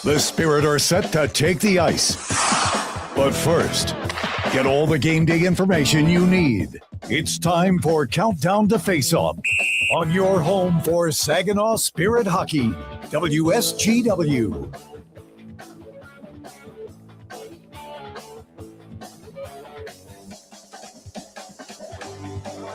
The Spirit are set to take the ice. But first, get all the game day information you need. It's time for Countdown to Face-Off on your home for Saginaw Spirit Hockey, WSGW.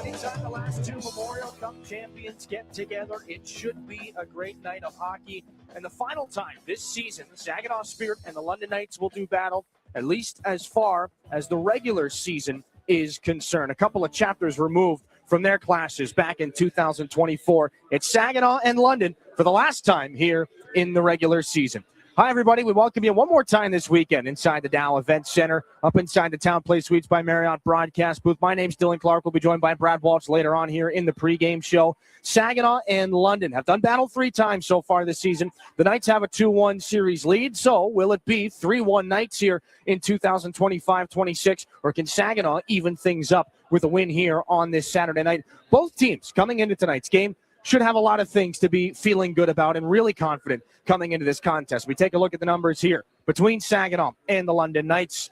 Anytime the last two Memorial Cup champions get together, it should be a great night of hockey. And the final time this season, the Saginaw Spirit and the London Knights will do battle, at least as far as the regular season is concerned. A couple of chapters removed from their clashes back in 2024. It's Saginaw and London for the last time here in the regular season. Hi, everybody. We welcome you one more time this weekend inside the Dow Event Center, up inside the Town Place Suites by Marriott broadcast booth. My name's Dylan Clark. We'll be joined by Brad Walsh later on here in the pregame show. Saginaw and London have done battle 3 times so far this season. The Knights have a 2-1 series lead, so will it be 3-1 Knights here in 2025-26, or can Saginaw even things up with a win here on this Saturday night? Both teams coming into tonight's game should have a lot of things to be feeling good about and really confident coming into this contest. We take a look at the numbers here between Saginaw and the London Knights.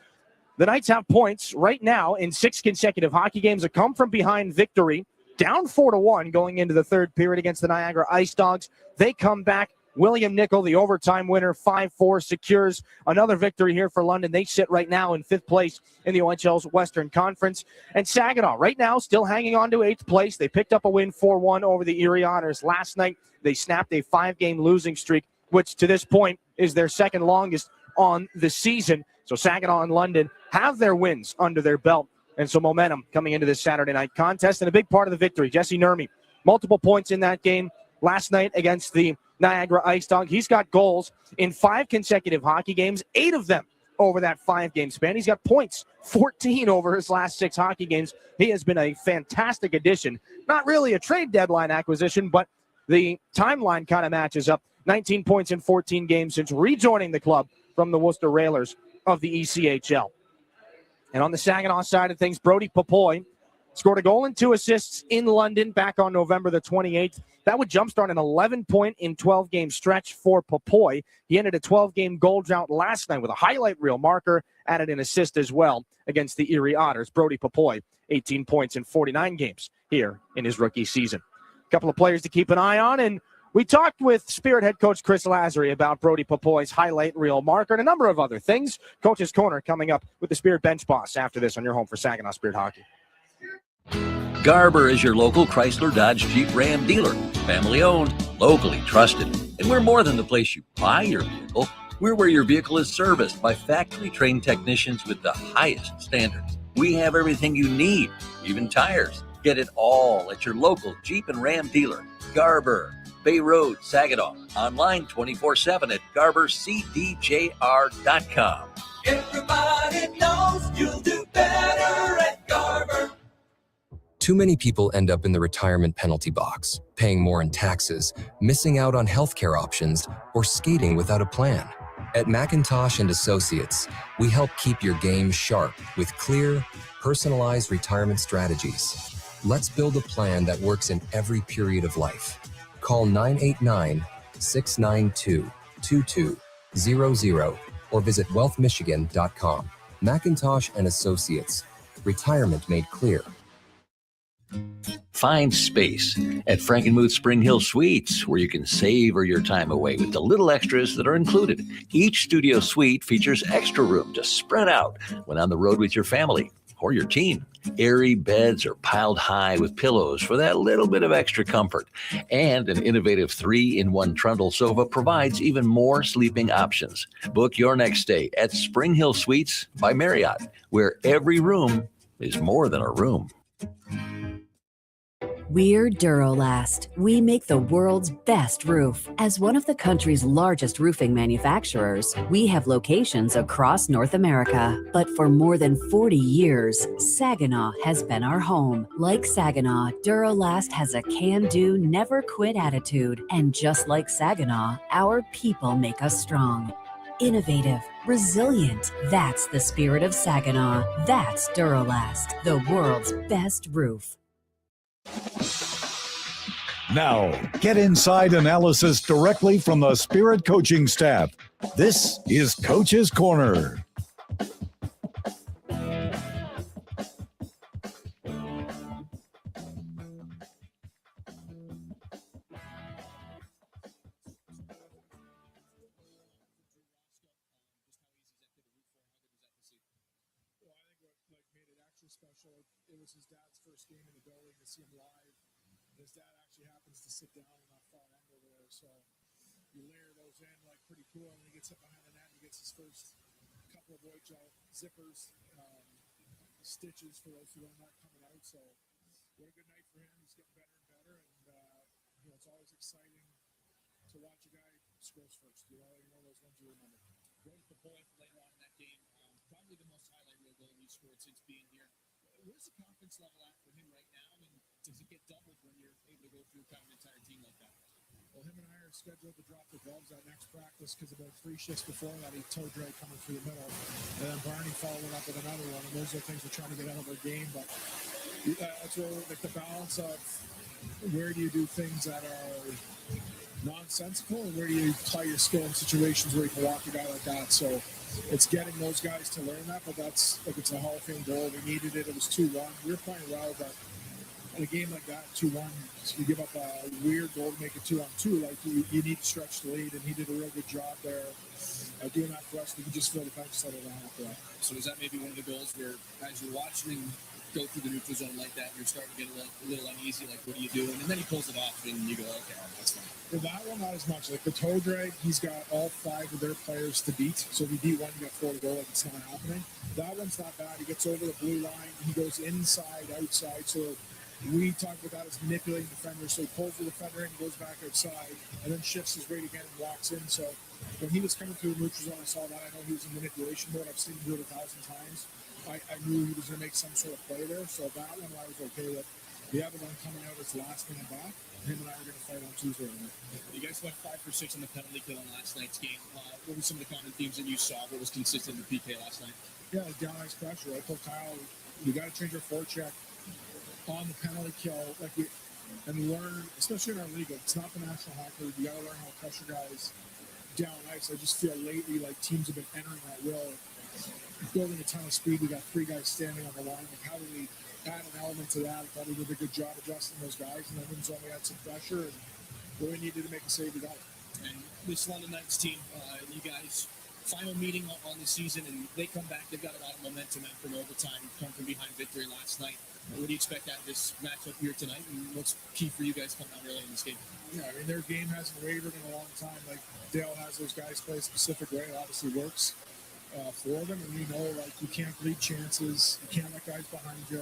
The Knights have points right now in 6 consecutive hockey games, a come-from-behind victory, down 4-1 going into the third period against the Niagara Ice Dogs. They come back. William Nickel, the overtime winner, 5-4, secures another victory here for London. They sit right now in 5th place in the OHL's Western Conference. And Saginaw right now still hanging on to 8th place. They picked up a win 4-1 over the Erie Otters last night. They snapped a 5-game losing streak, which to this point is their second longest on the season. So Saginaw and London have their wins under their belt. And so momentum coming into this Saturday night contest. And a big part of the victory, Jesse Nurmi, multiple points in that game last night against the Niagara Ice Dog. He's got goals in 5 consecutive hockey games, 8 of them over that 5-game span. He's got points, 14 over his last 6 hockey games. He has been a fantastic addition. Not really a trade deadline acquisition, but the timeline kind of matches up. 19 points in 14 games since rejoining the club from the Worcester Railers of the ECHL. And on the Saginaw side of things, Brody Popoy scored a goal and 2 assists in London back on November the 28th. That would jumpstart an 11-point in 12-game stretch for Popoy. He ended a 12-game goal drought last night with a highlight reel marker, added an assist as well against the Erie Otters. Brody Popoy, 18 points in 49 games here in his rookie season. A couple of players to keep an eye on, and we talked with Spirit head coach Chris Lazary about Brody Popoy's highlight reel marker and a number of other things. Coach's Corner coming up with the Spirit Bench Boss after this on your home for Saginaw Spirit Hockey. Garber is your local Chrysler Dodge Jeep Ram dealer. Family owned, locally trusted. And we're more than the place you buy your vehicle. We're where your vehicle is serviced by factory trained technicians with the highest standards. We have everything you need, even tires. Get it all at your local Jeep and Ram dealer. Garber, Bay Road, Saginaw. Online 24/7 at GarberCDJR.com. Everybody knows you'll do better at Garber. Too many people end up in the retirement penalty box, paying more in taxes, missing out on healthcare options, or skating without a plan. At McIntosh & Associates, we help keep your game sharp with clear, personalized retirement strategies. Let's build a plan that works in every period of life. Call 989-692-2200 or visit wealthmichigan.com. McIntosh & Associates. Retirement made clear. Find space at Frankenmuth Spring Hill Suites, where you can savor your time away with the little extras that are included. Each studio suite features extra room to spread out when on the road with your family or your team. Airy beds are piled high with pillows for that little bit of extra comfort. And an innovative 3-in-1 trundle sofa provides even more sleeping options. Book your next stay at Spring Hill Suites by Marriott, where every room is more than a room. We're Durolast. We make the world's best roof. As one of the country's largest roofing manufacturers, we have locations across North America. But for more than 40 years, Saginaw has been our home. Like Saginaw, Durolast has a can-do, never-quit attitude. And just like Saginaw, our people make us strong. Innovative, resilient. That's the spirit of Saginaw. That's Durolast, the world's best roof. Now, get inside analysis directly from the Spirit coaching staff This is Coach's Corner. Special. It was his dad's first game in the building to see him live. His dad actually happens to sit down on that far end over there, so you layer those in like pretty cool. And he gets up behind the net, he gets his first couple of white gel zippers, stitches for those who are not coming out. So what a good night for him. He's getting better and better, and it's always exciting to watch a guy scores first. You know those ones you remember. Wrote the boy later on in that game. Probably the most highlight reel goal you scored since being here. Where's the confidence level at for him right now? I mean, does it get doubled when you're able to go through kind of an entire team like that? Well, him and I are scheduled to drop the gloves at next practice because about 3 shifts before that, he toe drag coming through the middle. And then Barney followed up with another one. And those are things we're trying to get out of our game. But that's where like the balance of where do you do things that are nonsensical and where do you apply your skill in situations where you can walk a guy like that. So it's getting those guys to learn that, but that's like it's a Hall of Fame goal. We needed it. It was 2-1. We were playing well, but in a game like that, 2-1, you give up a weird goal to make it 2-on-2. Like you need to stretch the lead, and he did a real good job there doing that for us. We can just feel the bench settle down after that. So is that maybe one of the goals where, as you're watching him go through the neutral zone like that, you're starting to get a little uneasy, like what are you doing? And then he pulls it off, and you go, okay, that's fine. For that one, not as much. Like the toe drag, he's got all 5 of their players to beat. So if you beat one, you got 4 to go. Like it's not happening. That one's not bad. He gets over the blue line. He goes inside, outside. So we talk about that as manipulating defenders. So he pulls the defender in, goes back outside, and then shifts his weight again and walks in. So when he was coming through the neutral zone, I saw that. I know he was in manipulation mode. I've seen him do it 1,000 times. I knew he was going to make some sort of play there. So that one I was okay with. The other one coming out as last man back. Him and I are going to fight on Tuesday. You guys went 5 for 6 on the penalty kill in last night's game. What were some of the common themes that you saw? What was consistent in the PK last night? Yeah, down ice pressure. I told Kyle, you got to change your forecheck on the penalty kill, and learn, especially in our league. It's not the National Hockey League. You got to learn how to pressure guys down ice. I just feel lately like teams have been entering that will, building a ton of speed. We got 3 guys standing on the line. Like how do we add an element to that? I thought we did a good job adjusting those guys, and then when we had some pressure and where we needed to make a save, we got it. And this London Knights team, you guys, final meeting on the season, and they come back. They've got a lot of momentum after an overtime, come from behind victory last night. What do you expect out of this matchup here tonight, and what's key for you guys coming out early in this game? Yeah, I mean, their game hasn't wavered in a long time. Like, Dale has those guys play a specific way. It obviously works for them, and we know, like, you can't bleed chances. You can't let guys behind you.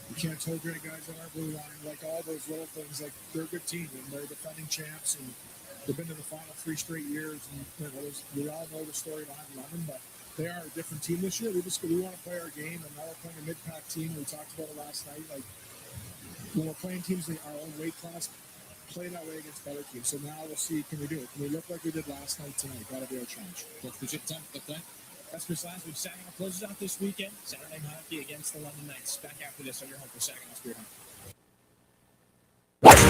You can't toe drag guys on our blue line. Like, all those little things. Like, they're a good team, and they're defending champs, and they've been to the final 3 straight years. And we all know the story behind London, but they are a different team this year. We want to play our game, and now we're playing a mid-pack team. We talked about it last night. Like, when we're playing teams in our own weight class, play that way against better teams. So now we'll see, can we do it? Can we look like we did last night tonight? That'll be our challenge. Well, appreciate the time. Okay. That's Chris Lasby. Saginaw closes out this weekend. Saturday night hockey against the London Knights. Back after this on your home for Saginaw Spirit.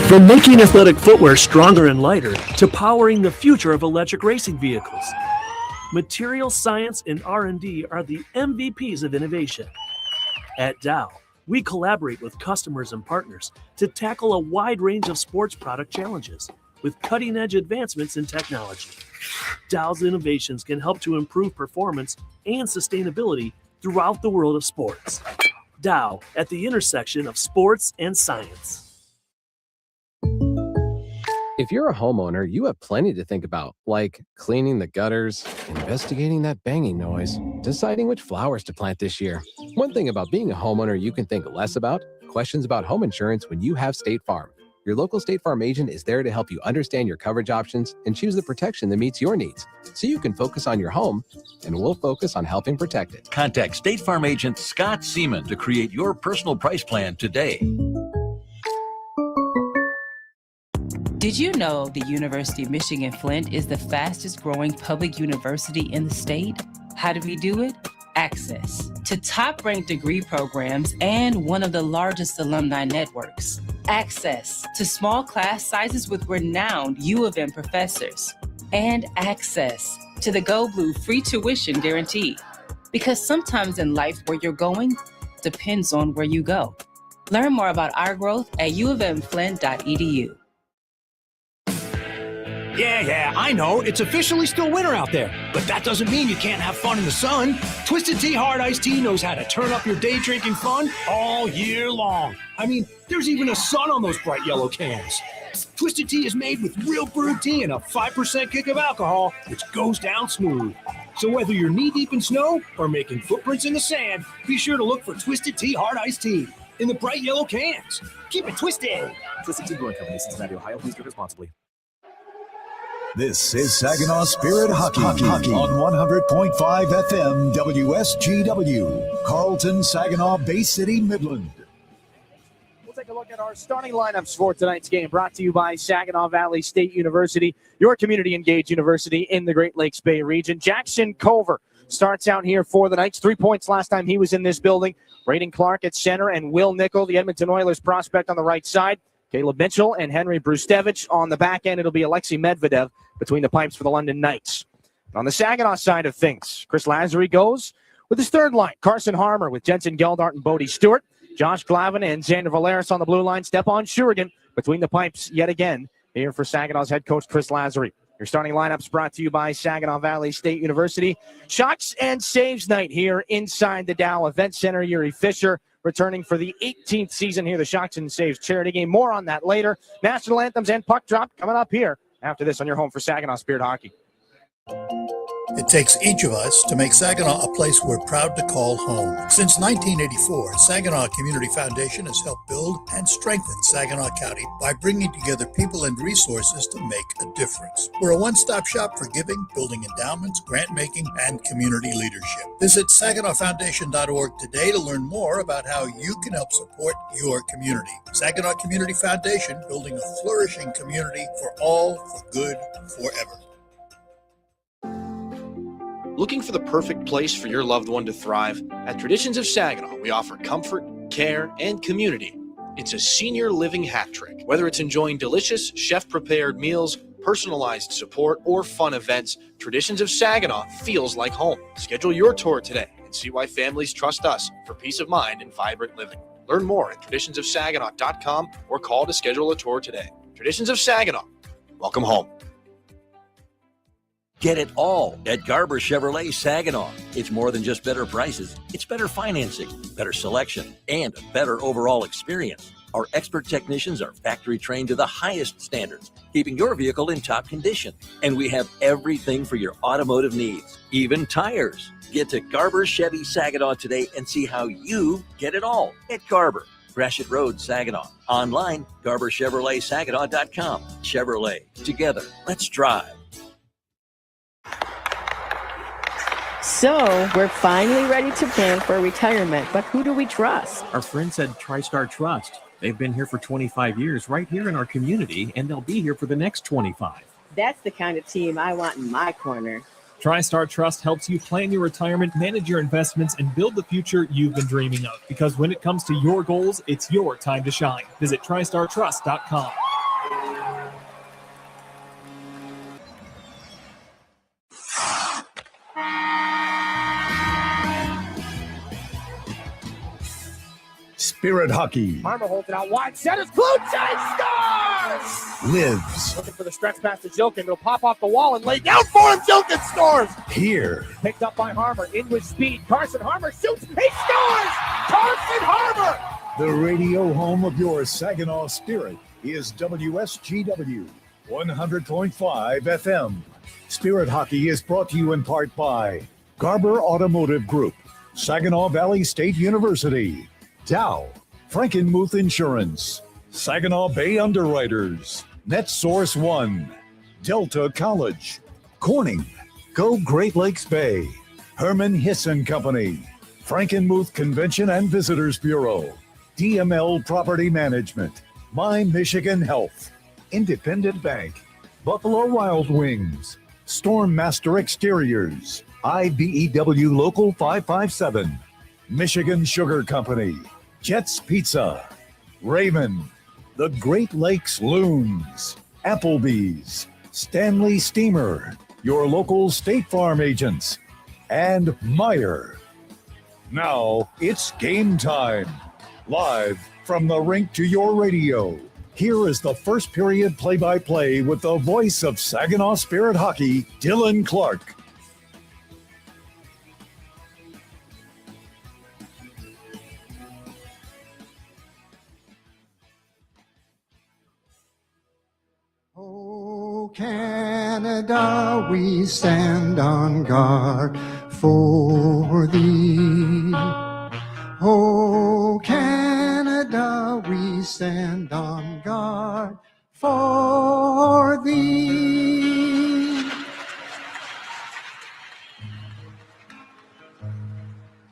From making athletic footwear stronger and lighter to powering the future of electric racing vehicles, material science and R&D are the MVPs of innovation. At Dow, we collaborate with customers and partners to tackle a wide range of sports product challenges with cutting-edge advancements in technology. Dow's innovations can help to improve performance and sustainability throughout the world of sports. Dow, at the intersection of sports and science. If you're a homeowner, you have plenty to think about, like cleaning the gutters, investigating that banging noise, deciding which flowers to plant this year. One thing about being a homeowner you can think less about, questions about home insurance when you have State Farm. Your local State Farm agent is there to help you understand your coverage options and choose the protection that meets your needs, so you can focus on your home, and we'll focus on helping protect it. Contact State Farm agent Scott Seaman to create your personal price plan today. Did you know the University of Michigan Flint is the fastest growing public university in the state? How do we do it? Access to top-ranked degree programs and one of the largest alumni networks. Access to small class sizes with renowned U of M professors. and access to the Go Blue free tuition guarantee. Because sometimes in life, where you're going depends on where you go. Learn more about our growth at uofmflint.edu. Yeah, I know. It's officially still winter out there. But that doesn't mean you can't have fun in the sun. Twisted Tea Hard Iced Tea knows how to turn up your day drinking fun all year long. I mean, there's even a sun on those bright yellow cans. Twisted Tea is made with real brewed tea and a 5% kick of alcohol, which goes down smooth. So whether you're knee-deep in snow or making footprints in the sand, be sure to look for Twisted Tea Hard Iced Tea in the bright yellow cans. Keep it twisted. Twisted Tea Brewing Company, Cincinnati, Ohio. Please drink responsibly. This is Saginaw Spirit Hockey on 100.5 FM WSGW, Carlton, Saginaw, Bay City, Midland. We'll take a look at our starting lineups for tonight's game, brought to you by Saginaw Valley State University, your community-engaged university in the Great Lakes Bay region. Jackson Culver starts out here for the Knights. 3 points last time he was in this building. Braden Clark at center and Will Nickel, the Edmonton Oilers prospect, on the right side. Caleb Mitchell and Henry Brustevich on the back end. It'll be Alexei Medvedev between the pipes for the London Knights. On the Saginaw side of things, Chris Lazary goes with his third line. Carson Harmer with Jensen Geldart and Bodie Stewart. Josh Glavin and Xander Valeris on the blue line. Stepan Shurigan between the pipes yet again here for Saginaw's head coach Chris Lazary. Your starting lineups brought to you by Saginaw Valley State University. Shocks and saves night here inside the Dow Event Center. Yuri Fisher returning for the 18th season here, the Shocks and Saves charity game. More on that later. National anthems and puck drop coming up here after this on your home for Saginaw Spirit Hockey. It takes each of us to make Saginaw a place we're proud to call home. Since 1984, Saginaw Community Foundation has helped build and strengthen Saginaw County by bringing together people and resources to make a difference. We're a one-stop shop for giving, building endowments, grant-making, and community leadership. Visit SaginawFoundation.org today to learn more about how you can help support your community. Saginaw Community Foundation, building a flourishing community for all, for good, forever. Looking for the perfect place for your loved one to thrive? At Traditions of Saginaw, we offer comfort, care, and community. It's a senior living hat trick. Whether it's enjoying delicious, chef-prepared meals, personalized support, or fun events, Traditions of Saginaw feels like home. Schedule your tour today and see why families trust us for peace of mind and vibrant living. Learn more at traditionsofsaginaw.com or call to schedule a tour today. Traditions of Saginaw. Welcome home. Get it all at Garber Chevrolet Saginaw. It's more than just better prices. It's better financing, better selection, and a better overall experience. Our expert technicians are factory trained to the highest standards, keeping your vehicle in top condition. And we have everything for your automotive needs, even tires. Get to Garber Chevy Saginaw today and see how you get it all at Garber. Gratiot Road, Saginaw. Online, GarberChevroletSaginaw.com. Chevrolet. Together, let's drive. So, we're finally ready to plan for retirement, but who do we trust? Our friends at TriStar Trust. They've been here for 25 years right here in our community, and they'll be here for the next 25. That's the kind of team I want in my corner. TriStar Trust helps you plan your retirement, manage your investments, and build the future you've been dreaming of. Because when it comes to your goals, it's your time to shine. Visit TriStarTrust.com. Spirit Hockey Harmer holds it out wide. Centers. Blue Jay scores! lives Looking for the stretch pass to Jilkin. It'll pop off the wall and lay down for him. Jilkin scores! here. Picked up by Harmer. In with speed. Carson Harmer shoots. He scores! Carson Harmer! The radio home of your Saginaw Spirit is WSGW 100.5 FM. Spirit Hockey is brought to you in part by Garber Automotive Group, Saginaw Valley State University, Dow, Frankenmuth Insurance, Saginaw Bay Underwriters, NetSource One, Delta College, Corning, Go Great Lakes Bay, Herman Hisson Company, Frankenmuth Convention and Visitors Bureau, DML Property Management, My Michigan Health, Independent Bank, Buffalo Wild Wings, Stormmaster Exteriors, IBEW Local 557, Michigan Sugar Company, Jets Pizza, Raven, the Great Lakes Loons, Applebee's, Stanley Steamer, your local State Farm agents, and Meyer. Now it's game time. Live from the rink to your radio. Here is the first period play-by-play with the voice of Saginaw Spirit Hockey, Dylan Clark. Oh, Canada, we stand on guard for thee. Oh, Canada, we stand on guard for thee.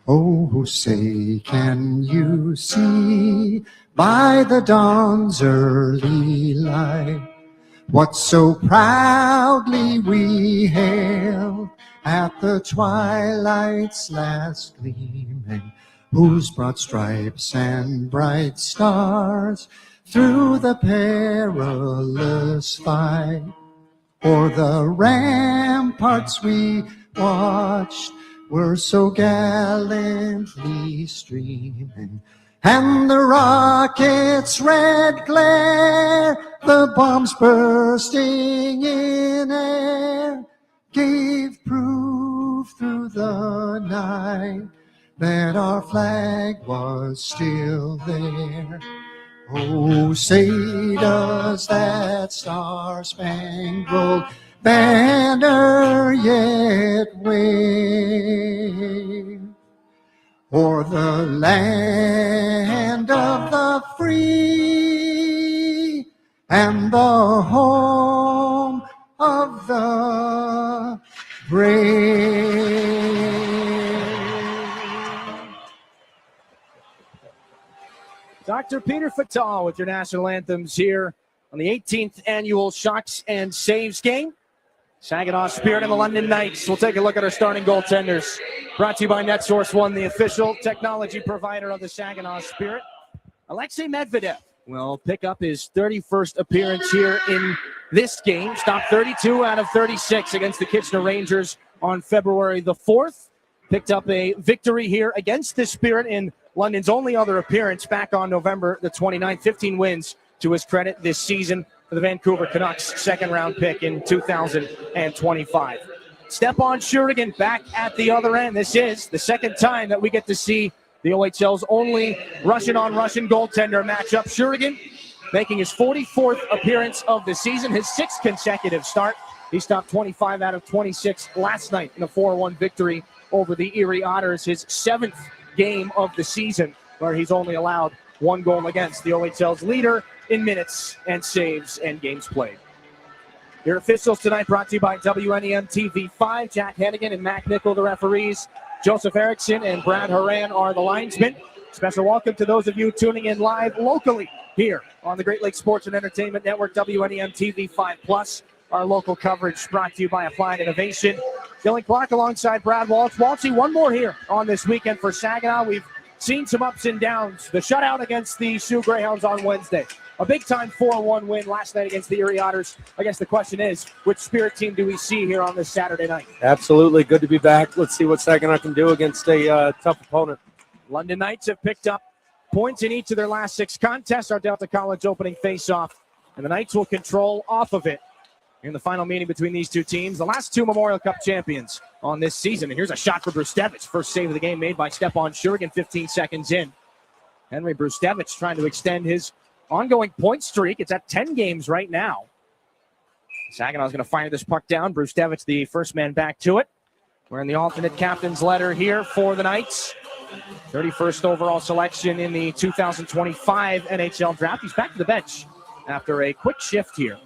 Oh, say, can you see by the dawn's early light what so proudly we hailed at the twilight's last gleaming, whose broad stripes and bright stars through the perilous fight o'er the ramparts we watched were so gallantly streaming, and the rocket's red glare, the bombs bursting in air, gave proof through the night that our flag was still there. Oh, say does that star-spangled banner yet wave o'er the land of the free and the home of the brave. Dr. Peter Fatal with your national anthems here on the 18th annual Shocks and Saves game. Saginaw Spirit and the London Knights. We'll take a look at our starting goaltenders. Brought to you by NetSource One, the official technology provider of the Saginaw Spirit. Alexei Medvedev will pick up his 31st appearance here in this game. Stopped 32 out of 36 against the Kitchener Rangers on February the 4th. Picked up a victory here against the Spirit in London's only other appearance back on November the 29th. 15 wins to his credit this season for the Vancouver Canucks, second-round pick in 2025. Stepan Shurigan back at the other end. This is the second time that we get to see the OHL's only Russian-on-Russian goaltender matchup. Shurigan making his 44th appearance of the season, his sixth consecutive start. He stopped 25 out of 26 last night in a 4-1 victory over the Erie Otters, his seventh game of the season, where he's only allowed one goal against, the OHL's leader in minutes and saves and games played. Your officials tonight brought to you by WNEM TV5. Jack Hennigan and Mac Nickel, the referees. Joseph Erickson and Brad Horan are the linesmen. Special welcome to those of you tuning in live locally here on the Great Lakes Sports and Entertainment Network, WNEM TV5 Plus. Our local coverage brought to you by Applied Innovation. Dylan Clark alongside Brad Walsh. Walshy, one more here on this weekend for Saginaw. We've seen some ups and downs. The shutout against the Sioux Greyhounds on Wednesday. A big-time 4-1 win last night against the Erie Otters. I guess the question is, which Spirit team do we see here on this Saturday night? Absolutely. Good to be back. Let's see what Saginaw can do against a tough opponent. London Knights have picked up points in each of their last 6 contests. Our Delta College opening face-off. And the Knights will control off of it in the final meeting between these two teams. The last 2 Memorial Cup champions on this season. And here's a shot for Brustevich. First save of the game made by Stepan Shurigan 15 seconds in. Henry Brustevich trying to extend his ongoing point streak. It's at 10 games right now. Saginaw's going to fire this puck down. Brustevich, the first man back to it. We're in the alternate captain's letter here for the Knights. 31st overall selection in the 2025 NHL draft. He's back to the bench after a quick shift here.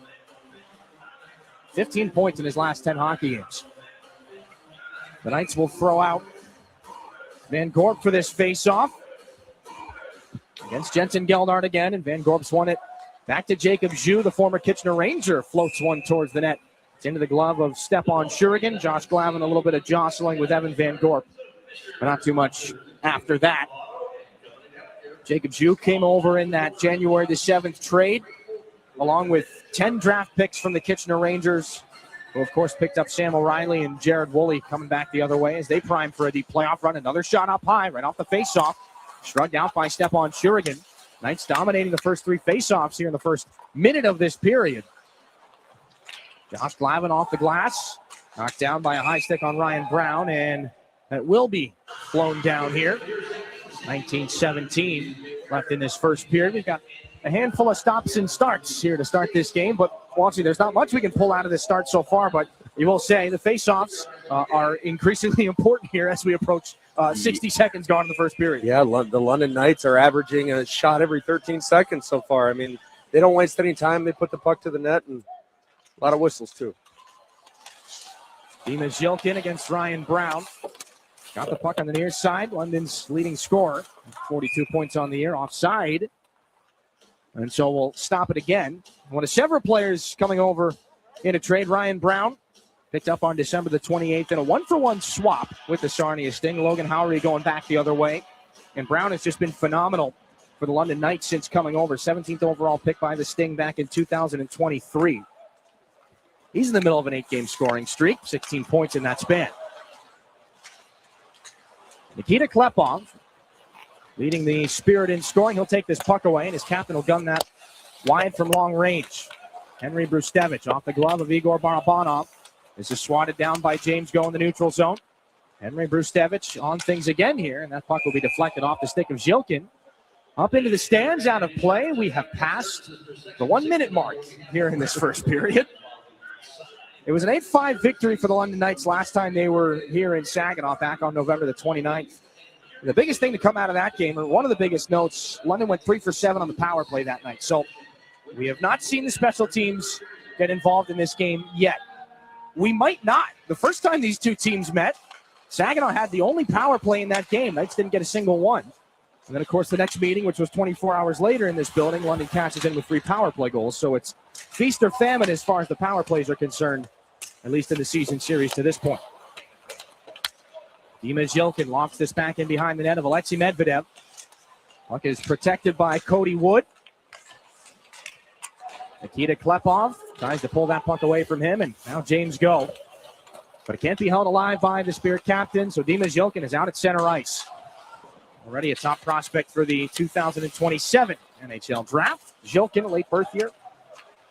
15 points in his last 10 hockey games. The Knights will throw out Van Gorp for this face-off against Jensen Geldart again, and Van Gorp's won it back to Jacob Zhu, the former Kitchener Ranger, floats one towards the net. It's into the glove of Stepan Shurigan. Josh Glavin, a little bit of jostling with Evan Van Gorp, but not too much after that. Jacob Zhu came over in that January the 7th trade along with 10 draft picks from the Kitchener Rangers, who, of course, picked up Sam O'Reilly and Jared Woolley coming back the other way as they prime for a deep playoff run. Another shot up high, right off the faceoff. Shrugged out by Stepan Shurigan. Knights dominating the first 3 faceoffs here in the first minute of this period. Josh Glavin off the glass. Knocked down by a high stick on Ryan Brown, and that will be flown down here. 19-17 left in this first period. We've got a handful of stops and starts here to start this game, but Walshy, there's not much we can pull out of this start so far, but you will say the faceoffs are increasingly important here as we approach 60 seconds gone in the first period. Yeah, the London Knights are averaging a shot every 13 seconds so far. I mean, they don't waste any time. They put the puck to the net, and a lot of whistles, too. Dima Zhilkin against Ryan Brown. Got the puck on the near side. London's leading scorer. 42 points on the year. Offside. And so we'll stop it again. One of several players coming over in a trade. Ryan Brown picked up on December the 28th in a 1-for-1 swap with the Sarnia Sting. Logan Howery going back the other way. And Brown has just been phenomenal for the London Knights since coming over. 17th overall pick by the Sting back in 2023. He's in the middle of an 8-game scoring streak. 16 points in that span. Nikita Klepov leading the Spirit in scoring. He'll take this puck away, and his captain will gun that wide from long range. Henry Brustevich off the glove of Igor Barabanov. This is swatted down by James Go in the neutral zone. Henry Brustevich on things again here, and that puck will be deflected off the stick of Zhilkin. Up into the stands, out of play. We have passed the 1-minute mark here in this first period. It was an 8-5 victory for the London Knights last time they were here in Saginaw back on November the 29th. The biggest thing to come out of that game, or one of the biggest notes, London went 3 for 7 on the power play that night. So we have not seen the special teams get involved in this game yet. We might not. The first time these two teams met, Saginaw had the only power play in that game. Knights didn't get a single one. And then, of course, the next meeting, which was 24 hours later in this building, London cashes in with 3 power play goals. So it's feast or famine as far as the power plays are concerned, at least in the season series to this point. Dima Zhilkin lofts this back in behind the net of Alexei Medvedev. Puck is protected by Cody Wood. Nikita Klepov tries to pull that puck away from him, and now James Go. But it can't be held alive by the Spirit captain, so Dima Zhilkin is out at center ice. Already a top prospect for the 2027 NHL draft. Zhilkin, late birth year.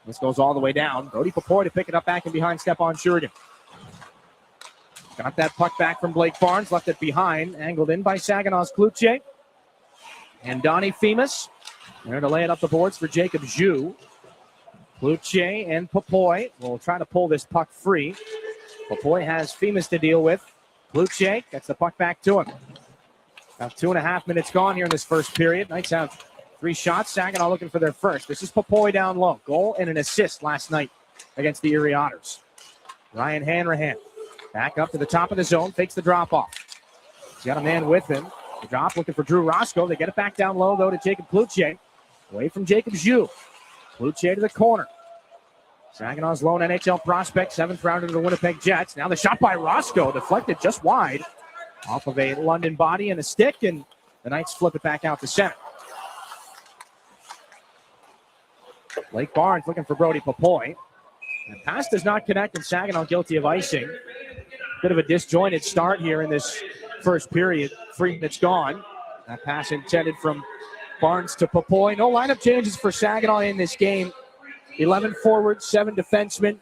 This goes all the way down. Brody Papoy to pick it up back in behind Stepan Shurigan. Got that puck back from Blake Barnes, left it behind, angled in by Saginaw's Kluche. And Donnie Femus there to lay it up the boards for Jacob Zhu. Kluche and Papoy will try to pull this puck free. Papoy has Femus to deal with. Kluche gets the puck back to him. About 2.5 minutes gone here in this first period. Knights have 3 shots. Saginaw looking for their first. This is Papoy down low. Goal and an assist last night against the Erie Otters. Ryan Hanrahan back up to the top of the zone. Takes the drop off. He's got a man with him. The drop looking for Drew Roscoe. They get it back down low, though, to Jacob Kluche. Away from Jacob Zhu. Kluche to the corner. Saginaw's lone NHL prospect, 7th rounder to the Winnipeg Jets. Now the shot by Roscoe, deflected just wide. Off of a London body and a stick, and the Knights flip it back out to center. Blake Barnes looking for Brody Papoy. The pass does not connect, and Saginaw guilty of icing. Bit of a disjointed start here in this first period. 3 minutes gone. That pass intended from Barnes to Papoy. No lineup changes for Saginaw in this game. 11 forwards, 7 defensemen.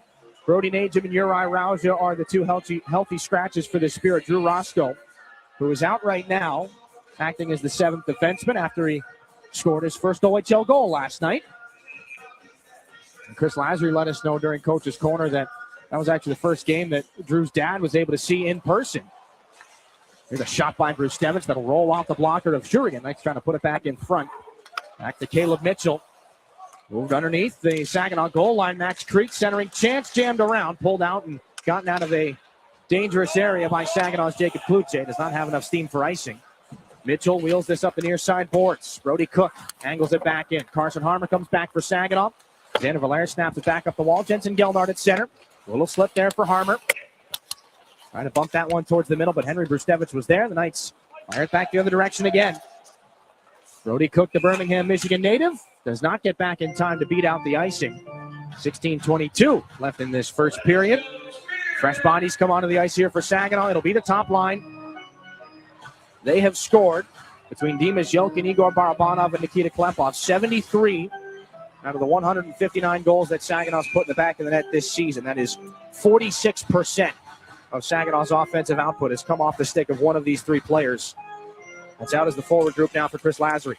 Brody Najim and Uri Rauja are the 2 healthy scratches for the Spirit. Drew Roscoe, who is out right now, acting as the 7th defenseman after he scored his first OHL goal last night. And Chris Lazary let us know during Coach's Corner that was actually the first game that Drew's dad was able to see in person. Here's a shot by Bruce Stevens that'll roll off the blocker of Shurigan. Knights trying to put it back in front. Back to Caleb Mitchell. Moved underneath the Saginaw goal line. Max Creek centering chance, jammed around, pulled out and gotten out of a dangerous area by Saginaw's Jacob Kluche. Does not have enough steam for icing. Mitchell wheels this up the near side boards. Brody Cook angles it back in. Carson Harmer comes back for Saginaw. Xander Valera snaps it back up the wall. Jensen Geldard at center. A little slip there for Harmer. Trying to bump that one towards the middle, but Henry Brustevich was there. The Knights fire it back the other direction again. Brody Cook, the Birmingham, Michigan native, does not get back in time to beat out the icing. 16:22 left in this first period. Fresh bodies come onto the ice here for Saginaw. It'll be the top line. They have scored between Dimas Jokin, Igor Barabanov, and Nikita Klepov 73 out of the 159 goals that Saginaw's put in the back of the net this season. That is 46% of Saginaw's offensive output has come off the stick of one of these three players. That's out as the forward group now for Chris Lazary.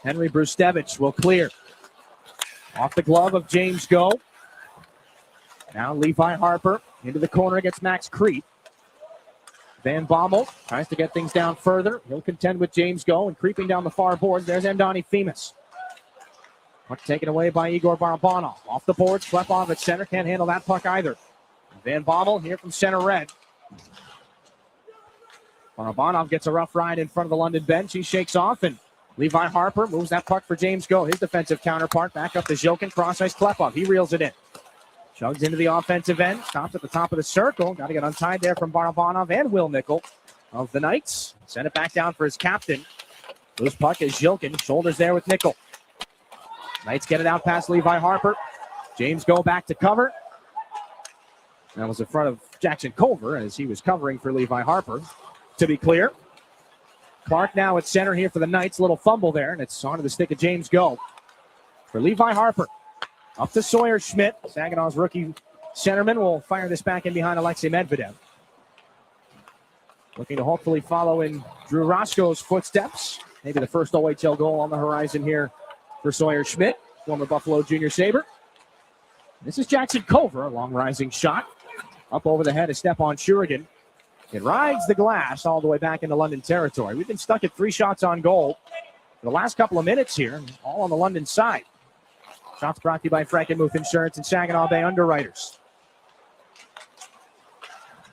Henry Brustevich will clear. Off the glove of James Go. Now Levi Harper into the corner against Max Crete. Van Bommel tries to get things down further. He'll contend with James Go, and creeping down the far boards, there's Amdani Themis. Puck taken away by Igor Barabanov. Off the boards, Klepov at center. Can't handle that puck either. Van Bommel here from center red. Barabanov gets a rough ride in front of the London bench. He shakes off, and Levi Harper moves that puck for James Go. His defensive counterpart back up to Jokin. Cross-ice Klepov. He reels it in. Chugs into the offensive end. Stops at the top of the circle. Got to get untied there from Barabanov and Will Nickel of the Knights. Send it back down for his captain. Loose puck is Jokin. Shoulders there with Nickel. Knights get it out past Levi Harper. James Go back to cover. That was in front of Jackson Culver as he was covering for Levi Harper. To be clear, Clark now at center here for the Knights. Little fumble there, and it's onto the stick of James Go. For Levi Harper. Up to Sawyer Schmidt. Saginaw's rookie centerman will fire this back in behind Alexei Medvedev. Looking to hopefully follow in Drew Roscoe's footsteps. Maybe the first OHL goal on the horizon here for Sawyer Schmidt, former Buffalo Junior Sabre. This is Jackson Culver, a long rising shot. Up over the head of Stepan Shurigan. It rides the glass all the way back into London territory. We've been stuck at 3 shots on goal for the last couple of minutes here, all on the London side. Shots brought to you by Frankenmuth Insurance and Saginaw Bay Underwriters.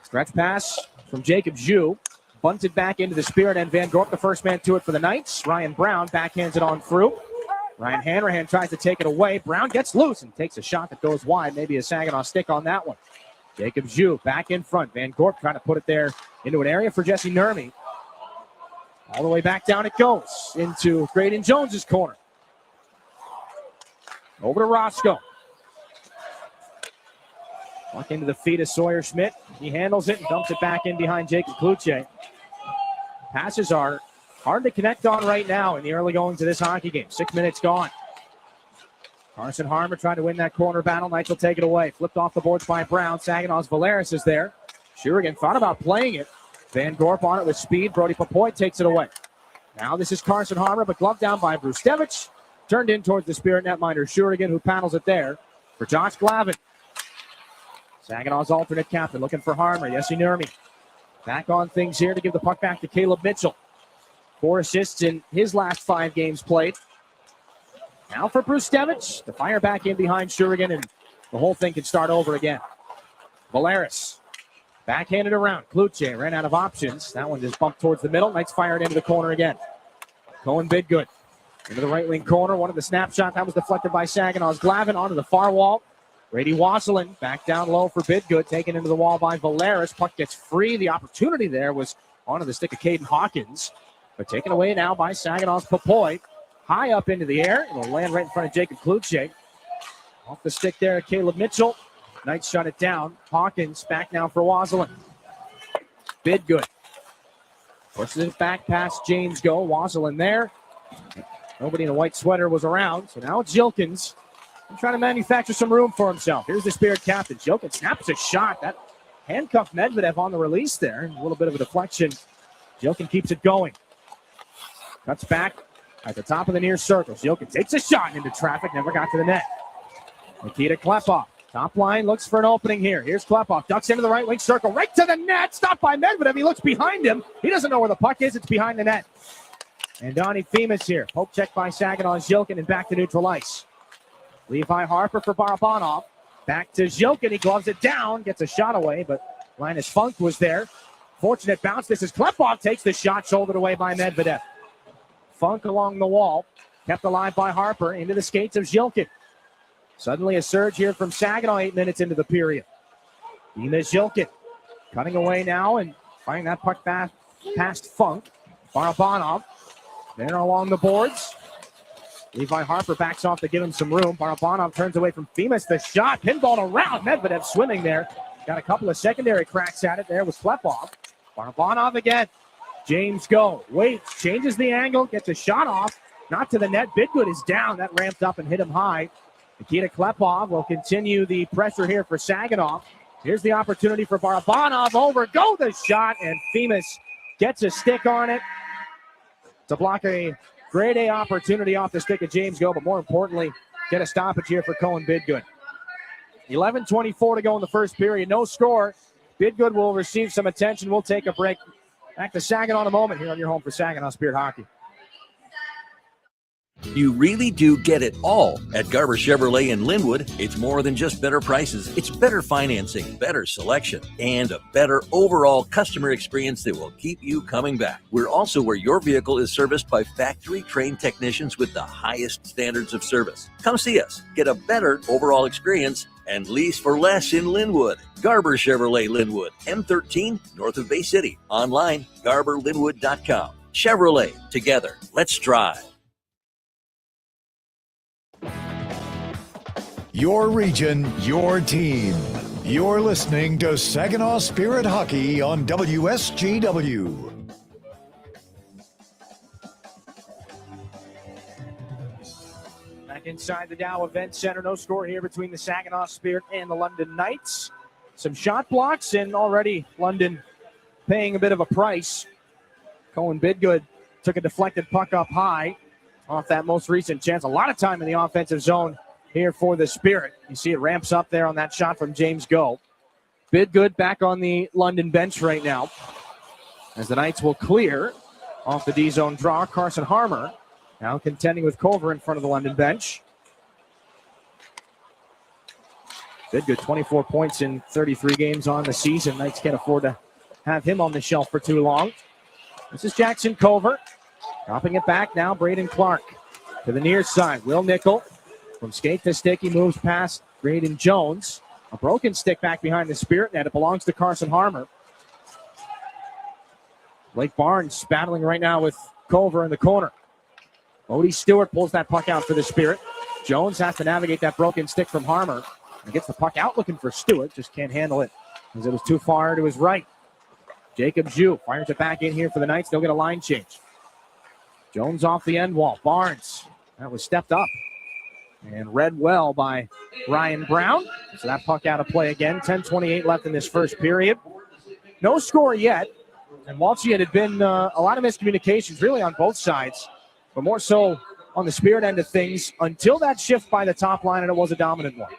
Stretch pass from Jacob Zhu. Bunted back into the Spirit, and Van Gorp, the first man to it for the Knights. Ryan Brown backhands it on through. Ryan Hanrahan tries to take it away. Brown gets loose and takes a shot that goes wide. Maybe a Saginaw stick on that one. Jacob Zhu back in front. Van Gorp trying to put it there into an area for Jesse Nurmi. All the way back down it goes into Graydon Jones's corner. Over to Roscoe. Walk into the feet of Sawyer Schmidt. He handles it and dumps it back in behind Jacob Kluche. Passes are hard to connect on right now in the early goings of this hockey game. 6 minutes gone. Carson Harmer trying to win that corner battle. Knights will take it away. Flipped off the boards by Brown. Saginaw's Valeris is there. Shurigan thought about playing it. Van Gorp on it with speed. Brody Papoy takes it away. Now this is Carson Harmer, but gloved down by Brustevich. Turned in towards the Spirit netminder Shurigan, who paddles it there for Josh Glavin. Saginaw's alternate captain looking for Harmer. Jesse Nurmi back on things here to give the puck back to Caleb Mitchell. 4 assists in his last 5 games played. Now for Brustevich to fire back in behind Shurigan, and the whole thing can start over again. Valeris backhanded around. Kluche ran out of options. That one just bumped towards the middle. Knights fire it into the corner again. Cohen Bidgood into the right wing corner. One of the snapshot that was deflected by Saginaw's Glavin onto the far wall. Brady Wasselin back down low for Bidgood, taken into the wall by Valeris. Puck gets free. The opportunity there was onto the stick of Caden Hawkins, but taken away now by Saginaw's Papoy. High up into the air. It'll land right in front of Jacob Kluche. Off the stick there, Caleb Mitchell. Knights shut it down. Hawkins back now for Wasselin. Bidgood pushes it back past James Go. Wasselin there. Nobody in a white sweater was around, so now it's Jilkins trying to manufacture some room for himself. Here's the Spirit captain. Jilkins snaps a shot. That handcuffed Medvedev on the release there. A little bit of a deflection. Jilkins keeps it going. Cuts back at the top of the near circle. Jilkins takes a shot into traffic. Never got to the net. Nikita Klepov. Top line looks for an opening here. Here's Klepov. Ducks into the right wing circle. Right to the net. Stopped by Medvedev. He looks behind him. He doesn't know where the puck is. It's behind the net. And Donnie Themis here. Poke check by Saginaw's Jilkin and back to neutral ice. Levi Harper for Barabanov. Back to Jilkin. He gloves it down. Gets a shot away, but Linus Funk was there. Fortunate bounce. This is Klepov. Takes the shot. Shouldered away by Medvedev. Funk along the wall. Kept alive by Harper. Into the skates of Jilkin. Suddenly a surge here from Saginaw 8 minutes into the period. Dimas Jilkin cutting away now and firing that puck back past Funk. Barabanov There along the boards. Levi Harper backs off to give him some room. Barabanov turns away from Femus. The shot, pinball around. Medvedev swimming there. Got a couple of secondary cracks at it there with Klepov. Barabanov again. James Go. Waits, changes the angle, gets a shot off. Not to the net. Bidgood is down. That ramped up and hit him high. Nikita Klepov will continue the pressure here for Saginaw. Here's the opportunity for Barabanov. Over. Go the shot. And Femus gets a stick on it to block a grade A opportunity off the stick of James Go, but more importantly, get a stoppage here for Cohen Bidgood. 11:24 to go in the first period. No score. Bidgood will receive some attention. We'll take a break. Back to Saginaw in a moment here on your home for Saginaw Spirit Hockey. You really do get it all at Garber Chevrolet in Linwood. It's more than just better prices. It's better financing, better selection, and a better overall customer experience that will keep you coming back. We're also where your vehicle is serviced by factory-trained technicians with the highest standards of service. Come see us. Get a better overall experience and lease for less in Linwood. Garber Chevrolet Linwood, M13, north of Bay City. Online, garberlinwood.com. Chevrolet, together. Let's drive. Your region, your team. You're listening to Saginaw Spirit Hockey on WSGW. Back inside the Dow Event Center. No score here between the Saginaw Spirit and the London Knights. Some shot blocks, and already London paying a bit of a price. Cohen Bidgood took a deflected puck up high off that most recent chance. A lot of time in the offensive zone here for the Spirit. You see it ramps up there on that shot from James Go. Bidgood back on the London bench right now as the Knights will clear off the D-zone draw. Carson Harmer now contending with Culver in front of the London bench. Bidgood, 24 points in 33 games on the season. Knights can't afford to have him on the shelf for too long. This is Jackson Culver. Dropping it back now, Braden Clark to the near side. Will Nickel. From skate to stick, he moves past Braden Jones. A broken stick back behind the Spirit net. It belongs to Carson Harmer. Blake Barnes battling right now with Culver in the corner. Odie Stewart pulls that puck out for the Spirit. Jones has to navigate that broken stick from Harmer. And gets the puck out looking for Stewart. Just can't handle it as it was too far to his right. Jacob Jue fires it back in here for the Knights. They'll get a line change. Jones off the end wall. Barnes. That was stepped up and read well by Ryan Brown. So that puck out of play again. 10:28 left in this first period. No score yet. And Walsh, it had been a lot of miscommunications really on both sides, but more so on the Spirit end of things until that shift by the top line, and it was a dominant one.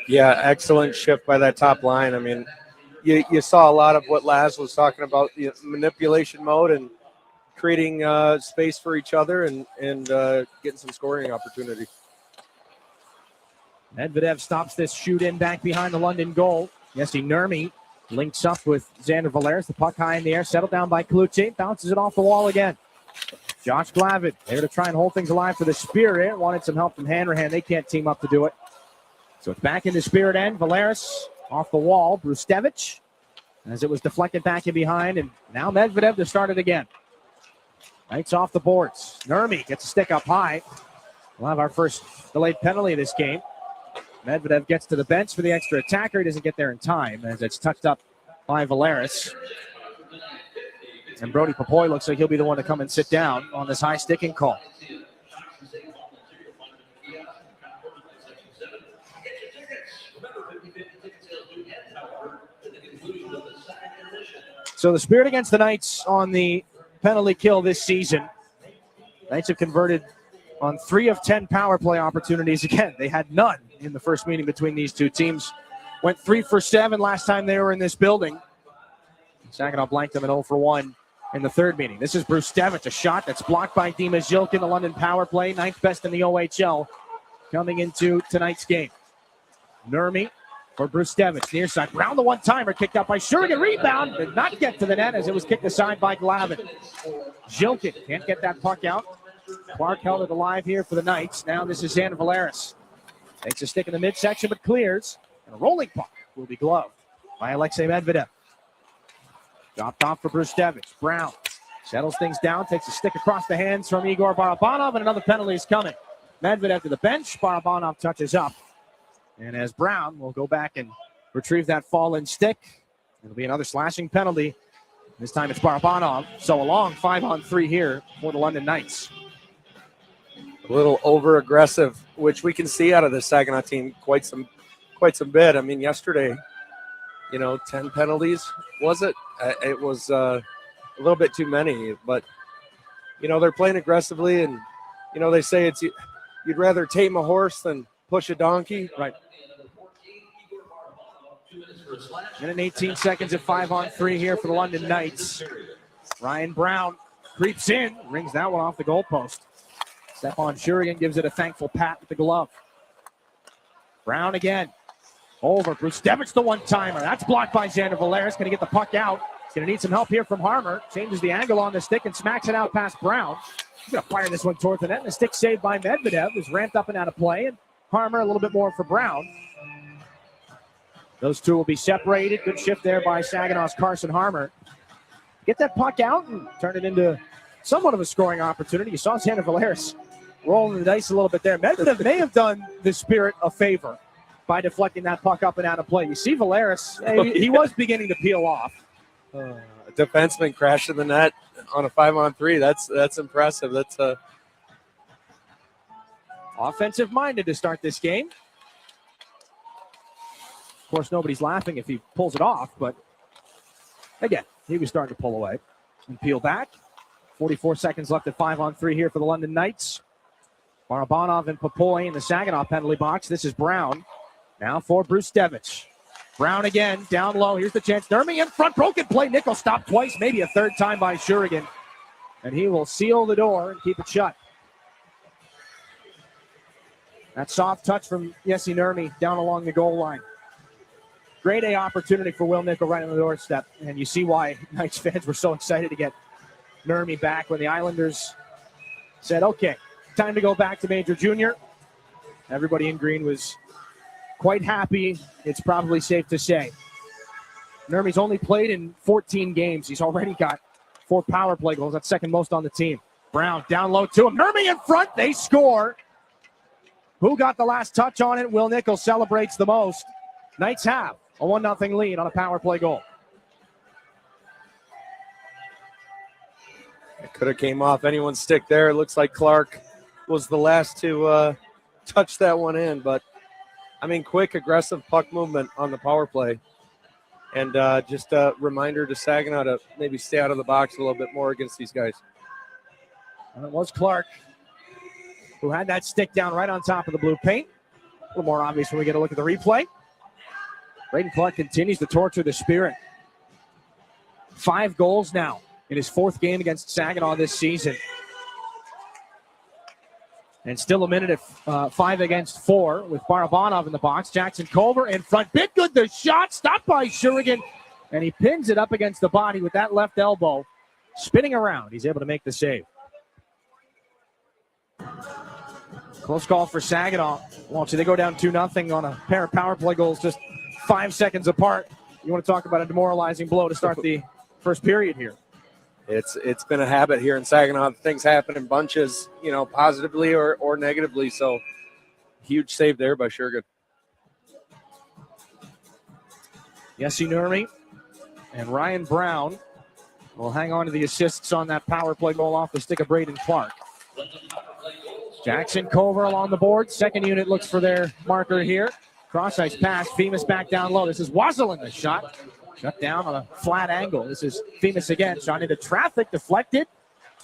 Yeah, excellent shift by that top line. I mean, you saw a lot of what Laz was talking about, the manipulation mode and creating space for each other and getting some scoring opportunity. Medvedev stops this shoot in back behind the London goal. Jesse Nurmi links up with Xander Valeris. The puck high in the air, settled down by Kluche. Bounces it off the wall again. Josh Glavin there to try and hold things alive for the Spirit. Wanted some help from Hanrahan. They can't team up to do it. So it's back in the Spirit end. Valeris off the wall. Brustevich as it was deflected back in behind. And now Medvedev to start it again. Knights off the boards. Nurmi gets a stick up high. We'll have our first delayed penalty of this game. Medvedev gets to the bench for the extra attacker. He doesn't get there in time as it's touched up by Valeris. And Brody Papoy looks like he'll be the one to come and sit down on this high sticking call. So the Spirit against the Knights on the penalty kill this season. Knights have converted on 3 of 10 power play opportunities. Again, they had none in the first meeting between these two teams. Went 3 for 7 last time they were in this building. Saginaw blanked them at 0 for 1 in the third meeting. This is Brustevich, a shot that's blocked by Dima Zilkin, the London power play, 9th best in the OHL coming into tonight's game. Nurmi for Brustevich, near side. Round the one-timer, kicked out by Shurigan. Rebound, did not get to the net as it was kicked aside by Glavin. Zilkin can't get that puck out. Clark held it alive here for the Knights. Now this is Xander Valeris. Takes a stick in the midsection, but clears. And a rolling puck will be gloved by Alexei Medvedev. Dropped off for Brustevich. Brown Settles things down, takes a stick across the hands from Igor Barabanov, and another penalty is coming. Medvedev to the bench. Barabanov touches up. And as Brown will go back and retrieve that fallen stick, it'll be another slashing penalty. This time it's Barabanov. So a long 5-on-3 here for the London Knights. A little over-aggressive, which we can see out of the Saginaw team quite some bit. I mean, yesterday, 10 penalties, was it? It was a little bit too many, but, they're playing aggressively, and, they say you'd rather tame a horse than push a donkey. Right. Minute and 18 seconds at 5-on-3 here for the London Knights. Ryan Brown creeps in, rings that one off the goalpost. Stefan Shurigan gives it a thankful pat with the glove. Brown again. Over. Brustevich the one-timer. That's blocked by Xander Valeris. Going to get the puck out. He's going to need some help here from Harmer. Changes the angle on the stick and smacks it out past Brown. He's going to fire this one toward the net. And the stick saved by Medvedev is ramped up and out of play. And Harmer a little bit more for Brown. Those two will be separated. Good shift there by Saginaw's Carson Harmer. Get that puck out and turn it into somewhat of a scoring opportunity. You saw Xander Valeris rolling the dice a little bit there. Medvedev may have done the Spirit a favor by deflecting that puck up and out of play. You see Valeris, he was beginning to peel off. A defenseman crashed in the net on a 5-on-3. That's impressive. That's offensive-minded to start this game. Of course, nobody's laughing if he pulls it off, but again, he was starting to pull away and peel back. 44 seconds left at 5-on-3 here for the London Knights. Barabanov and Popoy in the Saginaw penalty box. This is Brown. Now for Brustevich. Brown again, down low. Here's the chance. Nurmi in front. Broken play. Nickel stopped twice, maybe a third time by Shurigan. And he will seal the door and keep it shut. That soft touch from Jesse Nurmi down along the goal line. Great A opportunity for Will Nickel right on the doorstep. And you see why Knights fans were so excited to get Nurmi back when the Islanders said, okay, time to go back to Major Junior. Everybody in green was quite happy, it's probably safe to say. Nurmi's only played in 14 games. He's already got 4 power play goals. That's second most on the team. Brown down low to him. Nurmi in front. They score. Who got the last touch on it? Will Nickel celebrates the most. Knights have a 1-0 lead on a power play goal. It could have came off anyone's stick there. It looks like Clark was the last to touch that one in, but quick, aggressive puck movement on the power play. And just a reminder to Saginaw to maybe stay out of the box a little bit more against these guys. And it was Clark who had that stick down right on top of the blue paint. A little more obvious when we get a look at the replay. Braden Clark continues to torture the Spirit. 5 goals now in his 4th game against Saginaw this season. And still a minute at 5 against 4 with Barabanov in the box. Jackson Culver in front. Bit good the shot. Stopped by Shurigan. And he pins it up against the body with that left elbow. Spinning around. He's able to make the save. Close call for Saginaw. Well, so they go down 2-0 on a pair of power play goals just 5 seconds apart. You want to talk about a demoralizing blow to start the first period here. It's been a habit here in Saginaw. Things happen in bunches, positively or negatively. So huge save there by Shurigan. Jesse Nurmi and Ryan Brown will hang on to the assists on that power play goal off the stick of Braden Clark. Jackson Culver along the board. Second unit looks for their marker here. Cross-ice pass. Femus back down low. This is Wazel in the shot. Shut down on a flat angle. This is Femus again. Shot into traffic. Deflected.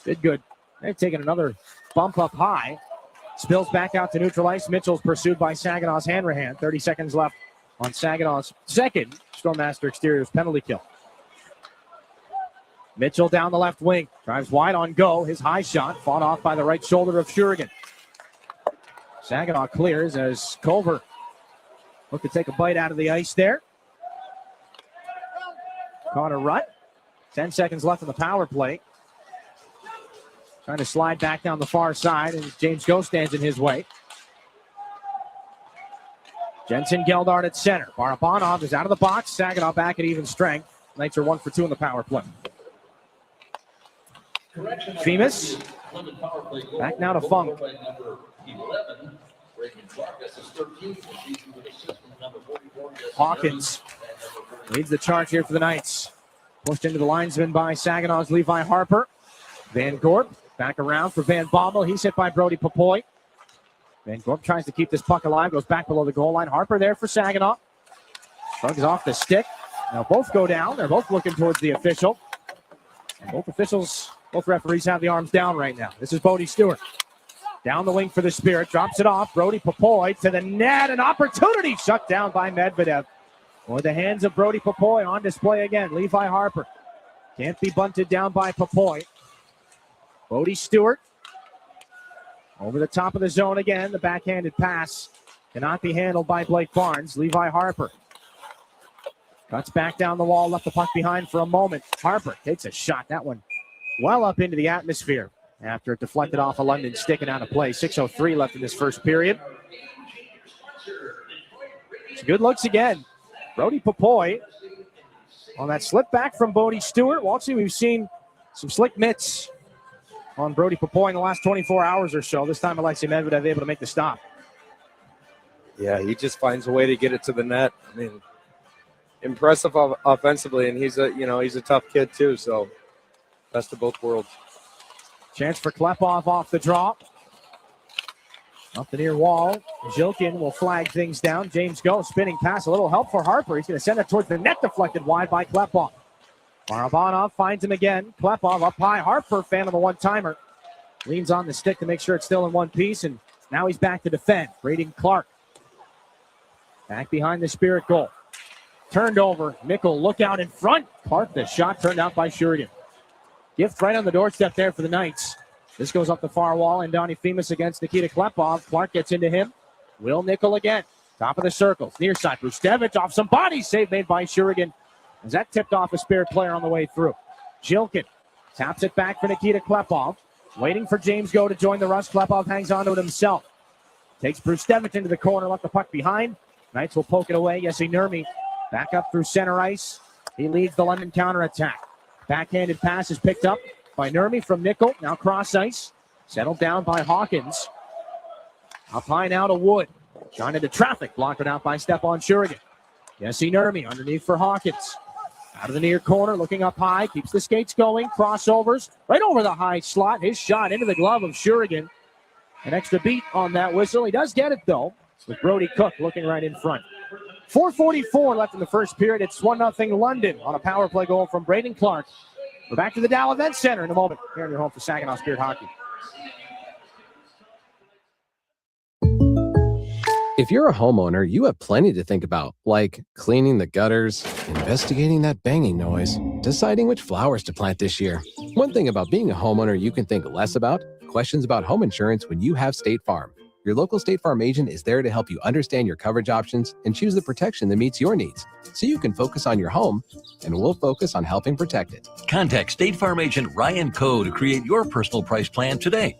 Did good. They've taken another bump up high. Spills back out to neutral ice. Mitchell's pursued by Saginaw's Hanrahan. 30 seconds left on Saginaw's second Stormmaster Exteriors penalty kill. Mitchell down the left wing. Drives wide on go. His high shot fought off by the right shoulder of Shurigan. Saginaw clears as Culver looked to take a bite out of the ice there. Connor Rutt. 10 seconds left on the power play. Trying to slide back down the far side, and James Go stands in his way. Jensen Geldard at center. Barabanov is out of the box. Saginaw back at even strength. Knights are 1 for 2 in the power play. Femus. Back now to Funk. Hawkins leads the charge here for the Knights. Pushed into the linesman by Saginaw's Levi Harper. Van Gorp back around for Van Bommel. He's hit by Brody Papoy. Van Gorp tries to keep this puck alive, goes back below the goal line. Harper there for Saginaw. Shrugs off the stick. Now both go down. They're both looking towards the official. And both referees have the arms down right now. This is Bodie Stewart. Down the wing for the Spirit. Drops it off. Brody Papoy to the net. An opportunity shut down by Medvedev. Or the hands of Brody Papoy on display again. Levi Harper. Can't be bunted down by Papoy. Bodie Stewart. Over the top of the zone again. The backhanded pass cannot be handled by Blake Barnes. Levi Harper. Cuts back down the wall. Left the puck behind for a moment. Harper takes a shot. That one well up into the atmosphere after it deflected off a London stick and out of play. 6:03 left in this first period. It's good looks again. Brody Papoy on that slip back from Bodie Stewart. Waltzy, we've seen some slick mitts on Brody Papoy in the last 24 hours or so. This time Alexei Medvedev able to make the stop. Yeah, he just finds a way to get it to the net. I mean, impressive offensively, and he's a tough kid too, so best of both worlds. Chance for Klepov off the draw. Up the near wall. Zhilkin will flag things down. James Go spinning pass. A little help for Harper. He's going to send it towards the net, deflected wide by Klepov. Barabanov finds him again. Klepov up high. Harper, fan of the one-timer. Leans on the stick to make sure it's still in one piece, and now he's back to defend. Braden Clark. Back behind the Spirit goal. Turned over. Mickle look out in front. Clark, the shot turned out by Shurigan. Gift right on the doorstep there for the Knights. This goes up the far wall, and Donnie Femus against Nikita Klepov. Clark gets into him. Will Nickel again. Top of the circles. Near side. Brustevich off some body. Save made by Shurigan. As that tipped off a Spirit player on the way through. Zhilkin taps it back for Nikita Klepov. Waiting for James Go to join the rush. Klepov hangs onto it himself. Takes Brustevich into the corner. Left the puck behind. Knights will poke it away. Yessi Nurmi back up through center ice. He leads the London counterattack. Backhanded pass is picked up by Nurmi from Nickel. Now cross ice. Settled down by Hawkins. Up high now to Wood. Shot into traffic. Blocked it out by Stepan Shurigan. Yessi Nurmi underneath for Hawkins. Out of the near corner. Looking up high. Keeps the skates going. Crossovers. Right over the high slot. His shot into the glove of Shurigan. An extra beat on that whistle. He does get it though. With Brody Cook looking right in front. 4:44 left in the first period. It's 1-0 London on a power play goal from Braden Clark. We're back to the Dow Event Center in a moment. Here in your home for Saginaw Spirit Hockey. If you're a homeowner, you have plenty to think about, like cleaning the gutters, investigating that banging noise, deciding which flowers to plant this year. One thing about being a homeowner you can think less about, questions about home insurance when you have State Farm. Your local State Farm agent is there to help you understand your coverage options and choose the protection that meets your needs, so you can focus on your home, and we'll focus on helping protect it. Contact State Farm agent Ryan Coe to create your personal price plan today.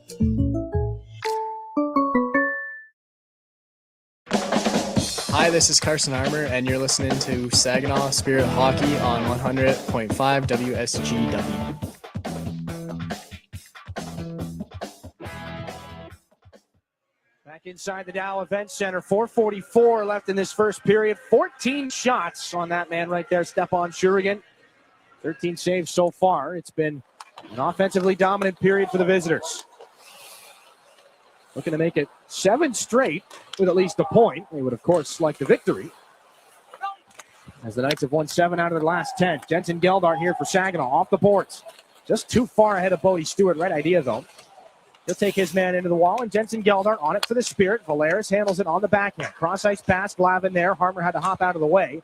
Hi, this is Carson Armour, and you're listening to Saginaw Spirit Hockey on 100.5 WSGW. Back inside the Dow Event Center. 4:44 left in this first period. 14 shots on that man right there, Stepan Shurigan. 13 saves so far. It's been an offensively dominant period for the visitors. Looking to make it 7 straight with at least a point. They would, of course, like the victory, as the Knights have won 7 out of their last 10. Jensen Geldart here for Saginaw off the boards. Just too far ahead of Bodie Stewart. Right idea, though. He'll take his man into the wall, and Jensen Geldart on it for the Spirit. Valeris handles it on the backhand. Cross-ice pass, Glavin there. Harmer had to hop out of the way.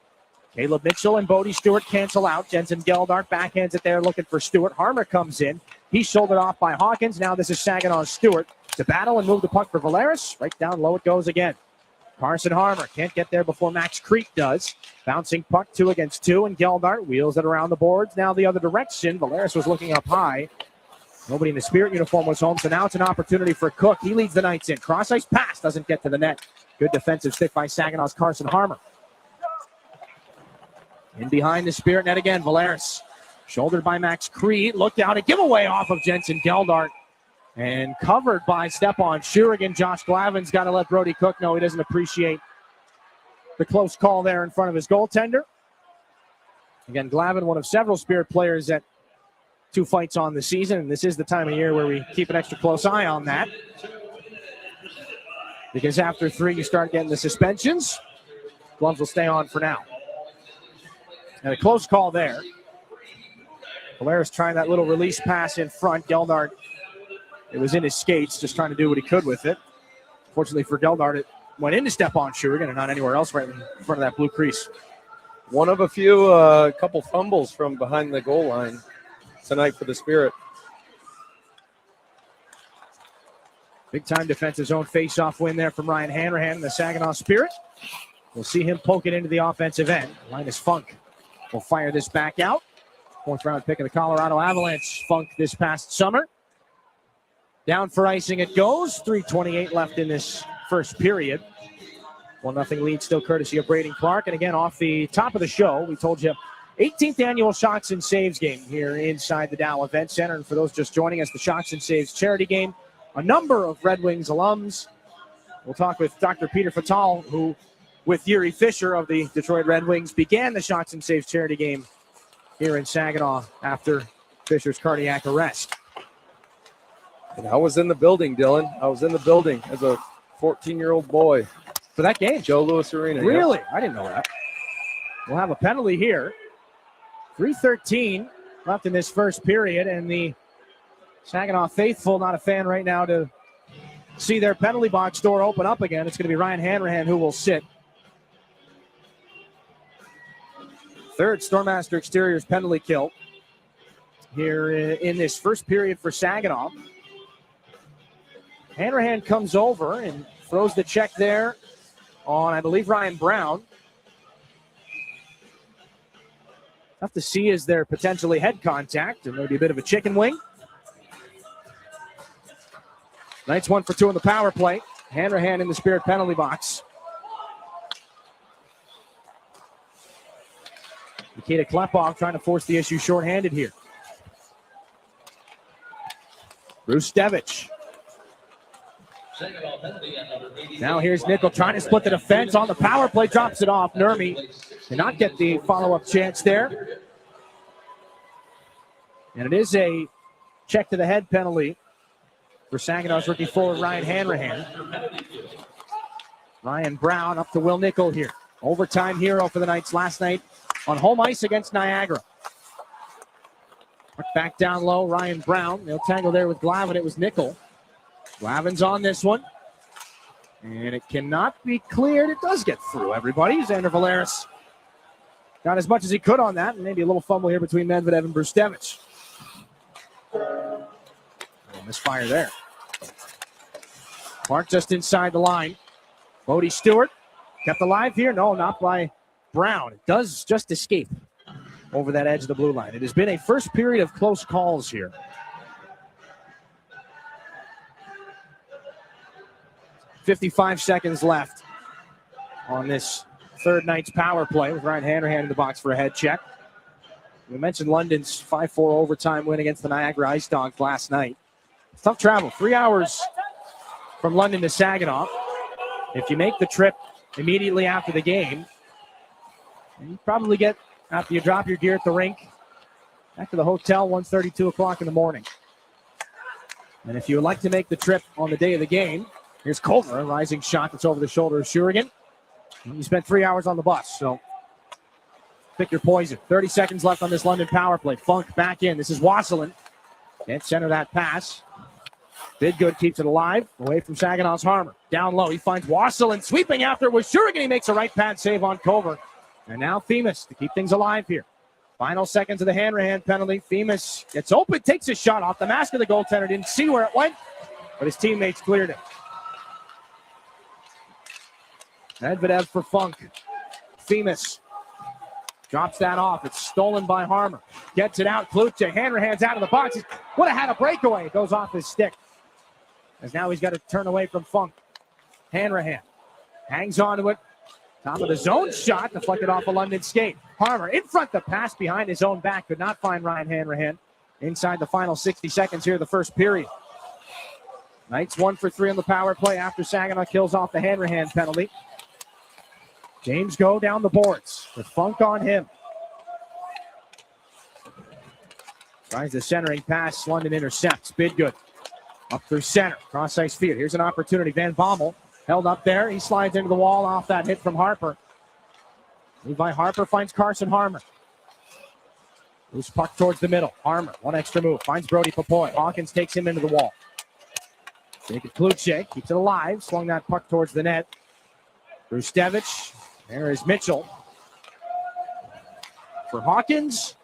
Caleb Mitchell and Bodie Stewart cancel out. Jensen Geldart backhands it there, looking for Stewart. Harmer comes in. He's shouldered off by Hawkins. Now this is Saginaw's Stewart to battle and move the puck for Valeris. Right down low it goes again. Carson Harmer can't get there before Max Creek does. Bouncing puck 2 against 2, and Geldart wheels it around the boards. Now the other direction. Valeris was looking up high. Nobody in the Spirit uniform was home, so now it's an opportunity for Cook. He leads the Knights in. Cross-ice pass doesn't get to the net. Good defensive stick by Saginaw's Carson Harmer. In behind the Spirit net again, Valeris. Shouldered by Max Creed. Looked out. A giveaway off of Jensen Geldart. And covered by Stepan Shurigan. Josh Glavin's got to let Brody Cook know he doesn't appreciate the close call there in front of his goaltender. Again, Glavin, one of several Spirit players that 2 fights on the season. And this is the time of year where we keep an extra close eye on that. Because after 3, you start getting the suspensions. Gloves will stay on for now. And a close call there. Polaris trying that little release pass in front. Geldart, it was in his skates, just trying to do what he could with it. Fortunately for Geldart, it went into Stepan Shurigan and not anywhere else right in front of that blue crease. One of a few couple fumbles from behind the goal line tonight for the Spirit. Big-time defensive zone face-off win there from Ryan Hanrahan and the Saginaw Spirit. We'll see him poke it into the offensive end. Linus Funk will fire this back out. 4th-round pick of the Colorado Avalanche, Funk, this past summer. Down for icing it goes. 3:28 left in this first period. 1-0 lead still courtesy of Braden Clark. And again, off the top of the show, we told you 18th annual Shocks and Saves game here inside the Dow Event Center. And for those just joining us, the Shocks and Saves charity game. A number of Red Wings alums. We'll talk with Dr. Peter Fatal, who, with Yuri Fisher of the Detroit Red Wings, began the Shocks and Saves charity game here in Saginaw after Fisher's cardiac arrest. And I was in the building, Dylan. I was in the building as a 14-year-old boy. For that game? Joe Louis Arena. Really? Yep. I didn't know that. We'll have a penalty here. 3:13 left in this first period, and the Saginaw faithful not a fan right now to see their penalty box door open up again. It's going to be Ryan Hanrahan who will sit. Third Stormmaster Exteriors penalty kill here in this first period for Saginaw. Hanrahan comes over and throws the check there on, I believe, Ryan Brown. Tough to see is there potentially head contact and maybe a bit of a chicken wing. Knights 1 for 2 on the power play. Hanrahan in the Spirit penalty box. Nikita Klepov trying to force the issue shorthanded here. Bruce Devich. Now here's Nickel trying to split the defense on the power play. Drops it off. Nurmi did not get the follow-up chance there. And it is a check to the head penalty for Saginaw's rookie forward Ryan Hanrahan. Ryan Brown up to Will Nickel here. Overtime hero for the Knights last night on home ice against Niagara. Back down low, Ryan Brown. They'll tangle there with Glavin. It was Nickel. Glavin's on this one. And it cannot be cleared. It does get through, everybody. Xander Valeris got as much as he could on that. And maybe a little fumble here between Medvedev and Brustevich. Misfire there. Clark just inside the line. Bodie Stewart kept alive here. No, not by Brown. It does just escape over that edge of the blue line. It has been a first period of close calls here. .55 seconds left on this third Knights power play with Ryan Hanrahan in the box for a head check. We mentioned London's 5-4 overtime win against the Niagara Ice Dogs last night. It's tough travel, 3 hours from London to Saginaw. If you make the trip immediately after the game, you probably get, after you drop your gear at the rink, back to the hotel 1:30, 2 o'clock in the morning. And if you would like to make the trip on the day of the game, here's Culver, a rising shot that's over the shoulder of Shurigan. You spent 3 hours on the bus, so pick your poison. 30 seconds left on this London power play. Funk back in. This is Wasselin. Can't center that pass. Bidgood keeps it alive. Away from Saginaw's Harmer. Down low. He finds Wasselin sweeping after with Shurigan. He makes a right pad save on Culver. And now Themis to keep things alive here. Final seconds of the Hanrahan penalty. Themis gets open, takes a shot off the mask of the goaltender. Didn't see where it went, but his teammates cleared it. Medvedev for Funk. Themis drops that off. It's stolen by Harmer. Gets it out. Klucha. Hanrahan's out of the box. Would have had a breakaway. It goes off his stick. As now he's got to turn away from Funk. Hanrahan hangs on to it. Top of the zone shot, deflected off a London skate. Harmer in front, the pass behind his own back, could not find Ryan Hanrahan. Inside the final 60 seconds here of the first period. Knights 1 for 3 on the power play after Saginaw kills off the Hanrahan penalty. James Go down the boards with Funk on him. Tries the centering pass, London intercepts. Bidgood up through center, cross ice field. Here's an opportunity. Van Bommel held up there. He slides into the wall off that hit from Harper. Levi Harper finds Carson Harmer. Loose puck towards the middle. Harmer, one extra move. Finds Brody Papoy. Hawkins takes him into the wall. Jacob Kluche keeps it alive. Swung that puck towards the net. Brustevich. There is Mitchell. For Hawkins.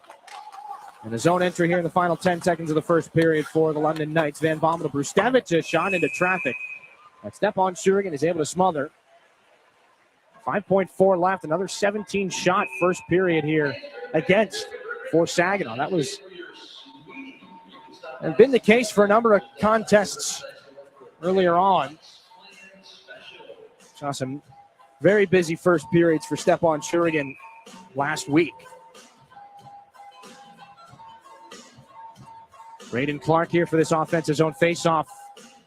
And a zone entry here in the final 10 seconds of the first period for the London Knights. Van Bommel to Brustevich. A shot into traffic. That Stepan Shurigan is able to smother. 5.4 left. Another 17-shot first period here against for Saginaw. That has been the case for a number of contests earlier on. Saw some very busy first periods for Stepan Shurigan last week. Braden Clark here for this offensive zone faceoff.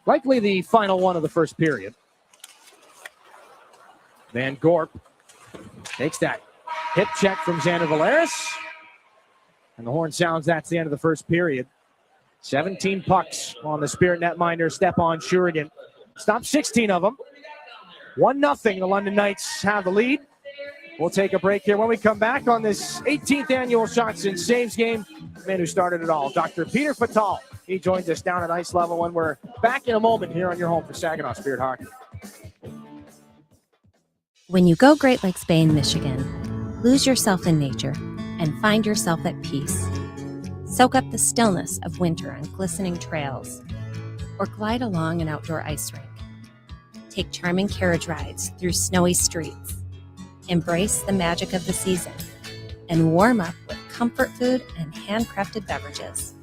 Likely the final one of the first period. Van Gorp takes that hip check from Xander Valeris. And the horn sounds. That's the end of the first period. 17 pucks on the Spirit netminder, Stepan Shurigan. Stopped 16 of them. 1-0. The London Knights have the lead. We'll take a break here. When we come back on this 18th annual Shots and Saves game, the man who started it all, Dr. Peter Fatal. He joins us down at ice level when we're back in a moment here on your home for Saginaw Spirit Hockey. When you go Great Lakes Bay in Michigan, lose yourself in nature and find yourself at peace. Soak up the stillness of winter on glistening trails or glide along an outdoor ice rink. Take charming carriage rides through snowy streets. Embrace the magic of the season and warm up with comfort food and handcrafted beverages.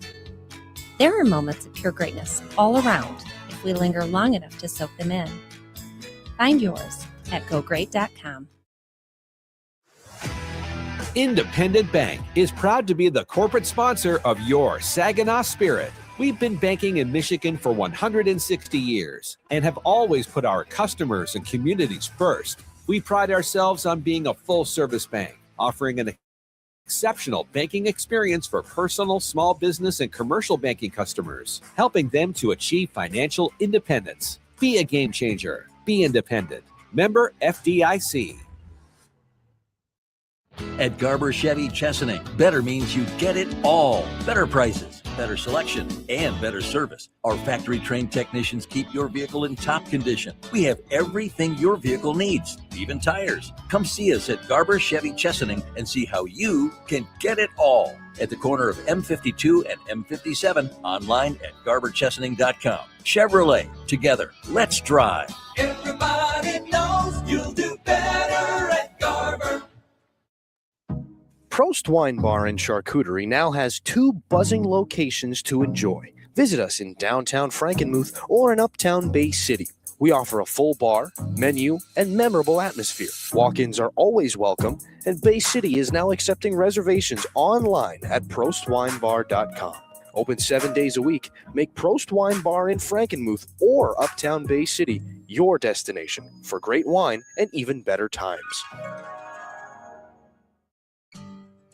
There are moments of pure greatness all around if we linger long enough to soak them in. Find yours at gogreat.com. Independent Bank is proud to be the corporate sponsor of your Saginaw Spirit. We've been banking in Michigan for 160 years and have always put our customers and communities first. We pride ourselves on being a full-service bank, offering an exceptional banking experience for personal, small business, and commercial banking customers, helping them to achieve financial independence. Be a game changer. Be independent. Member FDIC. At Garber Chevy Chesaning, better means you get it all. Better prices, better selection, and better service. Our factory-trained technicians keep your vehicle in top condition. We have everything your vehicle needs, even tires. Come see us at Garber Chevy Chesaning and see how you can get it all. At the corner of M52 and M57, online at garberchesaning.com. Chevrolet, together, let's drive. Everybody knows you'll do better at Garber. Prost Wine Bar and Charcuterie now has 2 buzzing locations to enjoy. Visit us in downtown Frankenmuth or in uptown Bay City. We offer a full bar, menu, and memorable atmosphere. Walk-ins are always welcome, and Bay City is now accepting reservations online at prostwinebar.com. Open 7 days a week. Make Prost Wine Bar in Frankenmuth or uptown Bay City your destination for great wine and even better times.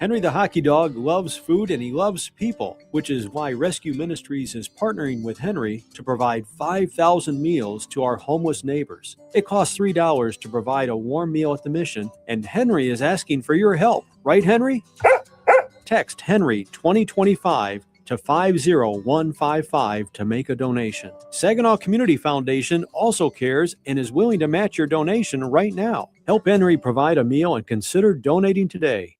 Henry the Hockey Dog loves food and he loves people, which is why Rescue Ministries is partnering with Henry to provide 5,000 meals to our homeless neighbors. It costs $3 to provide a warm meal at the mission, and Henry is asking for your help. Right, Henry? Text Henry 2025 to 50155 to make a donation. Saginaw Community Foundation also cares and is willing to match your donation right now. Help Henry provide a meal and consider donating today.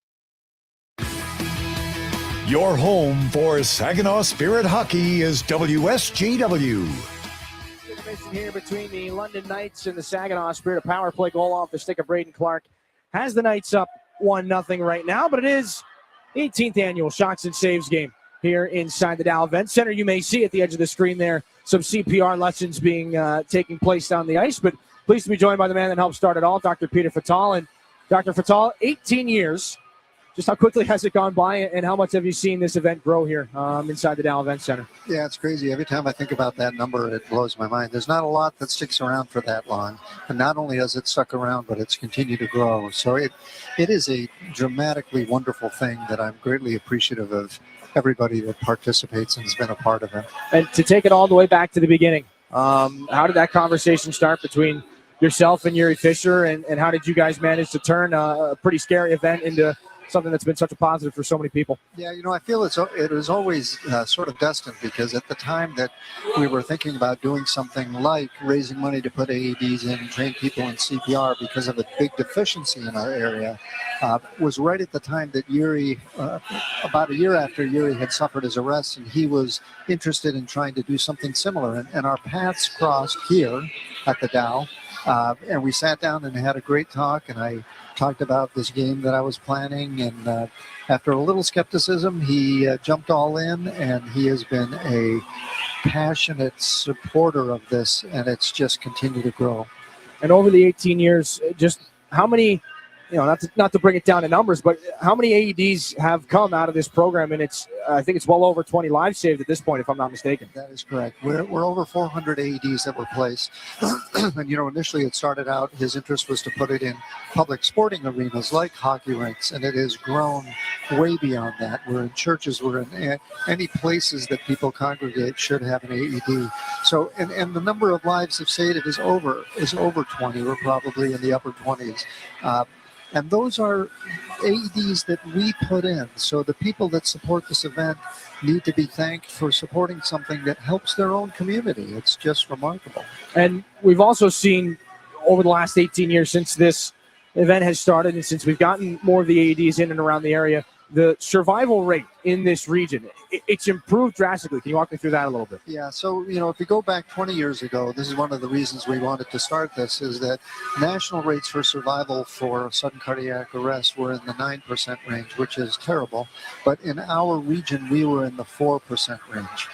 Your home for Saginaw Spirit Hockey is WSGW. Intermission here between the London Knights and the Saginaw Spirit. A power play goal off the stick of Braden Clark has the Knights up 1-0 right now, but it is the 18th annual Shots and Saves game here inside the Dow Event Center. You may see at the edge of the screen there some CPR lessons being taking place on the ice, but Pleased to be joined by the man that helped start it all, Dr. Peter Fatal. And Dr. Fatal, 18 years. Just how quickly has it gone by, and how much have you seen this event grow here inside the Dow Event Center? Yeah, it's crazy. Every time I think about that number, it blows my mind. There's not a lot that sticks around for that long. And not only has it stuck around, but it's continued to grow. So it is a dramatically wonderful thing that I'm greatly appreciative of everybody that participates and has been a part of it. And to take it all the way back to the beginning, how did that conversation start between yourself and Yuri Fisher, and how did you guys manage to turn a pretty scary event into something that's been such a positive for so many people? Yeah, I feel it was always sort of destined, because at the time that we were thinking about doing something like raising money to put AEDs in and train people in CPR because of a big deficiency in our area, was right at the time that Yuri, about a year after Yuri had suffered his arrest, and he was interested in trying to do something similar. And our paths crossed here at the Dow, and we sat down and had a great talk, and I talked about this game that I was planning, and after a little skepticism, he jumped all in, and he has been a passionate supporter of this, and it's just continued to grow. And over the 18 years, just how many, not to bring it down to numbers, but how many AEDs have come out of this program? And I think it's well over 20 lives saved at this point, if I'm not mistaken. That is correct. We're over 400 AEDs that were placed. And, initially it started out, his interest was to put it in public sporting arenas like hockey rinks, and it has grown way beyond that. We're in churches, we're in any places that people congregate should have an AED. So, and the number of lives have saved is over 20. We're probably in the upper 20s. And those are AEDs that we put in. So the people that support this event need to be thanked for supporting something that helps their own community. It's just remarkable. And we've also seen over the last 18 years since this event has started, and since we've gotten more of the AEDs in and around the area, the survival rate in this region, it's improved drastically. Can you walk me through that a little bit? Yeah, so, if you go back 20 years ago, this is one of the reasons we wanted to start this, is that national rates for survival for sudden cardiac arrest were in the 9% range, which is terrible. But in our region, we were in the 4% range.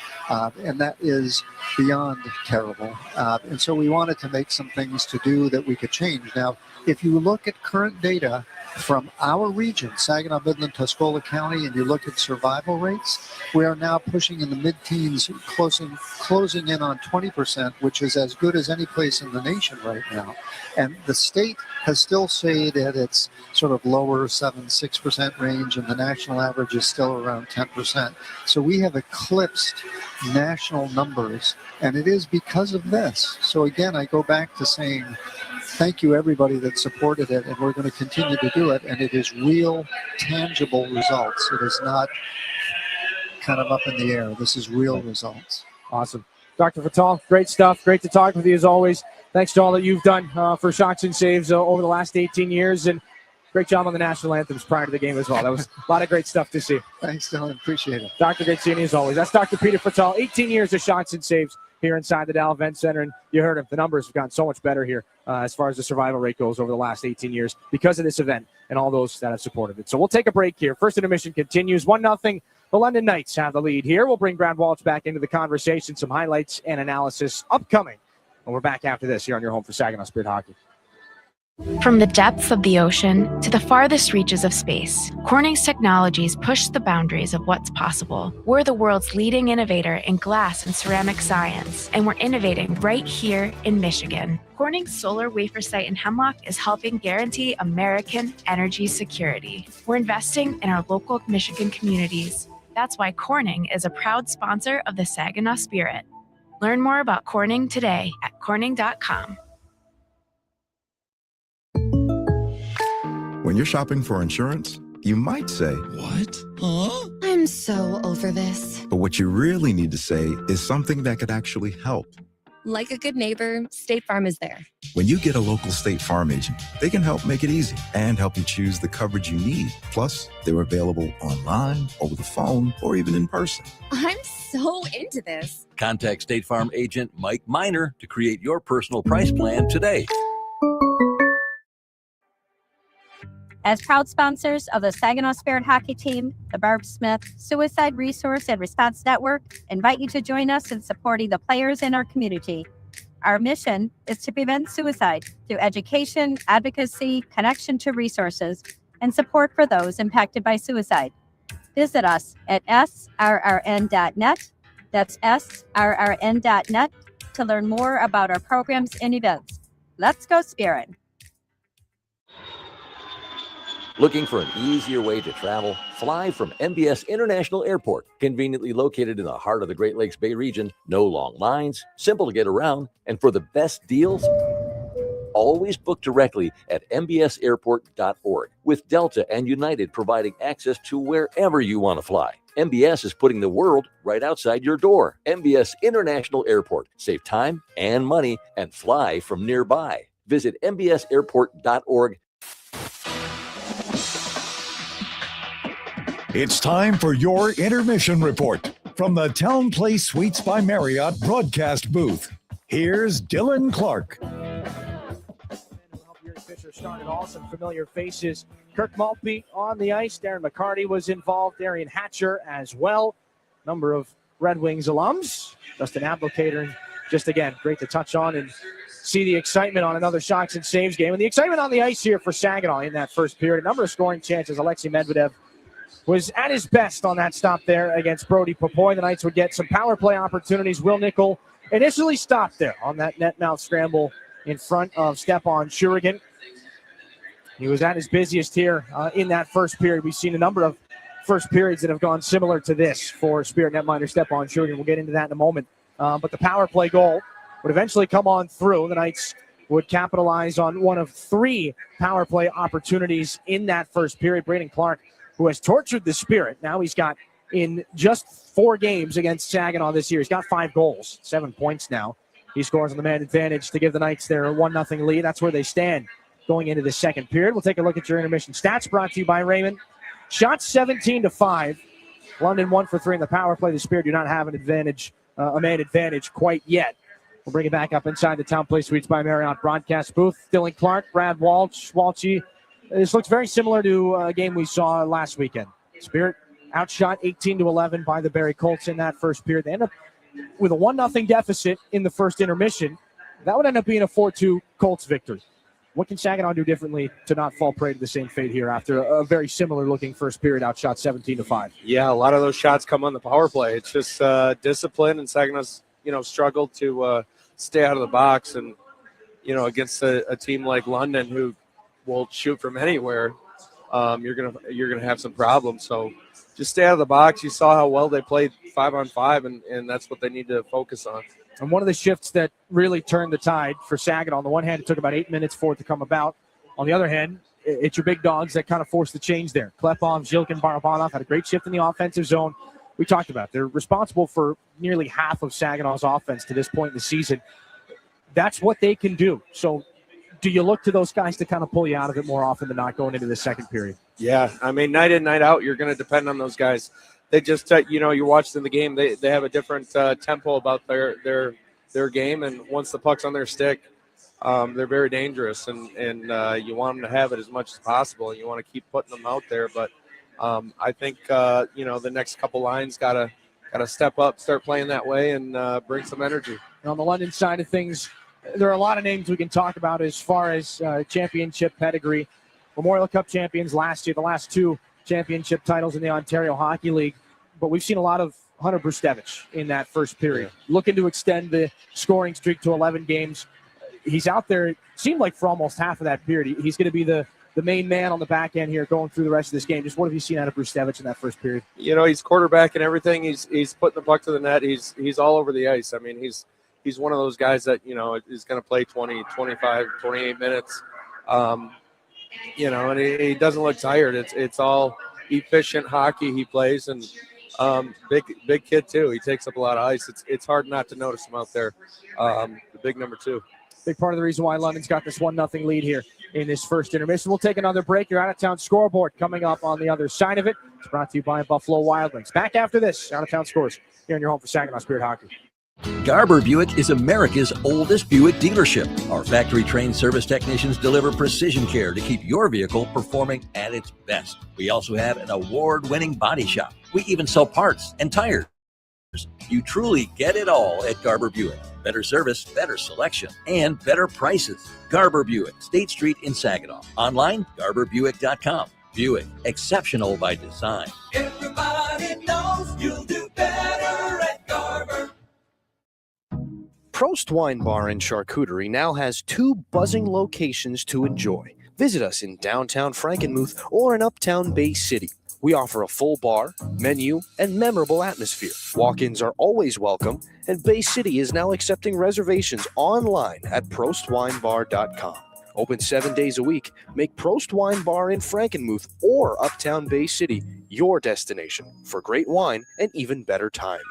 And that is beyond terrible. And so we wanted to make some things to do that we could change. Now, if you look at current data from our region, Saginaw, Midland, Tuscola County, and you look at survival rates, we are now pushing in the mid-teens, closing in on 20%, which is as good as any place in the nation right now. And the state has still stayed at its sort of lower 7-6% range, and the national average is still around 10%. So we have eclipsed national numbers, and it is because of this. So again, I go back to saying, thank you, everybody that supported it, and we're going to continue to do it. And it is real, tangible results. It is not kind of up in the air. This is real results. Awesome. Dr. Fatal, great stuff. Great to talk with you as always. Thanks to all that you've done for shots and saves over the last 18 years. And great job on the national anthems prior to the game as well. That was a lot of great stuff to see. Thanks, Dylan. Appreciate it. Dr. Great seeing you as always. That's Dr. Peter Fatal, 18 years of shots and saves here inside the Dow Event Center, and you heard him. The numbers have gotten so much better here as far as the survival rate goes over the last 18 years because of this event and all those that have supported it. So we'll take a break here. First intermission continues 1-0. The London Knights have the lead here. We'll bring Brad Walsh back into the conversation, some highlights and analysis upcoming. And we're back after this here on your home for Saginaw Spirit Hockey. From the depths of the ocean to the farthest reaches of space, Corning's technologies push the boundaries of what's possible. We're the world's leading innovator in glass and ceramic science, and we're innovating right here in Michigan. Corning's solar wafer site in Hemlock is helping guarantee American energy security. We're investing in our local Michigan communities. That's why Corning is a proud sponsor of the Saginaw Spirit. Learn more about Corning today at corning.com. When you're shopping for insurance, you might say, "What? Huh?" I'm so over this. But what you really need to say is something that could actually help. Like a good neighbor, State Farm is there. When you get a local State Farm agent, they can help make it easy and help you choose the coverage you need. Plus, they're available online, over the phone, or even in person. I'm so into this. Contact State Farm agent Mike Miner to create your personal price plan today. As proud sponsors of the Saginaw Spirit Hockey Team, the Barb Smith Suicide Resource and Response Network invite you to join us in supporting the players in our community. Our mission is to prevent suicide through education, advocacy, connection to resources, and support for those impacted by suicide. Visit us at srrn.net. That's srrn.net to learn more about our programs and events. Let's go, Spirit. Looking for an easier way to travel? Fly from MBS International Airport, conveniently located in the heart of the Great Lakes Bay region. No long lines, simple to get around, and for the best deals, always book directly at mbsairport.org, with Delta and United providing access to wherever you want to fly. MBS is putting the world right outside your door. MBS International Airport. Save time and money and fly from nearby. Visit mbsairport.org. It's time for your intermission report from the Town Place Suites by Marriott broadcast booth. Here's Dylan Clark. Fisher started all some familiar faces. Kirk Maltby on the ice. Darren McCarty was involved. Darian Hatcher as well. Number of Red Wings alums. Justin Applicator. Just again, great to touch on and see the excitement on another shots and saves game. And the excitement on the ice here for Saginaw in that first period. A number of scoring chances. Alexei Medvedev was at his best on that stop there against Brody Popoy. The Knights would get some power play opportunities. Will Nickel initially stopped there on that net mouth scramble in front of Stepan Shurigan. He was at his busiest here in that first period. We've seen a number of first periods that have gone similar to this for Spirit netminder Stepan Shurigan. We'll get into that in a moment. But the power play goal would eventually come on through. The Knights would capitalize on one of 3 power play opportunities in that first period. Braden Clark, who has tortured the Spirit. Now he's got, in just 4 games against Saginaw this year, he's got 5 goals, 7 points now. He scores on the man advantage to give the Knights their 1-0 lead. That's where they stand going into the second period. We'll take a look at your intermission stats brought to you by Raymond. Shots 17-5. London 1 for 3 in the power play. The Spirit do not have an advantage, a man advantage quite yet. We'll bring it back up inside the Town Place Suites by Marriott broadcast booth. Dylan Clark, Brad Walshy. This looks very similar to a game we saw last weekend. Spirit outshot 18-11 by the Barrie Colts in that first period. They end up with a 1-0 deficit in the first intermission. That would end up being a 4-2 Colts victory. What can Saginaw do differently to not fall prey to the same fate here after a very similar-looking first period outshot 17-5? Yeah, a lot of those shots come on the power play. It's just discipline, and Saginaw's struggled to stay out of the box, and against a team like London who will shoot from anywhere, you're gonna have some problems. So just stay out of the box. You saw how well they played 5-on-5, and that's what they need to focus on. And one of the shifts that really turned the tide for Saginaw, on the one hand, it took about 8 minutes for it to come about. On the other hand, it's your big dogs that kind of forced the change there. Klepov, Zhilkin, Barabanov had a great shift in the offensive zone. We talked about it. They're responsible for nearly half of Saginaw's offense to this point in the season. That's what they can do. So do you look to those guys to kind of pull you out of it more often than not going into the second period? Yeah, I mean, night in, night out, you're going to depend on those guys. They just, you watched in the game, they have a different tempo about their game, and once the puck's on their stick, they're very dangerous, and you want them to have it as much as possible, and you want to keep putting them out there. But I think the next couple lines gotta step up, start playing that way, and bring some energy. And on the London side of things, there are a lot of names we can talk about as far as championship pedigree. Memorial Cup champions last year, the last 2 championship titles in the Ontario Hockey League. But we've seen a lot of Hunter Brustevich in that first period, looking to extend the scoring streak to 11 games. He's out there, it seemed like, for almost half of that period. He's going to be the main man on the back end here going through the rest of this game. Just what have you seen out of Brustevich in that first period? He's quarterback and everything. He's putting the puck to the net. He's all over the ice. I mean, he's one of those guys that, is going to play 20, 25, 28 minutes. And he doesn't look tired. It's all efficient hockey he plays, and big kid too. He takes up a lot of ice. It's hard not to notice him out there. The big number 2. Big part of the reason why London's got this 1-0 lead here in this first intermission. We'll take another break. Your out-of-town scoreboard coming up on the other side of it. It's brought to you by Buffalo Wild Wings. Back after this, out-of-town scores here in your home for Saginaw Spirit Hockey. Garber Buick is America's oldest Buick dealership. Our factory-trained service technicians deliver precision care to keep your vehicle performing at its best. We also have an award-winning body shop. We even sell parts and tires. You truly get it all at Garber Buick. Better service, better selection, and better prices. Garber Buick, State Street in Saginaw. Online, GarberBuick.com. Buick, exceptional by design. Everybody knows you'll do better at Garber. Prost Wine Bar and Charcuterie now has 2 buzzing locations to enjoy. Visit us in downtown Frankenmuth or in uptown Bay City. We offer a full bar, menu, and memorable atmosphere. Walk-ins are always welcome, and Bay City is now accepting reservations online at prostwinebar.com. Open 7 days a week. Make Prost Wine Bar in Frankenmuth or uptown Bay City your destination for great wine and even better times.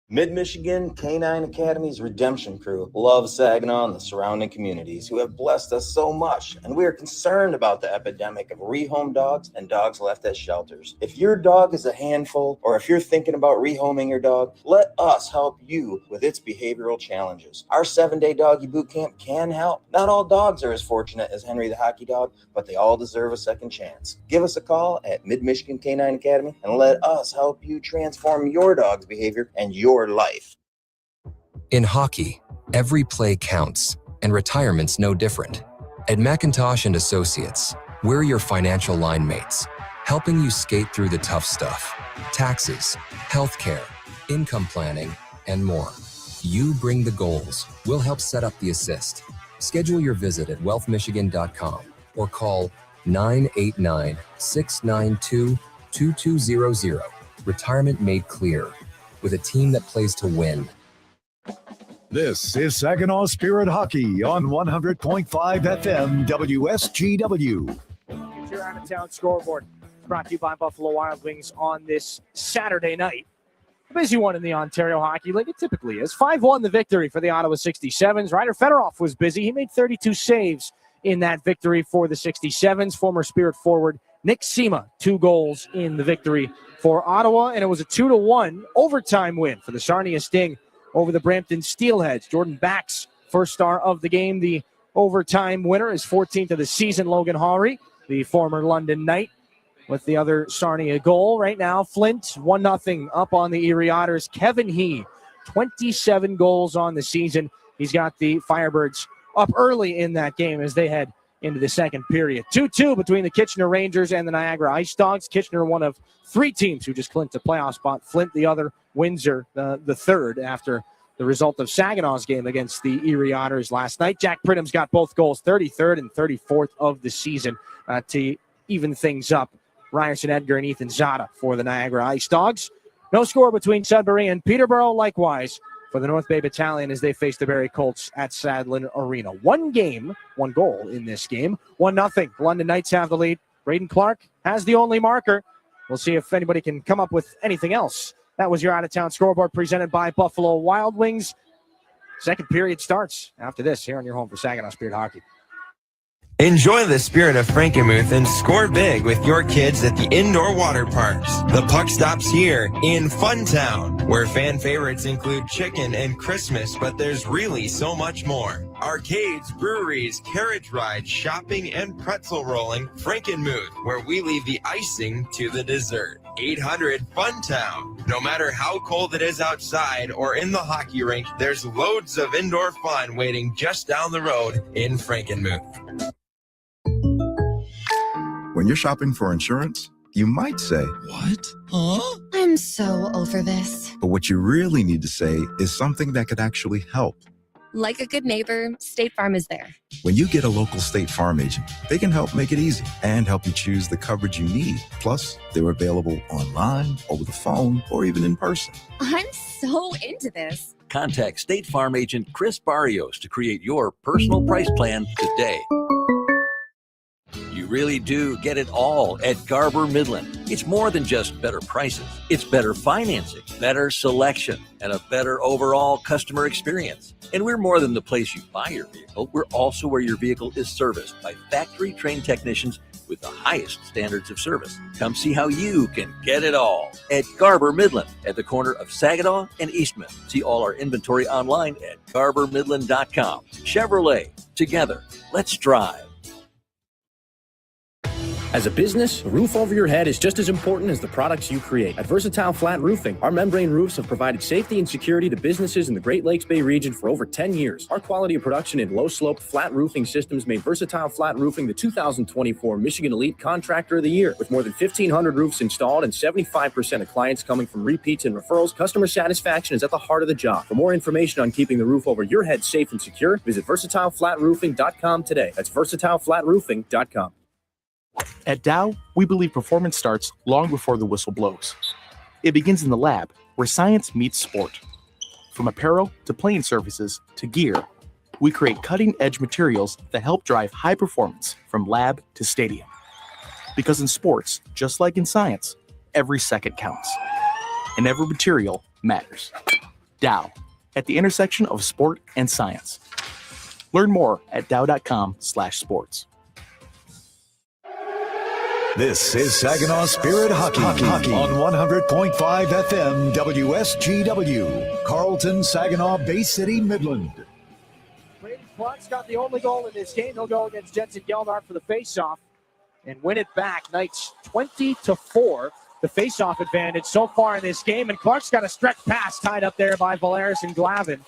Mid-Michigan Canine Academy's Redemption Crew loves Saginaw and the surrounding communities who have blessed us so much, and we are concerned about the epidemic of rehome dogs and dogs left at shelters. If your dog is a handful, or if you're thinking about rehoming your dog, let us help you with its behavioral challenges. Our 7-day doggy boot camp can help. Not all dogs are as fortunate as Henry the Hockey Dog, but they all deserve a second chance. Give us a call at Mid-Michigan Canine Academy and let us help you transform your dog's behavior and your life. In hockey, every play counts, and retirement's no different. At McIntosh & Associates, we're your financial line mates, helping you skate through the tough stuff: taxes, healthcare, income planning, and more. You bring the goals. We'll help set up the assist. Schedule your visit at wealthmichigan.com or call 989-692-2200. Retirement made clear, with a team that plays to win. This is Saginaw Spirit Hockey on 100.5 FM WSGW. It's your out-of-town scoreboard. Brought to you by Buffalo Wild Wings on this Saturday night. A busy one in the Ontario Hockey League. It typically is. 5-1 the victory for the Ottawa 67s. Ryder Fedorov was busy. He made 32 saves in that victory for the 67s. Former Spirit forward Nick Sema, 2 goals in the victory for Ottawa, and it was a 2-1 overtime win for the Sarnia Sting over the Brampton Steelheads. Jordan Bax, first star of the game, the overtime winner, is 14th of the season. Logan Hawry, the former London Knight, with the other Sarnia goal. Right now, Flint 1-0 up on the Erie Otters. Kevin He, 27 goals on the season. He's got the Firebirds up early in that game as they head into the second period. 2-2 between the Kitchener Rangers and the Niagara Ice Dogs. Kitchener, one of 3 teams who just clinched a playoff spot. Flint, the other. Windsor, the third, after the result of Saginaw's game against the Erie Otters last night. Jack Pridham's got both goals, 33rd and 34th of the season, to even things up. Ryerson Edgar and Ethan Zada for the Niagara Ice Dogs. No score between Sudbury and Peterborough, likewise for the North Bay Battalion as they face the Barrie Colts at Sadlin Arena. 1 goal in this game. 1-0. London Knights have the lead. Braden Clark has the only marker. We'll see if anybody can come up with anything else. That was your out-of-town scoreboard presented by Buffalo Wild Wings. Second period starts after this here on your home for Saginaw Spirit Hockey. Enjoy the spirit of Frankenmuth and score big with your kids at the indoor water parks. The puck stops here in Funtown, where fan favorites include chicken and Christmas, but there's really so much more. Arcades, breweries, carriage rides, shopping, and pretzel rolling. Frankenmuth, where we leave the icing to the dessert. 800 Funtown. No matter how cold it is outside or in the hockey rink, there's loads of indoor fun waiting just down the road in Frankenmuth. When you're shopping for insurance, you might say, "What? Huh?" I'm so over this. But what you really need to say is something that could actually help. Like a good neighbor, State Farm is there. When you get a local State Farm agent, they can help make it easy and help you choose the coverage you need. Plus, they're available online, over the phone, or even in person. I'm so into this. Contact State Farm agent Chris Barrios to create your personal price plan today. You really do get it all at Garber Midland. It's more than just better prices. It's better financing, better selection, and a better overall customer experience. And we're more than the place you buy your vehicle. We're also where your vehicle is serviced by factory-trained technicians with the highest standards of service. Come see how you can get it all at Garber Midland at the corner of Saginaw and Eastman. See all our inventory online at garbermidland.com. Chevrolet, together, let's drive. As a business, a roof over your head is just as important as the products you create. At Versatile Flat Roofing, our membrane roofs have provided safety and security to businesses in the Great Lakes Bay region for over 10 years. Our quality of production in low-sloped flat roofing systems made Versatile Flat Roofing the 2024 Michigan Elite Contractor of the Year. With more than 1,500 roofs installed and 75% of clients coming from repeats and referrals, customer satisfaction is at the heart of the job. For more information on keeping the roof over your head safe and secure, visit VersatileFlatRoofing.com today. That's VersatileFlatRoofing.com. At Dow, we believe performance starts long before the whistle blows. It begins in the lab, where science meets sport. From apparel to playing surfaces to gear, we create cutting-edge materials that help drive high performance from lab to stadium. Because in sports, just like in science, every second counts. And every material matters. Dow, at the intersection of sport and science. Learn more at dow.com/sports. This is Saginaw Spirit Hockey on 100.5 FM WSGW, Carlton, Saginaw, Bay City, Midland. Braden Clark's got the only goal in this game. He'll go against Jensen Geldart for the faceoff and win it back. Knights 20-4. The faceoff advantage so far in this game, and Clark's got a stretch pass tied up there by Valeris and Glavin.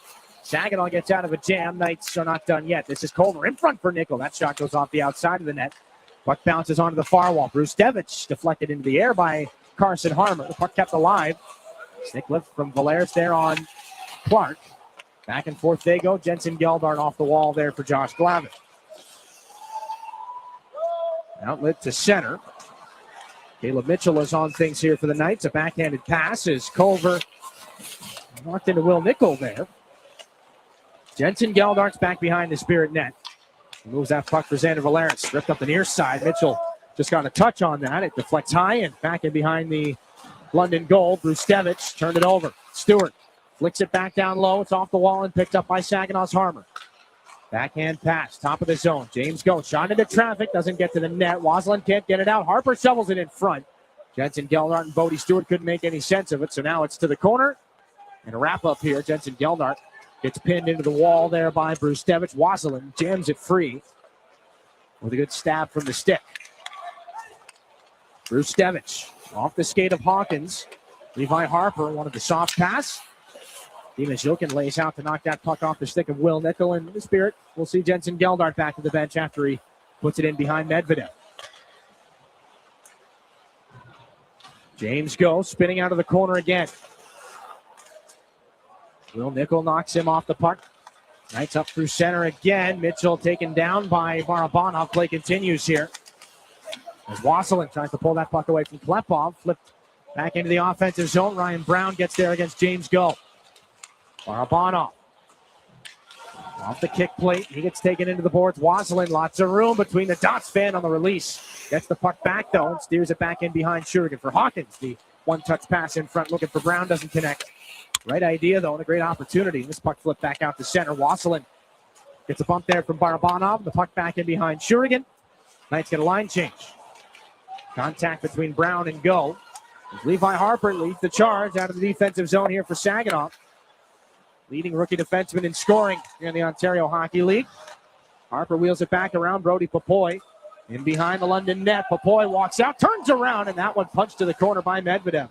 Saginaw gets out of a jam. Knights are not done yet. This is Culver in front for Nickel. That shot goes off the outside of the net. Puck bounces onto the far wall. Bruce Devich deflected into the air by Carson Harmer. The puck kept alive. Stick lift from Valeris there on Clark. Back and forth they go. Jensen Geldart off the wall there for Josh Glavin. Outlet to center. Caleb Mitchell is on things here for the Knights. A backhanded pass as Culver knocked into Will Nickel there. Jensen Geldart's back behind the Spirit net. He moves that puck for Xander Valeris. Ripped up the near side. Mitchell just got a touch on that. It deflects high and back in behind the London goal. Bruce Devich turned it over. Stewart flicks it back down low. It's off the wall and picked up by Saginaw's Harmer. Backhand pass, top of the zone. James goes, shot into traffic, doesn't get to the net. Waslin can't get it out. Harper shovels it in front. Jensen Geldart and Bodie Stewart couldn't make any sense of it, so now it's to the corner. And a wrap up here. Jensen Geldart gets pinned into the wall there by Bruce Devich. Waslin jams it free with a good stab from the stick. Bruce Devich off the skate of Hawkins. Levi Harper wanted the soft pass. Demas Jokin lays out to knock that puck off the stick of Will Nickel, and the Spirit will see Jensen Geldart back to the bench after he puts it in behind Medvedev. James goes, spinning out of the corner again. Will Nickel knocks him off the puck. Knights up through center again. Mitchell taken down by Barabanov. Play continues here. As Wasilin tries to pull that puck away from Klepov. Flipped back into the offensive zone. Ryan Brown gets there against James Go. Barabanov off the kick plate. He gets taken into the boards. Wasilin, lots of room between the dots. Fan on the release. Gets the puck back, though, and steers it back in behind Shurigan for Hawkins. The one-touch pass in front, looking for Brown, doesn't connect. Right idea, though, and a great opportunity. This puck flipped back out to center. Wasilin gets a bump there from Barabanov. The puck back in behind Shurigan. Knights get a line change. Contact between Brown and Go. As Levi Harper leads the charge out of the defensive zone here for Saginaw. Leading rookie defenseman in scoring here in the Ontario Hockey League. Harper wheels it back around. Brody Popoy in behind the London net. Popoy walks out, turns around, and that one punched to the corner by Medvedev.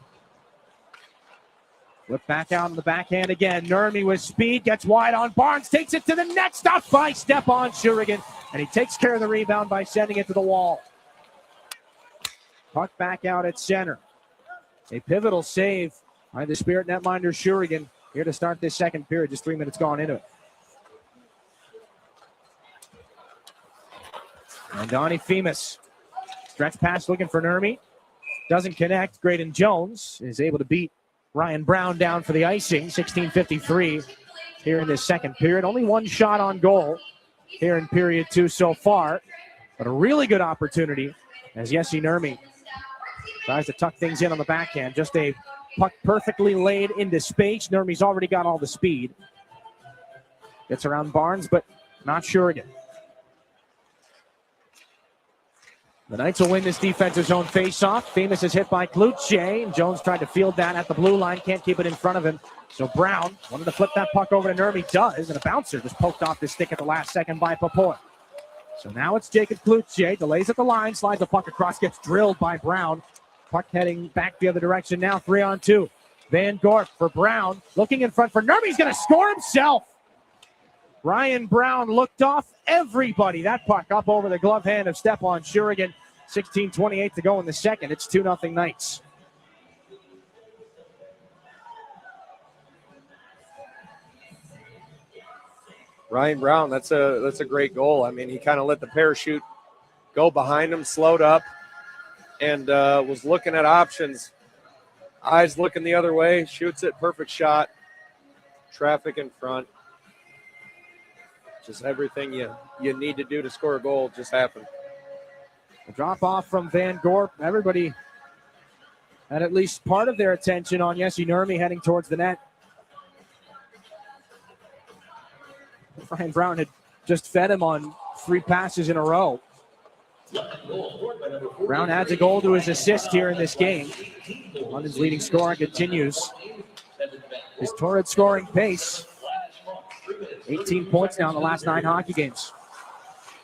Flip back out on the backhand again. Nurmi with speed, gets wide on Barnes, takes it to the net, stopped by Stepan Shurigan, and he takes care of the rebound by sending it to the wall. Puck back out at center. A pivotal save by the Spirit netminder Shurigan here to start this second period. Just 3 minutes gone into it. And Donnie Femus. Stretch pass looking for Nurmi. Doesn't connect. Graydon Jones is able to beat Ryan Brown down for the icing. 16:53 here in this second period. Only one shot on goal here in period two so far. But a really good opportunity as Jesse Nurmi tries to tuck things in on the backhand. Just a puck perfectly laid into space. Nurmi's already got all the speed. Gets around Barnes, but not Shurigan. The Knights will win this defensive zone faceoff. Famous is hit by Cloutier, and Jones tried to field that at the blue line. Can't keep it in front of him. So Brown wanted to flip that puck over to Nurmi. Does, and a bouncer just poked off the stick at the last second by Popoy. So now it's Jacob Cloutier. Delays at the line, slides the puck across, gets drilled by Brown. Puck heading back the other direction now, 3-on-2. Van Gorp for Brown. Looking in front for Nurmi. He's going to score himself. Ryan Brown looked off everybody. That puck up over the glove hand of Stepan Shurigan. 16:28 to go in the second. It's 2-0 Knights. Ryan Brown, that's a great goal. I mean, he kind of let the parachute go behind him, slowed up, and was looking at options. Eyes looking the other way, shoots it, perfect shot. Traffic in front. Just everything you need to do to score a goal just happened. A drop off from Van Gorp. Everybody had at least part of their attention on Jesse Nurmi heading towards the net. Ryan Brown had just fed him on 3 passes in a row. Brown adds a goal to his assist here in this game. London's leading scorer continues his torrid scoring pace. 18 points now in the last 9 hockey games.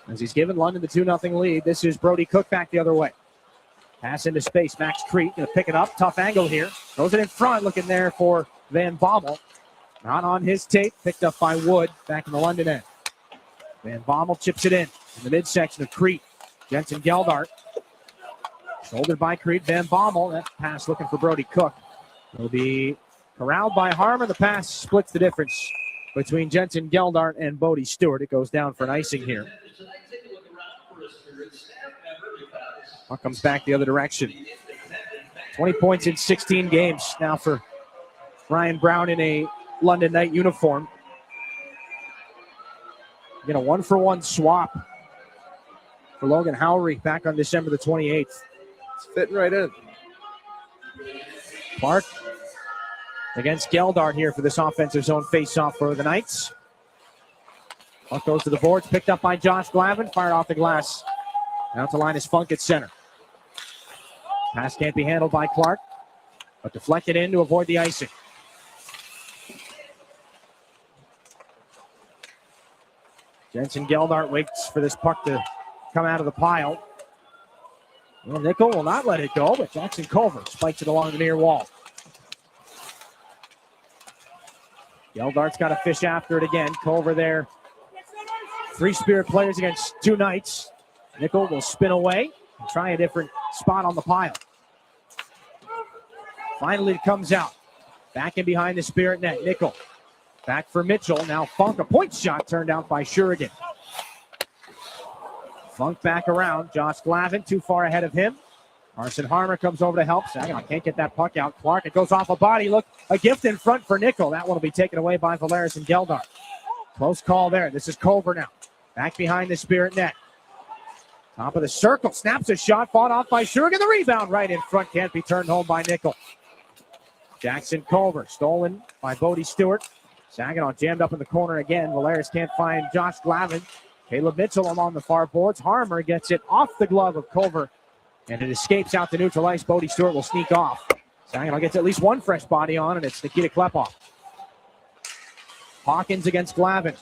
As he's given London the 2-0 lead, this is Brody Cook back the other way. Pass into space, Max Crete going to pick it up. Tough angle here. Throws it in front, looking there for Van Bommel. Not on his tape, picked up by Wood back in the London end. Van Bommel chips it in the midsection of Crete. Jensen Geldart. Shouldered by Crete, Van Bommel. That pass looking for Brody Cook. Will be corralled by Harmer. The pass splits the difference between Jensen Geldart and Bodie Stewart. It goes down for an icing here. Puck comes back the other direction. 20 points in 16 games now for Ryan Brown in a London Knight uniform. Get a 1-for-1 swap for Logan Howry back on December the 28th. It's fitting right in. Clark against Geldart here for this offensive zone face-off for the Knights. Puck goes to the boards, picked up by Josh Glavin, fired off the glass. Now to Linus Funk at center. Pass can't be handled by Clark, but deflected in to avoid the icing. Jensen Geldart waits for this puck to come out of the pile. Well, Nickel will not let it go, but Jackson Culver spikes it along the near wall. Geldart's got to fish after it again. Culver there. 3 Spirit players against 2 Knights. Nickel will spin away and try a different spot on the pile. Finally, it comes out. Back in behind the Spirit net. Nickel back for Mitchell. Now Funk, a point shot turned out by Shurigan. Funk back around. Josh Glavin too far ahead of him. Carson Harmer comes over to help. Saginaw can't get that puck out. Clark, it goes off a body. Look, a gift in front for Nickel. That one will be taken away by Valeris and Geldart. Close call there. This is Culver now. Back behind the Spirit net. Top of the circle. Snaps a shot. Fought off by Shurigan. The rebound right in front. Can't be turned home by Nickel. Jackson Culver stolen by Bodie Stewart. Saginaw jammed up in the corner again. Valeris can't find Josh Glavin. Caleb Mitchell along the far boards. Harmer gets it off the glove of Culver, and it escapes out to neutral ice. Bodie Stewart will sneak off. Saginaw gets at least one fresh body on, and it's Nikita Klepov. Hawkins against Glavin.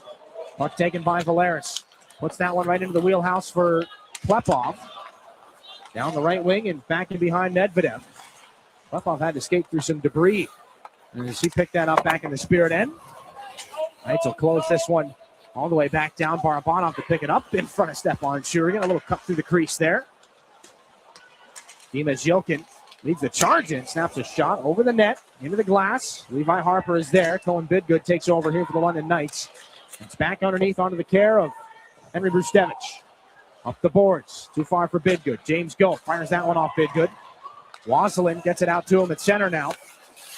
Puck taken by Valeris. Puts that one right into the wheelhouse for Klepov. Down the right wing and back in behind Medvedev. Klepov had to skate through some debris. And as he picked that up back in the Spirit end. Knights will close this one all the way back down. Barabanov to pick it up in front of Stepan Shurigan. A little cut through the crease there. Dima Zilkin leads the charge in. Snaps a shot over the net, into the glass. Levi Harper is there. Cohen Bidgood takes over here for the London Knights. It's back underneath onto the care of Henry Brustevich. Up the boards. Too far for Bidgood. James Goh fires that one off Bidgood. Wasilin gets it out to him at center now.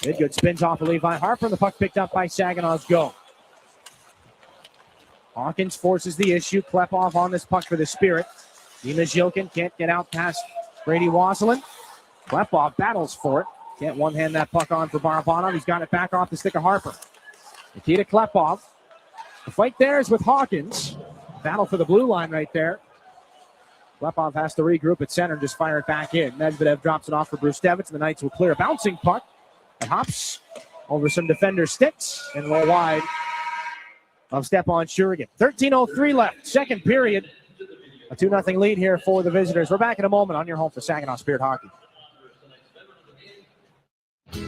Bidgood spins off of Levi Harper. The puck picked up by Saginaw's Goh. Hawkins forces the issue. Klepov on this puck for the Spirit. Dima Zilkin can't get out past Brady Wasilin. Klepov battles for it. Can't one-hand that puck on for Barabanov. He's got it back off the stick of Harper. Nikita Klepov. The fight there is with Hawkins. Battle for the blue line right there. Klepov has to regroup at center and just fire it back in. Medvedev drops it off for Brustevich, and the Knights will clear a bouncing puck. It hops over some defender sticks and roll wide of Stepan Shurigan. 13:03 left, second period. A 2-0 lead here for the visitors. We're back in a moment on your home for Saginaw Spirit Hockey.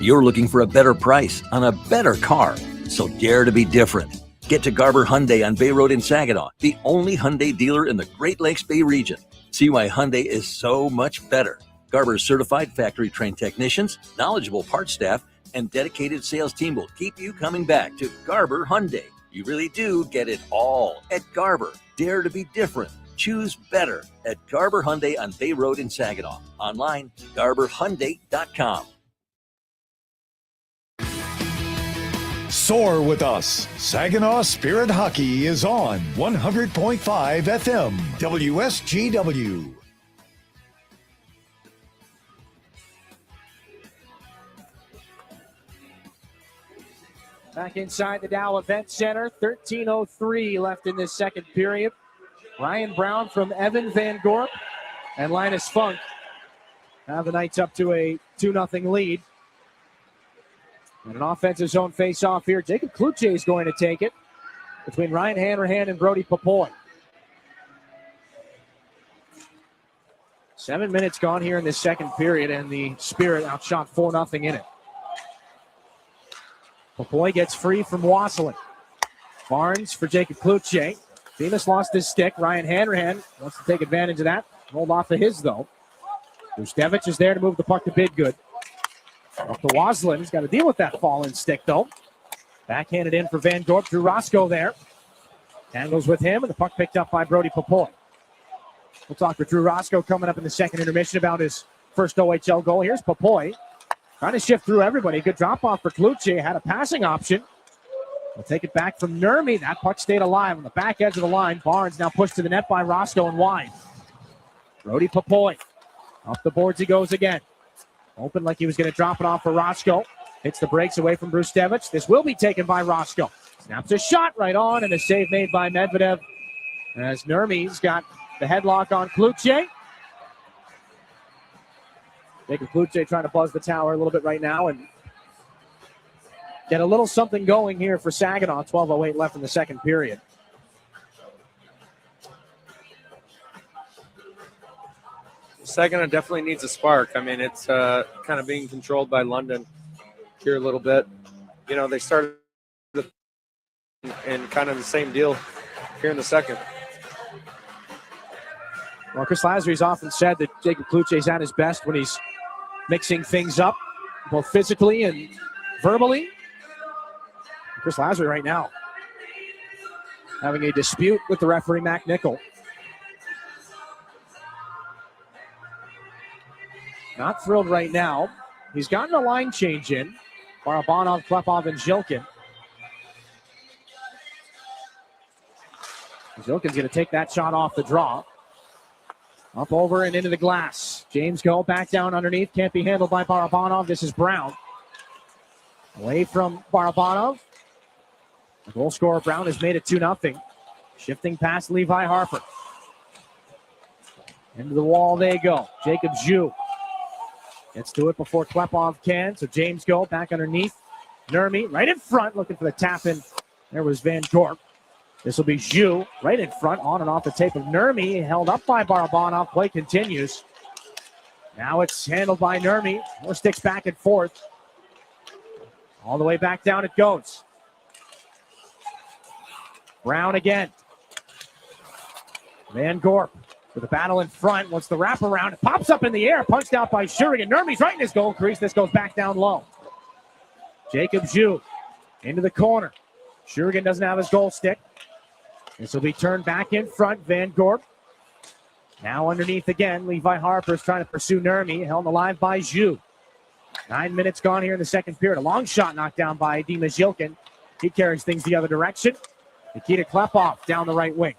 You're looking for a better price on a better car, so dare to be different. Get to Garber Hyundai on Bay Road in Saginaw, the only Hyundai dealer in the Great Lakes Bay region. See why Hyundai is so much better. Garber's certified factory-trained technicians, knowledgeable parts staff, and dedicated sales team will keep you coming back to Garber Hyundai. You really do get it all at Garber. Dare to be different. Choose better at Garber Hyundai on Bay Road in Saginaw. Online, garberhyundai.com. Soar with us. Saginaw Spirit Hockey is on 100.5 FM WSGW. Back inside the Dow Event Center, 13:03 left in this second period. Ryan Brown from Evan Van Gorp and Linus Funk have the Knights up to a 2-0 lead. And an offensive zone face-off here. Jacob Kluche is going to take it between Ryan Hanrahan and Brody Popoy. 7 minutes gone here in this second period, and the Spirit outshot 4-0 in it. Popoy gets free from Wasselin. Barnes for Jacob Kluche. Demas lost his stick. Ryan Hanrahan wants to take advantage of that. Rolled off of his, though. Rustevich is there to move the puck to Bidgood. Up to Waslin. He's got to deal with that fallen stick, though. Backhanded in for Van Gorp. Drew Roscoe there. Tangles with him, and the puck picked up by Brody Popoy. We'll talk with Drew Roscoe coming up in the second intermission about his first OHL goal. Here's Popoy. Trying to shift through everybody. Good drop-off for Kluche. Had a passing option. We'll take it back from Nurmi. That puck stayed alive on the back edge of the line. Barnes now pushed to the net by Roscoe and wide. Brody Popoy. Off the boards he goes again. Open like he was going to drop it off for Roscoe. Hits the brakes away from Brustevich. This will be taken by Roscoe. Snaps a shot right on, and a save made by Medvedev. As Nurmi's got the headlock on Kluche. Jacob Kluche trying to buzz the tower a little bit right now and get a little something going here for Saginaw. 12:08 left in the second period. Saginaw definitely needs a spark. I mean, it's kind of being controlled by London here a little bit. You know, they started in kind of the same deal here in the second. Well, Chris Lasry's often said that Jacob Kluche's at his best when he's mixing things up, both physically and verbally. Chris Lasry right now having a dispute with the referee, Mac Nickel. Not thrilled right now. He's gotten a line change in. Barabanov, Klepov, and Zhilkin. Zhilkin's going to take that shot off the draw. Up over and into the glass. James Go back down underneath. Can't be handled by Barabanov. This is Brown. Away from Barabanov. The goal scorer, Brown, has made it 2-0. Shifting past Levi Harper. Into the wall they go. Jacob Zhu gets to it before Klepov can. So James Go back underneath. Nurmi right in front looking for the tap in. There was Van Gorp. This will be Zhu right in front, on and off the tape of Nurmi. Held up by Barabanov. Play continues. Now it's handled by Nurmi. More sticks back and forth. All the way back down it goes. Brown again. Van Gorp with the battle in front. Wants the wraparound. It pops up in the air. Punched out by Shurigan. Nurmi's right in his goal crease. This goes back down low. Jacob Zhu into the corner. Shurigan doesn't have his goal stick. This will be turned back in front. Van Gorp. Now underneath again. Levi Harper is trying to pursue Nurmi. Held alive by Zhu. 9 minutes gone here in the second period. A long shot knocked down by Dima Zhilkin. He carries things the other direction. Nikita Klepov down the right wing.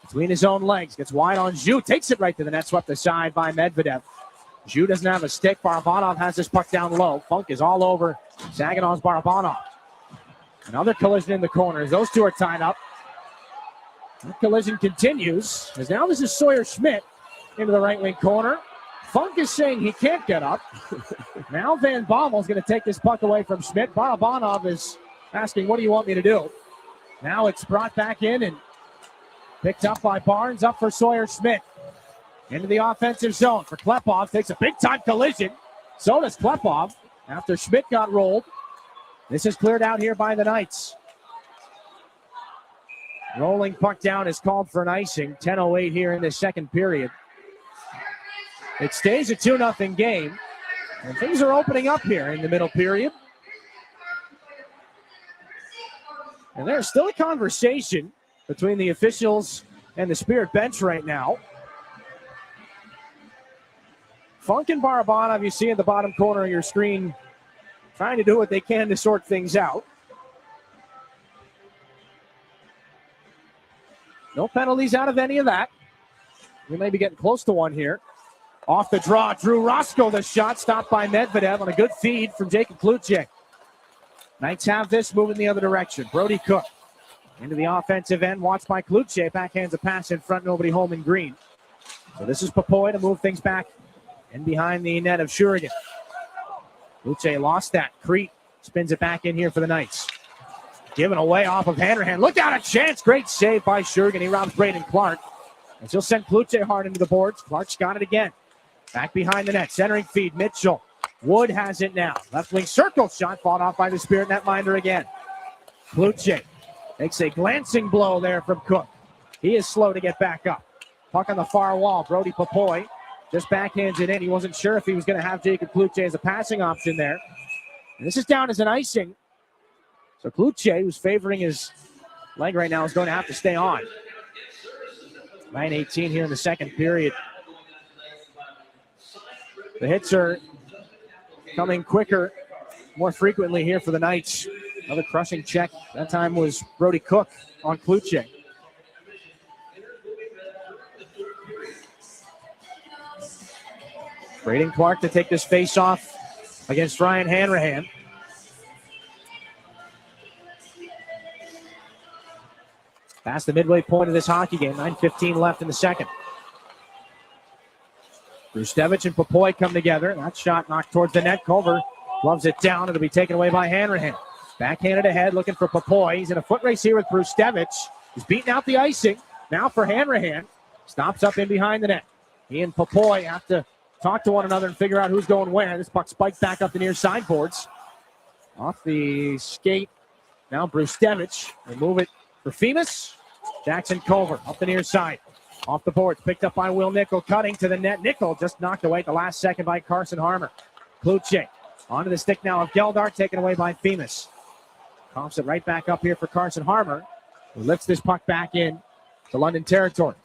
Between his own legs. Gets wide on Zhu. Takes it right to the net. Swept aside by Medvedev. Zhu doesn't have a stick. Barabanov has this puck down low. Funk is all over Saginaw's Barabanov. Another collision in the corners. Those two are tied up. That collision continues. As now this is Sawyer Schmidt into the right wing corner. Funk is saying he can't get up. Now Van Bommel's going to take this puck away from Schmidt. Barabanov is asking, what do you want me to do? Now it's brought back in and picked up by Barnes. Up for Sawyer Schmidt. Into the offensive zone for Klepov. Takes a big-time collision. So does Klepov after Schmidt got rolled. This is cleared out here by the Knights. Rolling puck down is called for an icing. 10:08 here in the second period. It stays a 2-0 game. And things are opening up here in the middle period. And there's still a conversation between the officials and the Spirit bench right now. Funk and Barabanov, you see in the bottom corner of your screen, trying to do what they can to sort things out. No penalties out of any of that. We may be getting close to one here. Off the draw, Drew Roscoe, the shot stopped by Medvedev on a good feed from Jacob Kluche. Knights have this moving the other direction. Brody Cook into the offensive end, watched by Kluche. Backhands a pass in front, nobody home in green. So this is Popoy to move things back in behind the net of Shurigan. Kluche lost that. Crete spins it back in here for the Knights. Given away off of Hanrahan. Look out, a chance. Great save by Shurigan. He robs Braden Clark. And she'll send Kluche hard into the boards. Clark's got it again. Back behind the net. Centering feed. Mitchell. Wood has it now. Left wing circle shot fought off by the Spirit netminder again. Kluche takes a glancing blow there from Cook. He is slow to get back up. Puck on the far wall. Brody Popoy just backhands it in. He wasn't sure if he was going to have Jacob Kluche as a passing option there. And this is down as an icing. So Kluche, who's favoring his leg right now, is going to have to stay on. 9:18 here in the second period. The hits are coming quicker, more frequently here for the Knights. Another crushing check. That time was Brody Cook on Kluche. Braden Clark to take this face-off against Ryan Hanrahan. Past the midway point of this hockey game. 9:15 left in the second. Brustevich and Popoy come together. That shot knocked towards the net. Culver loves it down. It'll be taken away by Hanrahan. Backhanded ahead, looking for Popoy. He's in a foot race here with Brustevich. He's beating out the icing. Now for Hanrahan. Stops up in behind the net. He and Popoy have to talk to one another and figure out who's going where. This puck spiked back up the near sideboards. Off the skate. Now Brustevich. They move it for Femus. Jackson Culver up the near side. Off the boards. Picked up by Will Nickel. Cutting to the net. Nickel just knocked away at the last second by Carson Harmer. Kluche onto the stick now of Geldart. Taken away by Femus. Coughs it right back up here for Carson Harmer, who lifts this puck back in to London territory.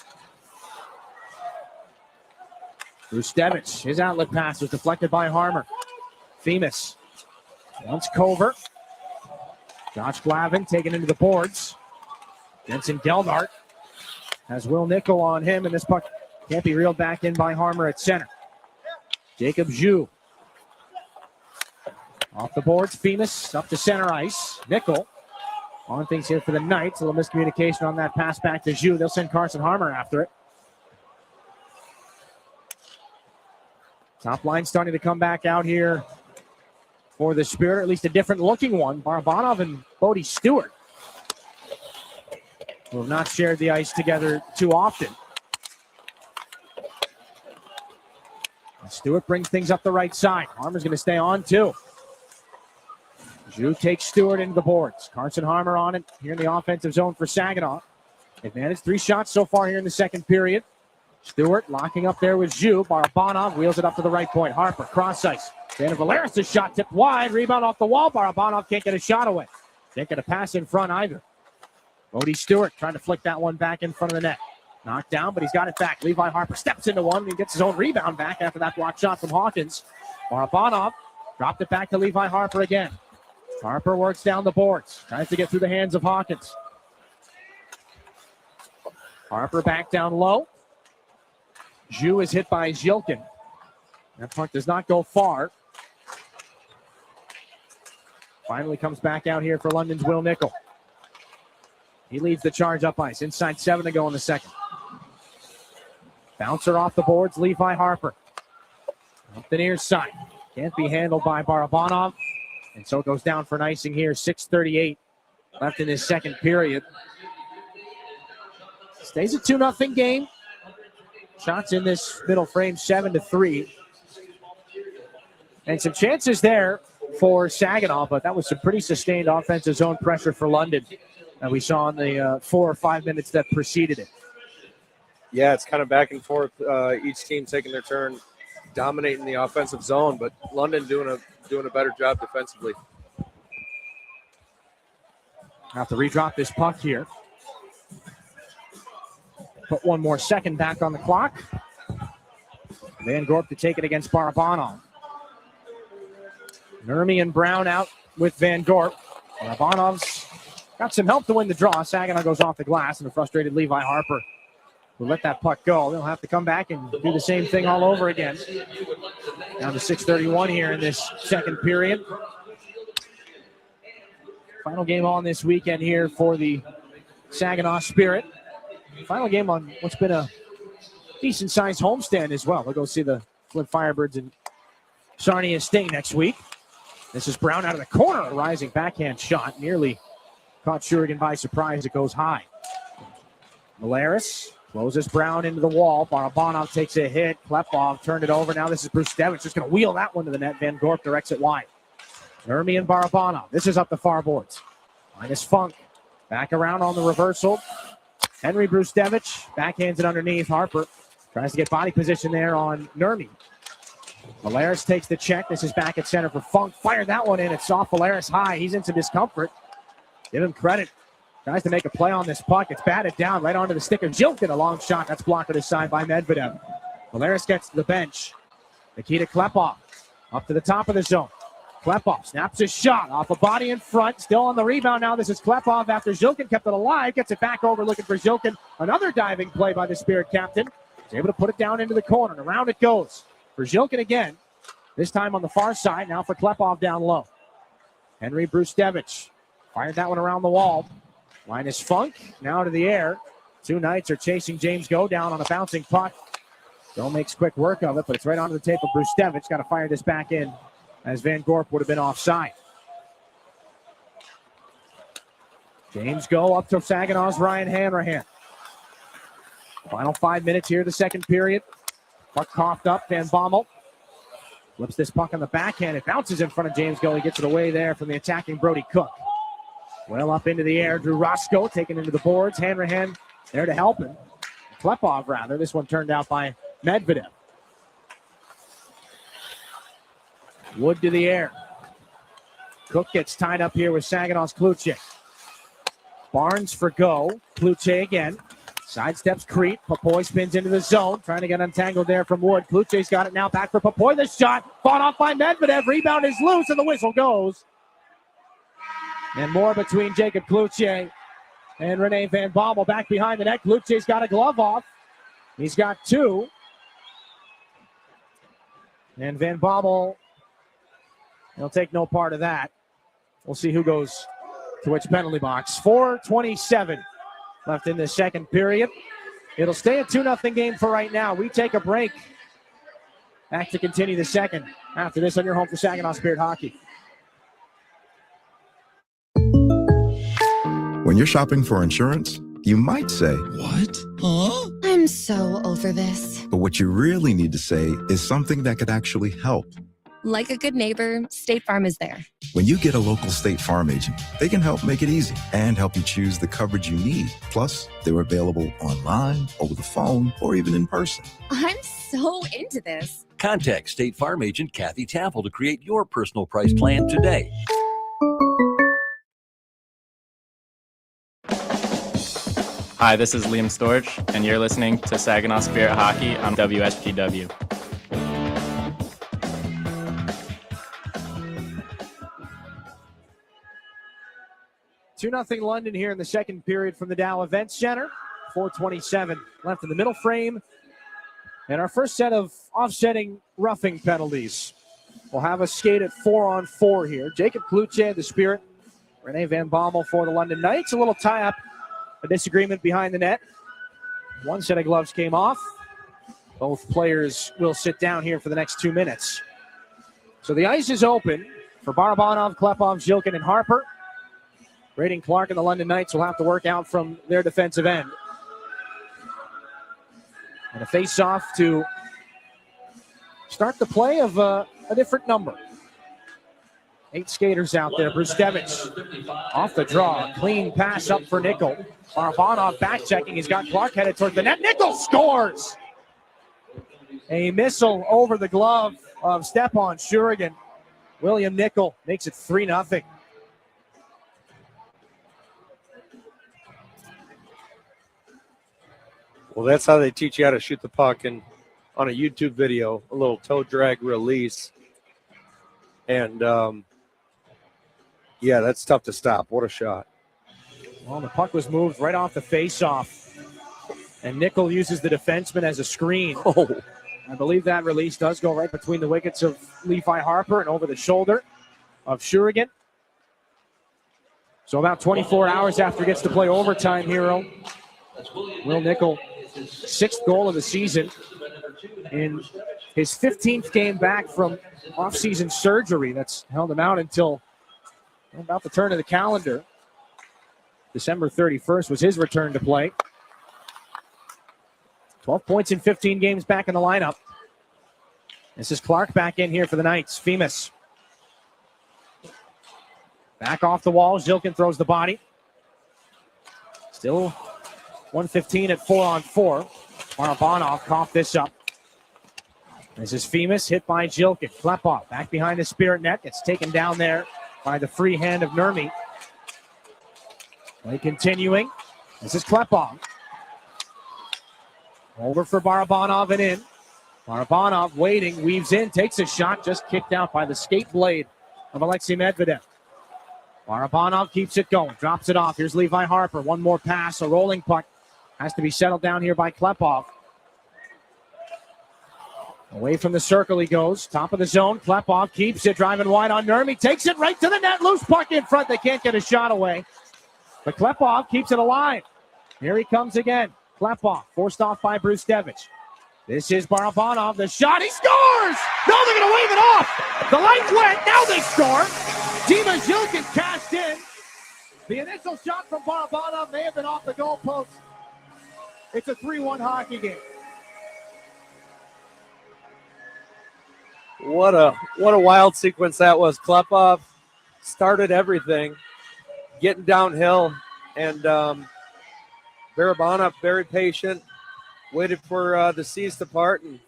Brustevich, his outlet pass was deflected by Harmer. Femus wants Culver. Josh Glavin taken into the boards. Jensen Geldart has Will Nickel on him, and this puck can't be reeled back in by Harmer at center. Jacob Jou. Off the boards, Femus up to center ice. Nickel on things here for the Knights. A little miscommunication on that pass back to Jou. They'll send Carson Harmer after it. Top line starting to come back out here for the Spirit, or at least a different looking one. Barabanov and Bodie Stewart, who have not shared the ice together too often. And Stewart brings things up the right side. Harmer's going to stay on too. Jou takes Stewart into the boards. Carson Harmer on it here in the offensive zone for Saginaw. They've managed 3 shots so far here in the second period. Stewart locking up there with Jou. Barabanov wheels it up to the right point. Harper, cross ice. Dana Valeris' shot tipped wide. Rebound off the wall. Barabanov can't get a shot away. Can't get a pass in front either. Bodie Stewart trying to flick that one back in front of the net. Knocked down, but he's got it back. Levi Harper steps into one and he gets his own rebound back after that block shot from Hawkins. Barabanov dropped it back to Levi Harper again. Harper works down the boards. Tries to get through the hands of Hawkins. Harper back down low. Jou is hit by Zilkin. That puck does not go far. Finally comes back out here for London's Will Nickel. He leads the charge up ice. Inside 7 to go in the second. Bouncer off the boards, Levi Harper. Up the near side. Can't be handled by Barabanov. And so it goes down for an icing here. 6:38 left in this second period. Stays a 2-0 game. Shots in this middle frame, 7-3. And some chances there for Saginaw, but that was some pretty sustained offensive zone pressure for London that we saw in the 4 or 5 minutes that preceded it. Yeah, it's kind of back and forth. Each team taking their turn, dominating the offensive zone, but London doing a better job defensively. Have to redrop this puck here. Put one more second back on the clock. Van Gorp to take it against Barabanov. Nurmi and Brown out with Van Gorp. Barabanov's got some help to win the draw. Saginaw goes off the glass, and a frustrated Levi Harper will let that puck go. They'll have to come back and do the same thing all over again. Down to 6:31 here in this second period. Final game on this weekend here for the Saginaw Spirit. Final game on what's been a decent-sized homestand as well. We'll go see the Flint Firebirds in Sarnia State next week. This is Brown out of the corner. A rising backhand shot. Nearly caught Shurigan by surprise. It goes high. Malaris closes Brown into the wall. Barabanov takes a hit. Klepov turned it over. Now this is Bruce Devich. Just going to wheel that one to the net. Van Gorp directs it wide. Nurmi and Barabanov. This is up the far boards. Minus Funk. Back around on the reversal. Henry Brustevich backhands it underneath. Harper tries to get body position there on Nurmi. Malaris takes the check. This is back at center for Funk. Fired that one in. It's off Malaris high. He's in some discomfort. Give him credit. Tries to make a play on this puck. It's batted down right onto the stick of Jilkin. A long shot. That's blocked to the side by Medvedev. Malaris gets to the bench. Nikita Klepov up to the top of the zone. Klepov snaps his shot off a body in front. Still on the rebound now. This is Klepov after Zilkin kept it alive. Gets it back over looking for Zilkin. Another diving play by the Spirit captain. He's able to put it down into the corner. And around it goes for Zilkin again. This time on the far side. Now for Klepov down low. Henry Brustevich fired that one around the wall. Linus Funk now to the air. Two Knights are chasing James Go down on a bouncing puck. Go makes quick work of it, but it's right onto the tape of Brustevich. Got to fire this back in, as Van Gorp would have been offside. James Go up to Saginaw's Ryan Hanrahan. Final 5 minutes here, the second period. Puck coughed up, Van Bommel. Flips this puck on the backhand. It bounces in front of James Go. He gets it away there from the attacking Brody Cook. Well up into the air, Drew Roscoe taken into the boards. Hanrahan there to help him. Klepov, rather. This one turned out by Medvedev. Wood to the air. Cook gets tied up here with Saginaw's Kluche. Barnes for Go. Kluche again. Sidesteps Crete. Papoy spins into the zone. Trying to get untangled there from Wood. Kluche's got it now. Back for Papoy. The shot. Fought off by Medvedev. Rebound is loose and the whistle goes. And more between Jacob Kluche and Rene Van Bommel back behind the net. Kluche's got a glove off. He's got two. And Van Bommel, he'll take no part of that. We'll see who goes to which penalty box. 4:27 left in the second period. It'll stay a 2-0 game for right now. We take a break. Back to continue the second after this on your home for Saginaw Spirit Hockey. When you're shopping for insurance, you might say, "What? Huh? I'm so over this. But what you really need to say is something that could actually help. Like a good neighbor, State Farm is there. When you get a local State Farm agent, they can help make it easy and help you choose the coverage you need. Plus, they're available online, over the phone, or even in person. I'm so into this. Contact State Farm agent Kathy Taffel to create your personal price plan today. Hi, this is Liam Storch, and you're listening to Saginaw Spirit Hockey on WSGW. Two 2-0 London here in the second period from the Dow Event Center. 4:27 left in the middle frame. And our first set of offsetting roughing penalties. We'll have a skate at 4-on-4 here. Jacob Kluche, the Spirit. Rene Van Bommel for the London Knights. A little tie-up. A disagreement behind the net. One set of gloves came off. Both players will sit down here for the next 2 minutes. So the ice is open for Barabanov, Klepov, Zilkin, and Harper. Braden Clark and the London Knights will have to work out from their defensive end. And a face-off to start the play of a different number. 8 skaters out there. Brustevich off the draw. Clean pass up for Nickel. Barabanov back-checking. He's got Clark headed toward the net. Nickel scores! A missile over the glove of Stepan Shurigan. William Nickel makes it 3-0. Well, that's how they teach you how to shoot the puck, and on a YouTube video, a little toe drag release. And, yeah, that's tough to stop. What a shot. Well, the puck was moved right off the face-off. And Nickel uses the defenseman as a screen. Oh. I believe that release does go right between the wickets of Levi Harper and over the shoulder of Shurigan. So about 24 hours after he gets to play overtime, hero. Will Nickel, 6th goal of the season in his 15th game back from off-season surgery that's held him out until about the turn of the calendar. December 31st was his return to play. 12 points in 15 games back in the lineup. This is Clark back in here for the Knights. Femus. Back off the wall. Zilkin throws the body. Still 1:15 at 4-on-4. Barabanov coughed this up. This is Femus hit by Zilkin. Klepov back behind the Spirit net. It's taken down there by the free hand of Nurmi. Play continuing. This is Klepov. Over for Barabanov and in. Barabanov waiting, weaves in, takes a shot, just kicked out by the skate blade of Alexei Medvedev. Barabanov keeps it going, drops it off. Here's Levi Harper. One more pass, a rolling puck. Has to be settled down here by Klepov. Away from the circle he goes. Top of the zone. Klepov keeps it, driving wide on Nurmi. Takes it right to the net. Loose puck in front. They can't get a shot away. But Klepov keeps it alive. Here he comes again. Klepov forced off by Brustevich. This is Barabanov. The shot. He scores! No, they're going to wave it off. The light went. Now they score. Dima Zilkin cast in. The initial shot from Barabanov may have been off the goalpost. It's a 3-1 hockey game. What a wild sequence that was. Klepov started everything, getting downhill, and Barabanov very patient, waited for the seas to part, and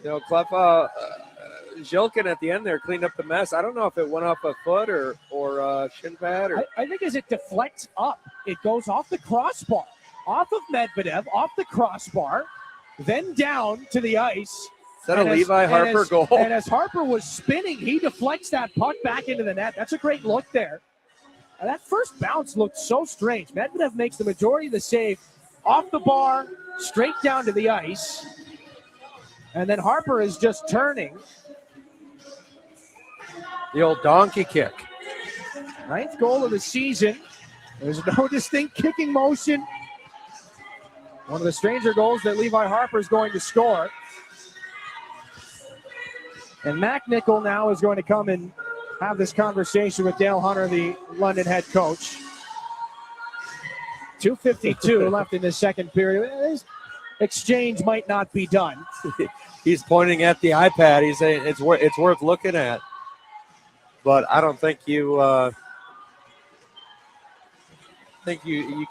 Klepov, Zilkin at the end there cleaned up the mess. I don't know if it went off a foot or shin pad. I think as it deflects up, it goes off the crossbar, off of Medvedev, off the crossbar, then down to the ice. Is that a Levi Harper goal? And as Harper was spinning, he deflects that puck back into the net. That's a great look there. And that first bounce looked so strange. Medvedev makes the majority of the save off the bar, straight down to the ice. And then Harper is just turning. The old donkey kick. 9th goal of the season. There's no distinct kicking motion. One of the stranger goals that Levi Harper is going to score. And Mac Nickel now is going to come and have this conversation with Dale Hunter, the London head coach. 2:52 left in the second period. This exchange might not be done. He's pointing at the iPad. He's saying it's worth looking at. But I don't think you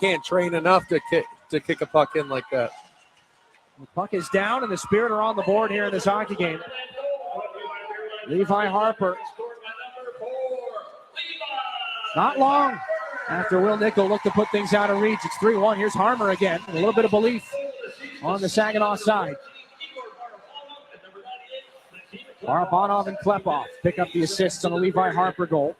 can't train enough to kick a puck in like that. The puck is down, and the Spirit are on the board here in this hockey game. Levi Harper. Not long after Will Nickel looked to put things out of reach. It's 3-1. Here's Harmer again. A little bit of belief on the Saginaw side. Barabanov and Klepov pick up the assists on the Levi Harper goal.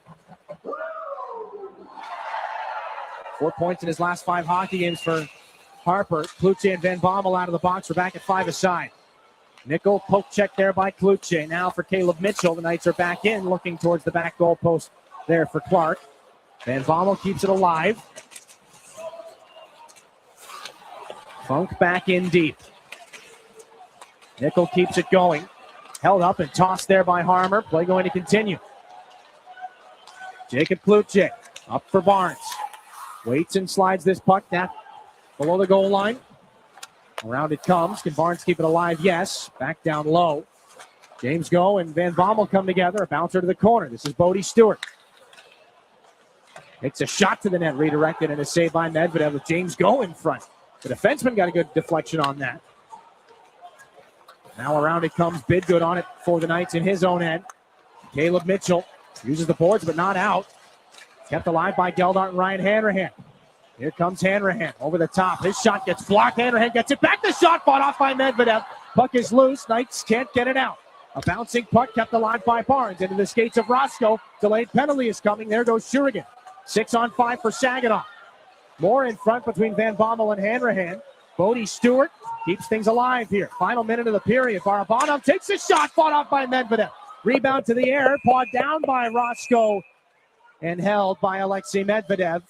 4 points in his last 5 hockey games for Harper. Kluche and Van Bommel out of the box. We're back at 5 aside. Nickel poke check there by Kluche. Now for Caleb Mitchell. The Knights are back in, looking towards the back goal post there for Clark. Van Bommel keeps it alive. Funk back in deep. Nickel keeps it going. Held up and tossed there by Harmer. Play going to continue. Jacob Kluche up for Barnes. Waits and slides this puck down below the goal line. Around it comes. Can Barnes keep it alive? Yes. Back down low. James Go and Van Bommel come together. A bouncer to the corner. This is Bodie Stewart. Takes a shot to the net, redirected, and a save by Medvedev with James Go in front. The defenseman got a good deflection on that. Now around it comes. Bidgood on it for the Knights in his own end. Caleb Mitchell uses the boards, but not out. Kept alive by Geldart and Ryan Hanrahan. Here comes Hanrahan over the top. His shot gets blocked. Hanrahan gets it back. The shot fought off by Medvedev. Puck is loose. Knights can't get it out. A bouncing puck kept alive by Barnes. Into the skates of Roscoe. Delayed penalty is coming. There goes Shurigan. 6-on-5 for Saginaw. More in front between Van Bommel and Hanrahan. Bodie Stewart keeps things alive here. Final minute of the period. Barabanov takes a shot. Fought off by Medvedev. Rebound to the air. Pawed down by Roscoe. And held by Alexei Medvedev.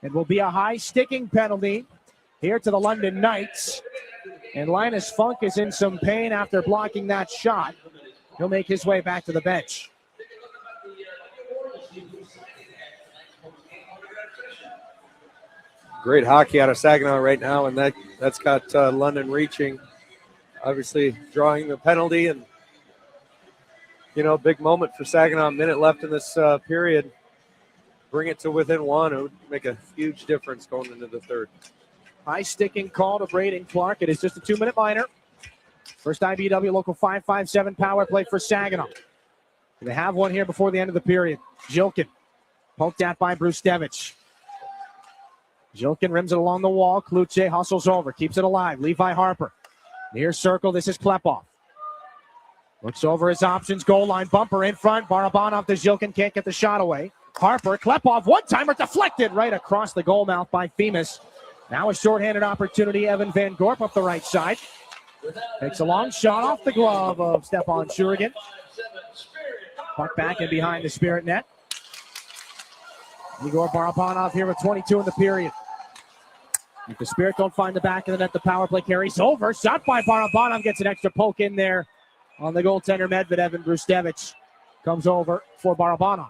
It will be a high sticking penalty here to the London Knights. And Linus Funk is in some pain after blocking that shot. He'll make his way back to the bench. Great hockey out of Saginaw right now, and that's got London reaching. Obviously drawing the penalty, and, big moment for Saginaw. A minute left in this period. Bring it to within one. It would make a huge difference going into the third. High sticking call to Braden Clark. It is just a 2-minute minor. First IBW local 557 power play for Saginaw. They have one here before the end of the period. Jilkin poked at by Brustevich. Jilkin rims it along the wall. Kluche hustles over, keeps it alive. Levi Harper. Near circle, this is Klepov. Looks over his options, goal line bumper in front. Barabanov to Jilkin, can't get the shot away. Harper, Klepov, one-timer deflected right across the goal mouth by Femus. Now a shorthanded opportunity, Evan Van Gorp up the right side. Takes a long shot off the glove of Stepan Shurigan. Puck back and behind the Spirit net. Igor Barabanov here with 22 in the period. If the Spirit don't find the back of the net, the power play carries over. Shot by Barabanov, gets an extra poke in there on the goaltender Medvedev, and Brustevich comes over for Barabanov.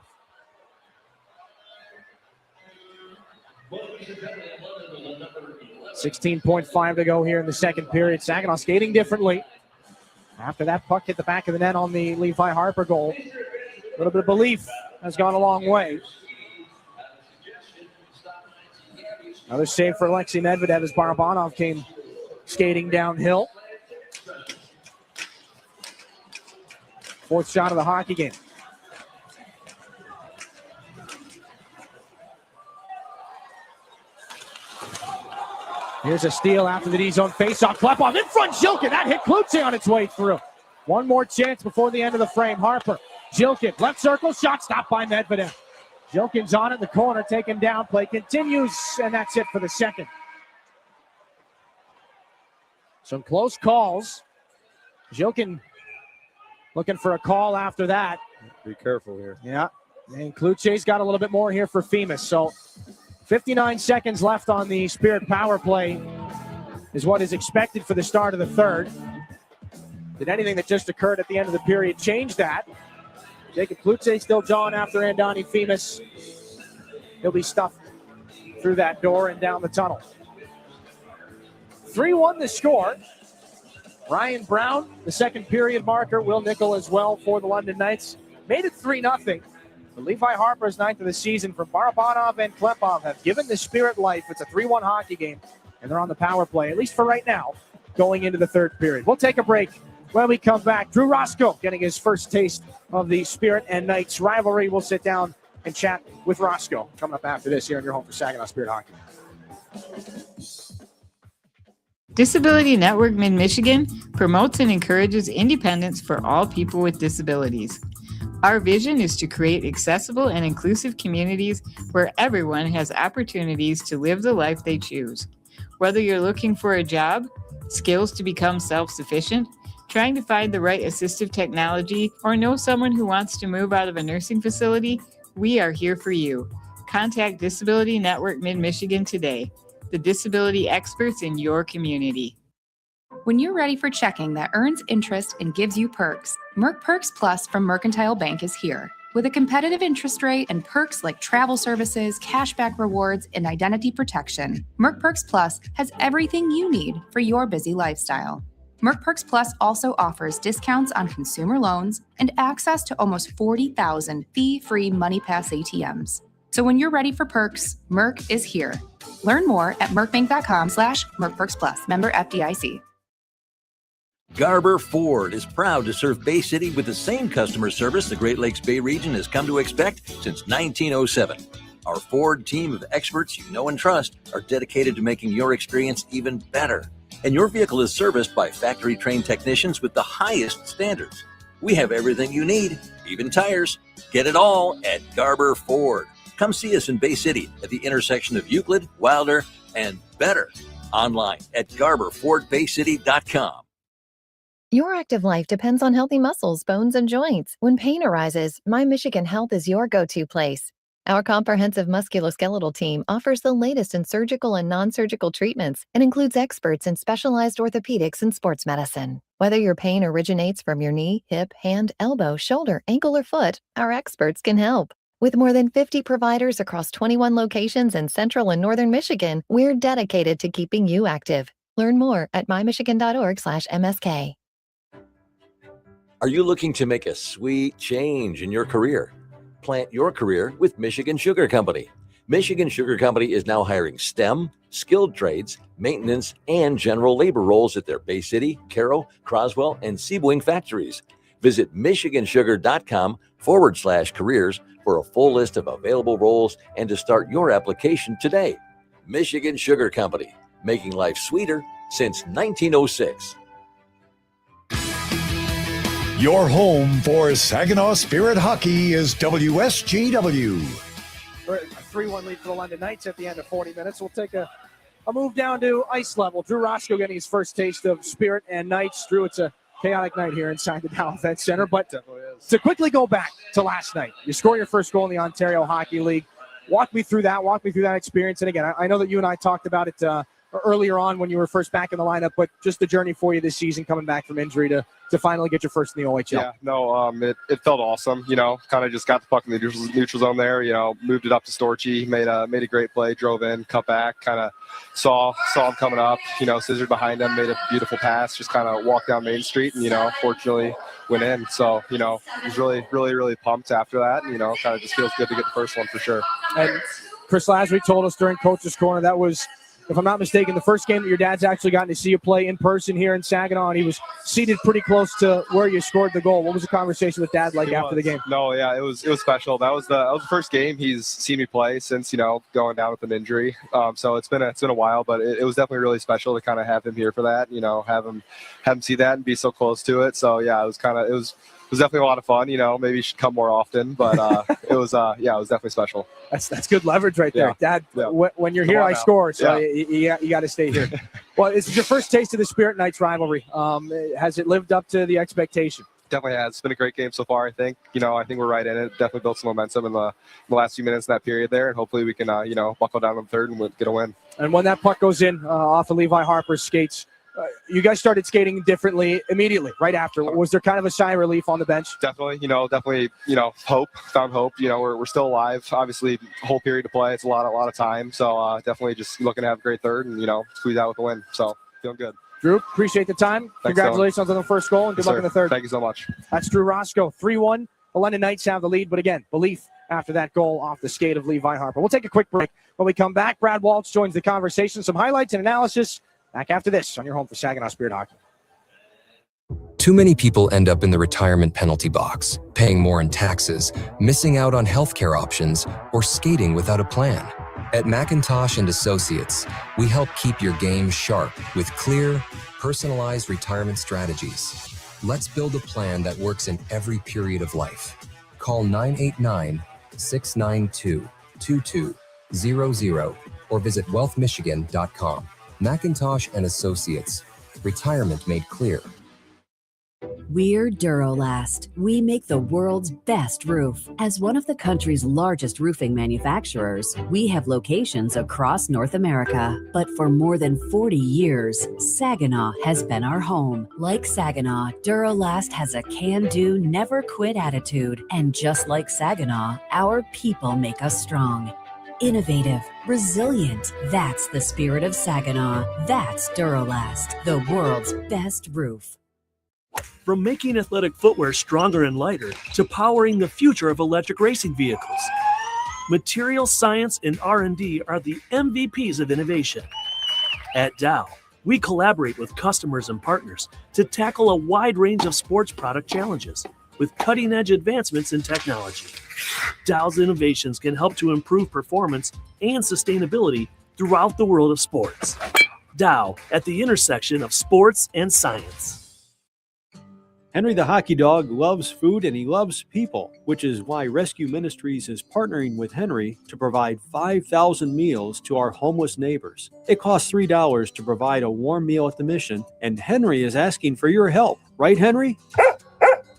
.5 to go here in the second period. Saginaw skating differently. After that puck hit the back of the net on the Levi Harper goal, a little bit of belief has gone a long way. Another save for Alexei Medvedev as Barabanov came skating downhill. Fourth shot of the hockey game. Here's a steal after the D-zone faceoff. Klepov in front, Jilkin. That hit Kluche on its way through. One more chance before the end of the frame. Harper, Jilkin, left circle, shot stopped by Medvedev. Jilkin's on it in the corner, taken down. Play continues, and that's it for the second. Some close calls. Jilkin looking for a call after that. Be careful here. Yeah, and Kluche's got a little bit more here for Femus. So 59 seconds left on the Spirit power play is what is expected for the start of the third. Did anything that just occurred at the end of the period change that? Jacob Kluche still jawing after Andoni Femus. He'll be stuffed through that door and down the tunnel. 3-1 the score. Ryan Brown, the second period marker. Will Nickel as well for the London Knights. Made it 3-0. But Levi Harper's ninth of the season from Barabanov and Klepov have given the Spirit life. It's a 3-1 hockey game, and they're on the power play, at least for right now, going into the third period. We'll take a break. When we come back, Drew Roscoe getting his first taste of the Spirit and Knights rivalry. We'll sit down and chat with Roscoe coming up after this here on your home for Saginaw Spirit Hockey. Disability Network Mid-Michigan promotes and encourages independence for all people with disabilities. Our vision is to create accessible and inclusive communities where everyone has opportunities to live the life they choose. Whether you're looking for a job, skills to become self-sufficient, trying to find the right assistive technology, or know someone who wants to move out of a nursing facility, we are here for you. Contact Disability Network Mid-Michigan today, the disability experts in your community. When you're ready for checking that earns interest and gives you perks, Merc Perks Plus from Mercantile Bank is here. With a competitive interest rate and perks like travel services, cashback rewards, and identity protection, Merck Perks Plus has everything you need for your busy lifestyle. Merck Perks Plus also offers discounts on consumer loans and access to almost 40,000 fee-free MoneyPass ATMs. So when you're ready for perks, Merck is here. Learn more at merckbank.com/merckperksplus. Member FDIC. Garber Ford is proud to serve Bay City with the same customer service the Great Lakes Bay region has come to expect since 1907. Our Ford team of experts you know and trust are dedicated to making your experience even better. And your vehicle is serviced by factory-trained technicians with the highest standards. We have everything you need, even tires. Get it all at Garber Ford. Come see us in Bay City at the intersection of Euclid, Wilder, and Better. Online at GarberFordBayCity.com. Your active life depends on healthy muscles, bones, and joints. When pain arises, My Michigan Health is your go-to place. Our comprehensive musculoskeletal team offers the latest in surgical and non-surgical treatments and includes experts in specialized orthopedics and sports medicine. Whether your pain originates from your knee, hip, hand, elbow, shoulder, ankle, or foot, our experts can help. With more than 50 providers across 21 locations in central and northern Michigan, we're dedicated to keeping you active. Learn more at mymichigan.org/MSK. Are you looking to make a sweet change in your career? Plant your career with Michigan Sugar Company. Michigan Sugar Company is now hiring STEM, skilled trades, maintenance, and general labor roles at their Bay City, Caro, Croswell, and Seaboing factories. Visit michigansugar.com/careers for a full list of available roles and to start your application today. Michigan Sugar Company, making life sweeter since 1906. Your home for Saginaw Spirit hockey is WSGW. A 3-1 lead for the London Knights at the end of 40 minutes. We'll take a move down to ice level. Drew Roscoe getting his first taste of Spirit and Knights. Drew, it's a chaotic night here inside the Dow Event Center. But to quickly go back to last night, you score your first goal in the Ontario Hockey League. Walk me through that. Walk me through that experience. And again, I know that you and I talked about it earlier on when you were first back in the lineup, but just the journey for you this season coming back from injury to finally get your first in the OHL. Yeah, no, it felt awesome, kind of just got the puck in the neutral zone there, moved it up to Storchy, made a great play, drove in, cut back, kind of saw him coming up, scissored behind him, made a beautiful pass, just kind of walked down Main Street and, fortunately went in. So, was really, really, really pumped after that. Kind of just feels good to get the first one for sure. And Chris Lasry told us during Coach's Corner that was, if I'm not mistaken, the first game that your dad's actually gotten to see you play in person here in Saginaw, and he was seated pretty close to where you scored the goal. What was the conversation with Dad like after the game? No, yeah, it was special. That was the first game he's seen me play since going down with an injury. So it's been a while, but it was definitely really special to kind of have him here for that. Have him see that and be so close to it. So yeah, it was definitely a lot of fun. Maybe you should come more often, but it was definitely special. That's good leverage right there, Yeah. Dad. Yeah. When you're here, I score. So you got to stay here. Well, this is your first taste of the Spirit Knights rivalry. Has it lived up to the expectation? Definitely has. It's been a great game so far. I think I think we're right in it. Definitely built some momentum in the last few minutes in that period there, and hopefully we can buckle down on the third and get a win. And when that puck goes in off of Levi Harper's skates, you guys started skating differently immediately, right after. Was there kind of a sigh of relief on the bench? Definitely, hope. Found hope. We're still alive. Obviously, whole period to play. It's a lot of time. So definitely just looking to have a great third and squeeze out with a win. So feeling good. Drew, appreciate the time. Thanks, Congratulations on the first goal and good luck in the third. Thank you so much. That's Drew Roscoe. 3-1. The London Knights have the lead, but again, belief after that goal off the skate of Levi Harper. We'll take a quick break. When we come back, Brad Waltz joins the conversation. Some highlights and analysis. Back after this on your home for Saginaw Spirit Hockey. Too many people end up in the retirement penalty box, paying more in taxes, missing out on healthcare options, or skating without a plan. At McIntosh & Associates, we help keep your game sharp with clear, personalized retirement strategies. Let's build a plan that works in every period of life. Call 989-692-2200 or visit wealthmichigan.com. McIntosh & Associates. Retirement made clear. We're Durolast. We make the world's best roof. As one of the country's largest roofing manufacturers, we have locations across North America. But for more than 40 years, Saginaw has been our home. Like Saginaw, Durolast has a can-do, never-quit attitude. And just like Saginaw, our people make us strong. Innovative, resilient. That's the spirit of Saginaw. That's Durolast, the world's best roof. From making athletic footwear stronger and lighter to powering the future of electric racing vehicles, material science and R&D are the MVPs of innovation. At Dow, we collaborate with customers and partners to tackle a wide range of sports product challenges with cutting-edge advancements in technology. Dow's innovations can help to improve performance and sustainability throughout the world of sports. Dow, at the intersection of sports and science. Henry the Hockey Dog loves food and he loves people, which is why Rescue Ministries is partnering with Henry to provide 5,000 meals to our homeless neighbors. It costs $3 to provide a warm meal at the mission, and Henry is asking for your help. Right, Henry?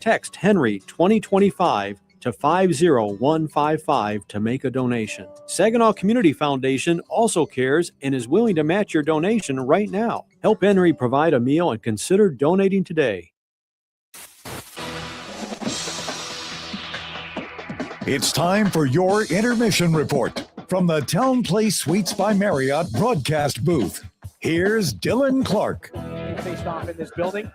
Text Henry 2025 to 50155 to make a donation. Saginaw Community Foundation also cares and is willing to match your donation right now. Help Henry provide a meal and consider donating today. It's time for your intermission report from the Town Place Suites by Marriott broadcast booth. Here's Dylan Clark. Faced off in this building.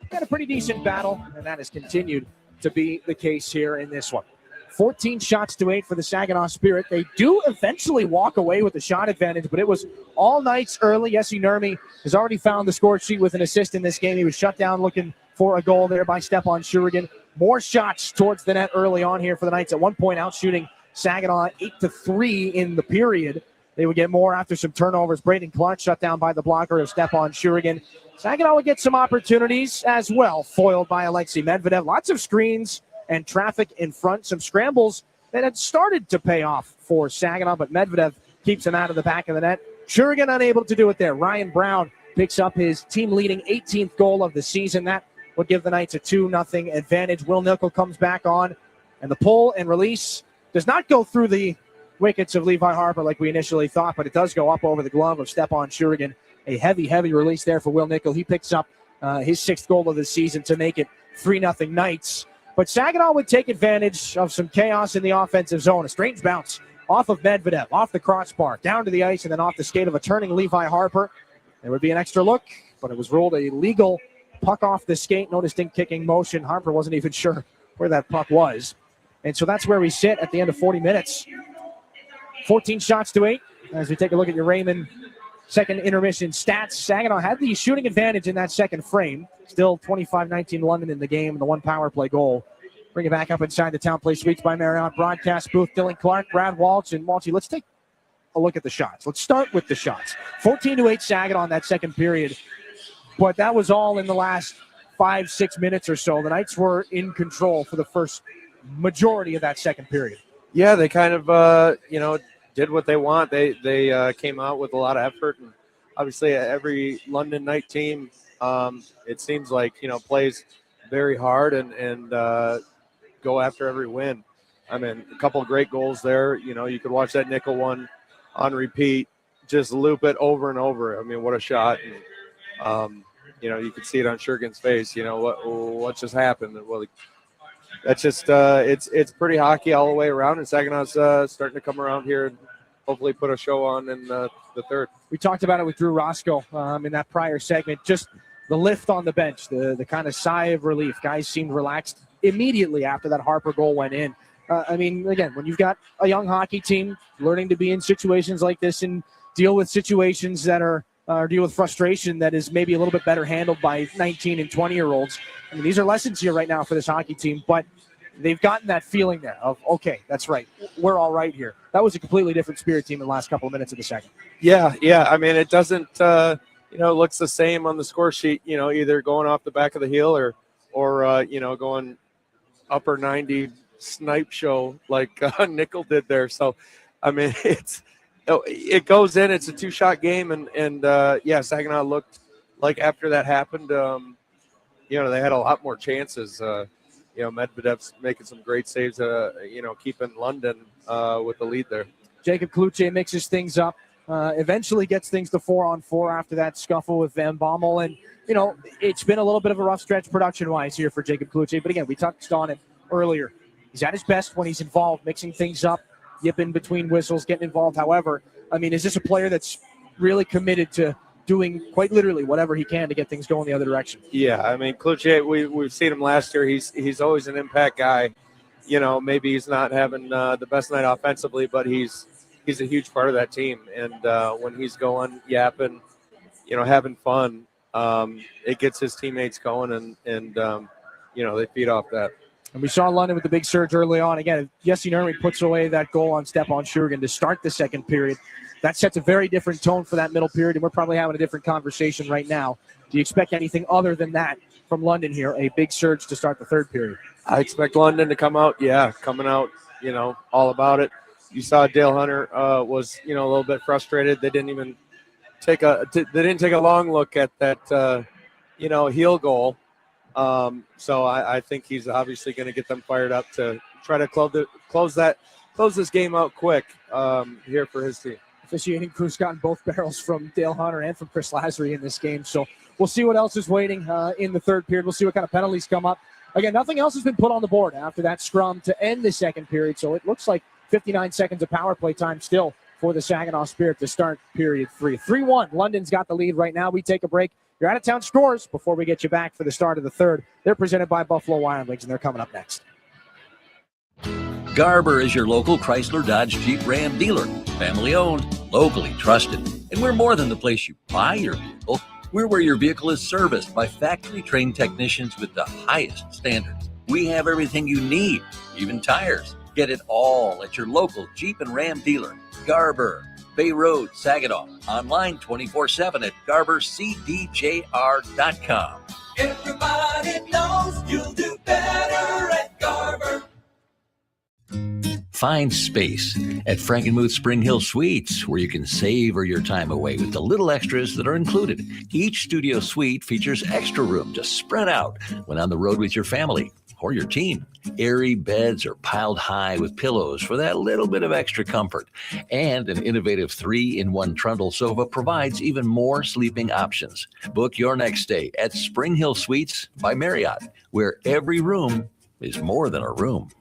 Got a pretty decent battle, and that has continued to be the case here in this one. 14 shots to 8 for the Saginaw Spirit. They do eventually walk away with the shot advantage, but it was all nights early. Yessi Nurmi has already found the score sheet with an assist in this game. He was shut down looking for a goal there by Stepan Shurigan. More shots towards the net early on here for the Knights. At one point out shooting Saginaw 8-3 in the period. They would get more after some turnovers. Braden Clark shut down by the blocker of Stepan Shurigan. Saginaw would get some opportunities as well, foiled by Alexei Medvedev. Lots of screens and traffic in front. Some scrambles that had started to pay off for Saginaw, but Medvedev keeps him out of the back of the net. Shurigan unable to do it there. Ryan Brown picks up his team-leading 18th goal of the season. That would give the Knights a 2-0 advantage. Will Nickel comes back on, and the pull and release does not go through the wickets of Levi Harper like we initially thought, but it does go up over the glove of Stepan Shurigan. A heavy release there for Will Nickel. He picks up his 6th goal of the season to make it 3-0 Knights. But Saginaw would take advantage of some chaos in the offensive zone. A strange bounce off of Medvedev, off the crossbar, down to the ice, and then off the skate of a turning Levi Harper. There would be an extra look, but it was ruled a legal puck off the skate. No distinct kicking motion. Harper wasn't even sure where that puck was. And so that's where we sit at the end of 40 minutes. 14 shots to 8. As we take a look at your Raymond second intermission stats, Saginaw had the shooting advantage in that second frame. Still 25-19 London in the game, and the one power play goal. Bring it back up inside the Town Place Suites by Marriott broadcast booth. Dylan Clark, Brad Walsh, and Walshy. Let's take a look at the shots. Let's start with the shots. 14-8 Saginaw in that second period, but that was all in the last 5-6 minutes or so. The Knights were in control for the first majority of that second period. Yeah, they kind of, did what they want. They came out with a lot of effort, and obviously every London Knight team, it seems like, plays very hard and go after every win. I mean, a couple of great goals there. You could watch that Nickel one on repeat, just loop it over and over. I mean, what a shot. And, you could see it on Shurigan's face. What just happened? Well, that's just it's pretty hockey all the way around, and Saginaw's starting to come around here and hopefully put a show on in the third. We talked about it with Drew Roscoe in that prior segment, just the lift on the bench, the kind of sigh of relief. Guys seemed relaxed immediately after that Harper goal went in. Again, when you've got a young hockey team learning to be in situations like this and deal with situations that are deal with frustration that is maybe a little bit better handled by 19 and 20-year-olds. I mean, these are lessons here right now for this hockey team, but they've gotten that feeling there of, okay, that's right, we're all right here. That was a completely different Spirit team in the last couple of minutes of the second. Yeah. I mean, it doesn't, looks the same on the score sheet, either going off the back of the heel or going upper 90 snipe show like Nickel did there. So, I mean, it goes in. It's a 2-shot game, and Saginaw looked like after that happened, they had a lot more chances. Medvedev's making some great saves, keeping London with the lead there. Jacob Kluche mixes things up, eventually gets things to 4-on-4 after that scuffle with Van Bommel. And, it's been a little bit of a rough stretch production-wise here for Jacob Kluche. But again, we touched on it earlier. He's at his best when he's involved, mixing things up, yipping between whistles, getting involved. However, is this a player that's really committed to doing quite literally whatever he can to get things going the other direction? Yeah, Kluche, we've seen him last year. He's always an impact guy. Maybe he's not having the best night offensively, but he's a huge part of that team. And when he's going, yapping, having fun, it gets his teammates going, and they feed off that. And we saw London with the big surge early on. Again, Jesse Nurmi puts away that goal on Stepan Shurgin to start the second period. That sets a very different tone for that middle period, and we're probably having a different conversation right now. Do you expect anything other than that from London here, a big surge to start the third period? I expect London to come out, coming out, all about it. You saw Dale Hunter was, a little bit frustrated. They didn't even take a long look at that, heel goal. So I think he's obviously going to get them fired up to try to close this game out quick here for his team. Officiating crew's gotten both barrels from Dale Hunter and from Chris Lazary in this game. So we'll see what else is waiting in the third period. We'll see what kind of penalties come up. Again, nothing else has been put on the board after that scrum to end the second period. So it looks like 59 seconds of power play time still for the Saginaw Spirit to start period 3. 3-1. London's got the lead right now. We take a break. Your out-of-town scores before we get you back for the start of the third. They're presented by Buffalo Wild Wings, and they're coming up next. Garber is your local Chrysler Dodge Jeep Ram dealer. Family owned, locally trusted. And we're more than the place you buy your vehicle. We're where your vehicle is serviced by factory-trained technicians with the highest standards. We have everything you need, even tires. Get it all at your local Jeep and Ram dealer. Garber, Bay Road, Saginaw. Online 24/7 at GarberCDJR.com. Everybody knows you'll do better at Garber. Find space at Frankenmuth Spring Hill Suites, where you can savor your time away with the little extras that are included. Each studio suite features extra room to spread out when on the road with your family or your team. Airy beds are piled high with pillows for that little bit of extra comfort. And an innovative 3-in-1 trundle sofa provides even more sleeping options. Book your next stay at Spring Hill Suites by Marriott, where every room is more than a room.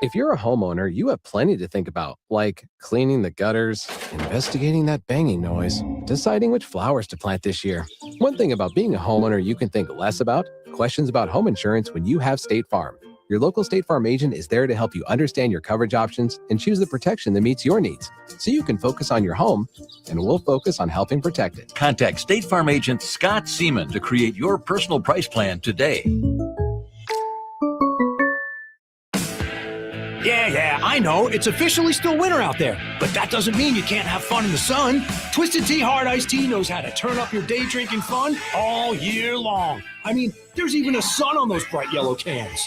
If you're a homeowner, you have plenty to think about, like cleaning the gutters, investigating that banging noise, deciding which flowers to plant this year. One thing about being a homeowner you can think less about: questions about home insurance when you have State Farm. Your local State Farm agent is there to help you understand your coverage options and choose the protection that meets your needs, so you can focus on your home, and we'll focus on helping protect it. Contact State Farm agent Scott Seaman to create your personal price plan today. Yeah, I know. It's officially still winter out there, but that doesn't mean you can't have fun in the sun. Twisted Tea Hard Iced Tea knows how to turn up your day drinking fun all year long. There's even a sun on those bright yellow cans.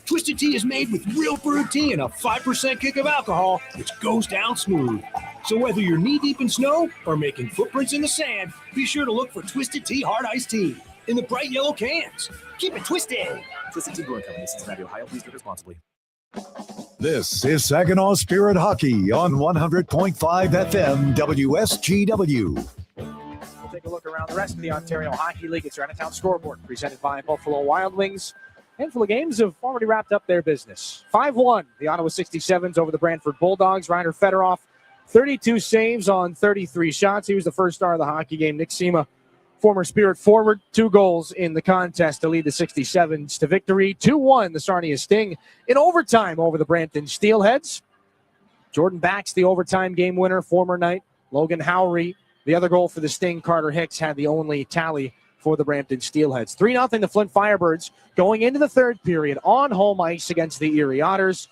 Twisted Tea is made with real brewed tea and a 5% kick of alcohol, which goes down smooth. So whether you're knee-deep in snow or making footprints in the sand, be sure to look for Twisted Tea Hard Iced Tea in the bright yellow cans. Keep it twisted. Twisted Tea Brewing Company, Cincinnati, Ohio. Please drink responsibly. This is Saginaw Spirit Hockey on 100.5 FM WSGW. We'll take a look around the rest of the Ontario Hockey League. It's your out-of-town scoreboard presented by Buffalo Wild Wings. A handful of games have already wrapped up their business. 5-1, the Ottawa 67s over the Brantford Bulldogs. Reiner Fedorov, 32 saves on 33 shots. He was the first star of the hockey game. Nick Sema, former Spirit forward, 2 goals in the contest to lead the 67s to victory. 2-1, the Sarnia Sting in overtime over the Brampton Steelheads. Jordan Bax, the overtime game winner, former Knight. Logan Howry, the other goal for the Sting. Carter Hicks had the only tally for the Brampton Steelheads. 3-0, the Flint Firebirds going into the third period on home ice against the Erie Otters.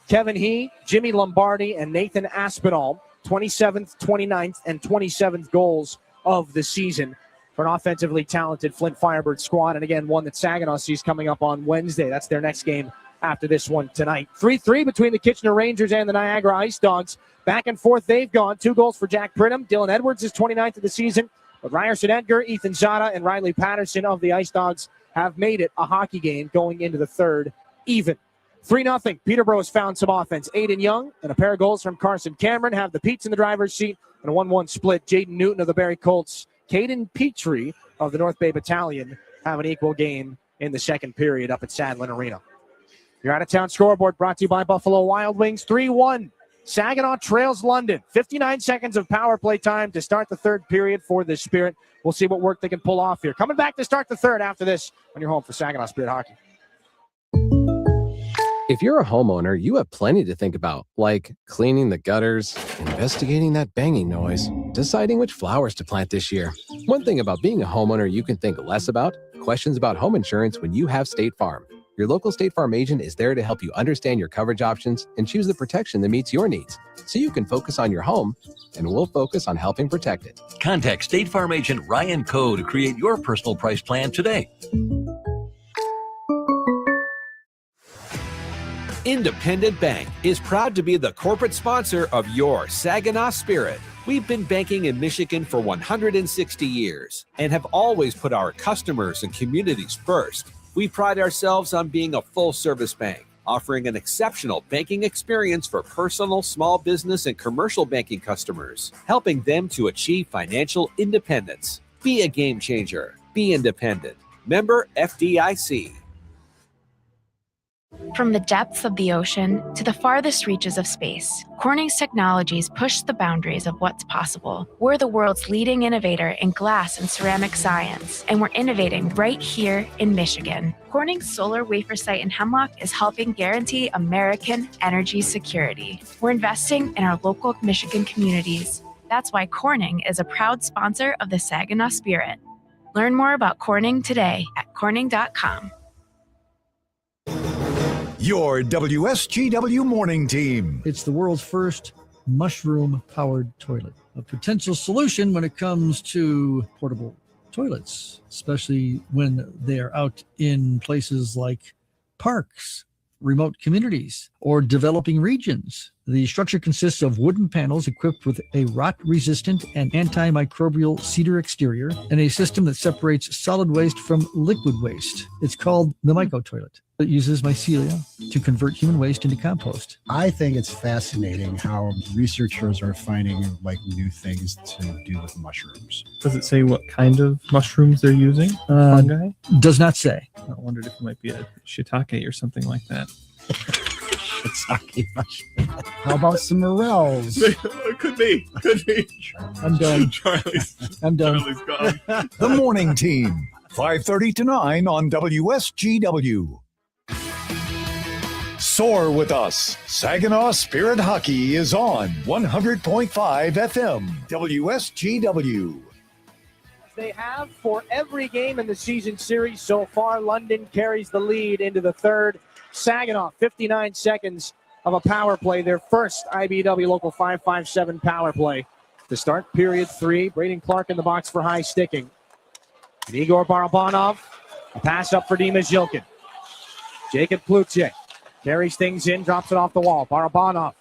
Kevin He, Jimmy Lombardi, and Nathan Aspinall, 27th, 29th, and 27th goals of the season for an offensively talented Flint Firebird squad. And again, one that Saginaw sees coming up on Wednesday. That's their next game after this one tonight. 3-3 between the Kitchener Rangers and the Niagara Ice Dogs. Back and forth they've gone. 2 goals for Jack Pridham. Dylan Edwards is 29th of the season. But Ryerson Edgar, Ethan Zada, and Riley Patterson of the Ice Dogs have made it a hockey game going into the third, even. 3-0. Peterborough has found some offense. Aiden Young and a pair of goals from Carson Cameron have the Petes in the driver's seat, and a 1-1 split. Jaden Newton of the Barrie Colts, Caden Petrie of the North Bay Battalion have an equal game in the second period up at Sadlin Arena. Your out-of-town scoreboard brought to you by Buffalo Wild Wings. 3-1. Saginaw trails London. 59 seconds of power play time to start the third period for the Spirit. We'll see what work they can pull off here. Coming back to start the third after this on your home for Saginaw Spirit Hockey. If you're a homeowner, you have plenty to think about, like cleaning the gutters, investigating that banging noise, deciding which flowers to plant this year. One thing about being a homeowner you can think less about: questions about home insurance when you have State Farm. Your local State Farm agent is there to help you understand your coverage options and choose the protection that meets your needs, so you can focus on your home, and we'll focus on helping protect it. Contact State Farm agent Ryan Coe to create your personal price plan today. Independent Bank is proud to be the corporate sponsor of your Saginaw Spirit. We've been banking in Michigan for 160 years and have always put our customers and communities first. We pride ourselves on being a full-service bank, offering an exceptional banking experience for personal, small business, and commercial banking customers, helping them to achieve financial independence. Be a game changer. Be independent. Member FDIC. From the depths of the ocean to the farthest reaches of space, Corning's technologies push the boundaries of what's possible. We're the world's leading innovator in glass and ceramic science, and we're innovating right here in Michigan. Corning's solar wafer site in Hemlock is helping guarantee American energy security. We're investing in our local Michigan communities. That's why Corning is a proud sponsor of the Saginaw Spirit. Learn more about Corning today at corning.com. Your WSGW morning team. It's the world's first mushroom-powered toilet, a potential solution when it comes to portable toilets, especially when they are out in places like parks, remote communities, or developing regions. The structure consists of wooden panels equipped with a rot-resistant and antimicrobial cedar exterior and a system that separates solid waste from liquid waste. It's called the Myco Toilet. It uses mycelia to convert human waste into compost. I think it's fascinating how researchers are finding new things to do with mushrooms. Does it say what kind of mushrooms they're using? Fungi? Does not say. I wondered if it might be a shiitake or something like that. Shiitake mushroom. How about some morels? Could be. I'm done. I'm done. Charlie's gone. The morning team, 5:30 to 9 on WSGW. Soar with us. Saginaw Spirit Hockey is on 100.5 FM WSGW. They have for every game in the season series so far. London carries the lead into the third. Saginaw, 59 seconds of a power play, their first IBW Local 557 power play to start period 3. Braden Clark in the box for high sticking. And Igor Barabanov, a pass up for Dimas Yilkin. Jacob Klutze carries things in, drops it off the wall. Barabanov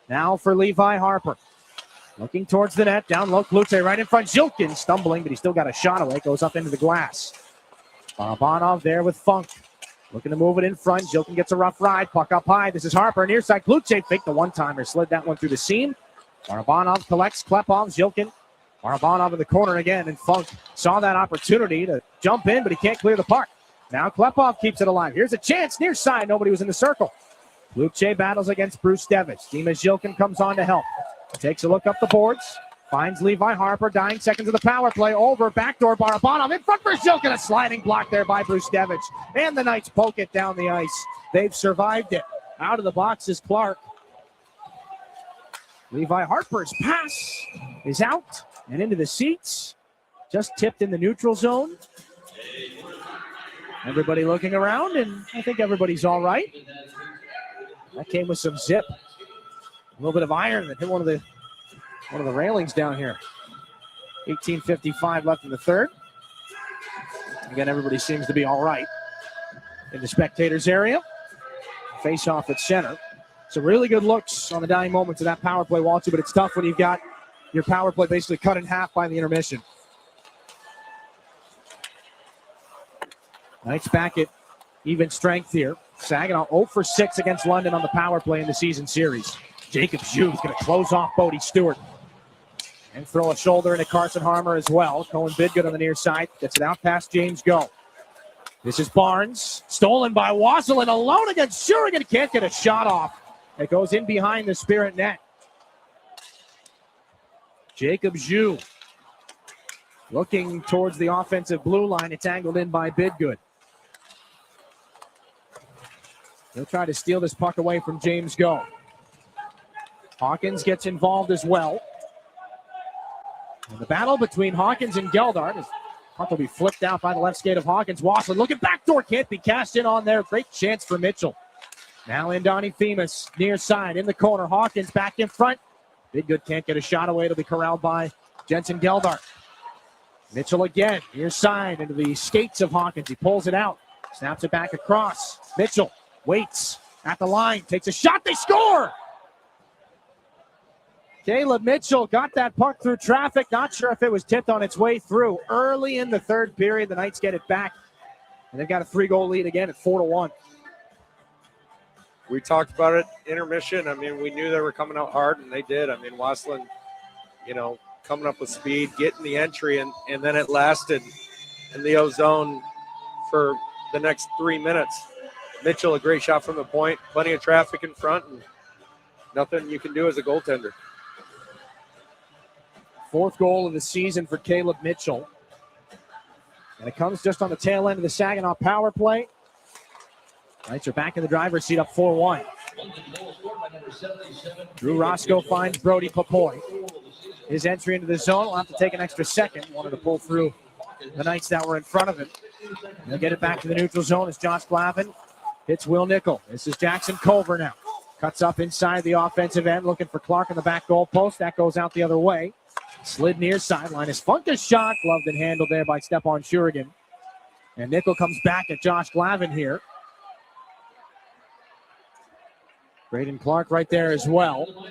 now for Levi Harper. Looking towards the net, down low, Klutze right in front. Yilkin stumbling, but he still got a shot away, goes up into the glass. Barabanov there with Funk. Looking to move it in front. Yilkin gets a rough ride, puck up high. This is Harper, near side. Klutze faked the one-timer, slid that one through the seam. Barabanov collects, Klepov's Yilkin. Barabanov in the corner again, and Funk saw that opportunity to jump in, but he can't clear the puck. Now Klepov keeps it alive. Here's a chance near side. Nobody was in the circle. Klutze battles against Bruce Devich. Dimas Yilkin comes on to help. Takes a look up the boards. Finds Levi Harper. Dying seconds of the power play. Over. Backdoor Barabanov in front for Yilkin. A sliding block there by Bruce Devich. And the Knights poke it down the ice. They've survived it. Out of the box is Clark. Levi Harper's pass is out and into the seats. Just tipped in the neutral zone. Everybody looking around, and I think everybody's all right. That came with some zip. A little bit of iron that hit one of the railings down here. 18:55 left in the third. Again, everybody seems to be all right in the spectators area. Face off at center. Some really good looks on the dying moments of that power play, Walter, but it's tough when you've got your power play basically cut in half by the intermission. Knights back at even strength here. Saginaw 0 for 6 against London on the power play in the season series. Jacob Zhu is going to close off Bodie Stewart. And throw a shoulder into Carson Harmer as well. Cohen Bidgood on the near side. Gets it out past James Go. This is Barnes. Stolen by Wasselin. Alone against Shurigan. Can't get a shot off. It goes in behind the Spirit net. Jacob Zhu looking towards the offensive blue line. It's angled in by Bidgood. He'll try to steal this puck away from James Go. Hawkins gets involved as well. And the battle between Hawkins and Geldart is puck will be flipped out by the left skate of Hawkins. Wasserman looking backdoor, can't be cast in on there. Great chance for Mitchell. Now in Donnie Themis, near side, in the corner. Hawkins back in front. Bidgood can't get a shot away. It'll be corralled by Jensen Geldart. Mitchell again, near side, into the skates of Hawkins. He pulls it out, snaps it back across. Mitchell waits at the line, takes a shot, they score! Caleb Mitchell got that puck through traffic. Not sure if it was tipped on its way through. Early in the third period, the Knights get it back. And they've got a 3-goal lead again at 4-1. We talked about it, intermission. I mean, we knew they were coming out hard, and they did. I mean, Wasselin, coming up with speed, getting the entry, and then it lasted in the O-zone for the next 3 minutes. Mitchell, a great shot from the point. Plenty of traffic in front, and nothing you can do as a goaltender. 4th goal of the season for Caleb Mitchell. And it comes just on the tail end of the Saginaw power play. Knights are back in the driver's seat, up 4-1. Drew Roscoe finds Brody Papoy. His entry into the zone will have to take an extra second. Wanted to pull through the Knights that were in front of him. And they'll get it back to the neutral zone as Josh Glavin hits Will Nickel. This is Jackson Culver now. Cuts up inside the offensive end, looking for Clark on the back goal post. That goes out the other way. Slid near sideline. Is Funka's shot gloved and handled there by Stepan Shurigan. And Nickel comes back at Josh Glavin here. Braden Clark right there as well.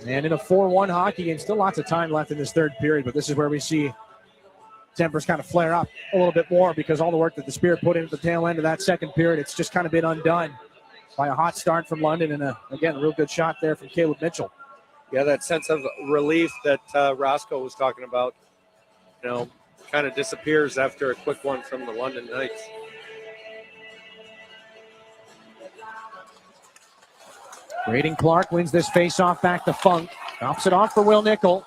And in a 4-1 hockey game, still lots of time left in this third period, but this is where we see tempers kind of flare up a little bit more because all the work that the Spirit put in at the tail end of that second period, it's just kind of been undone by a hot start from London and, again, a real good shot there from Caleb Mitchell. Yeah, that sense of relief that Roscoe was talking about, kind of disappears after a quick one from the London Knights. Braden Clark wins this face-off back to Funk. Drops it off for Will Nickel.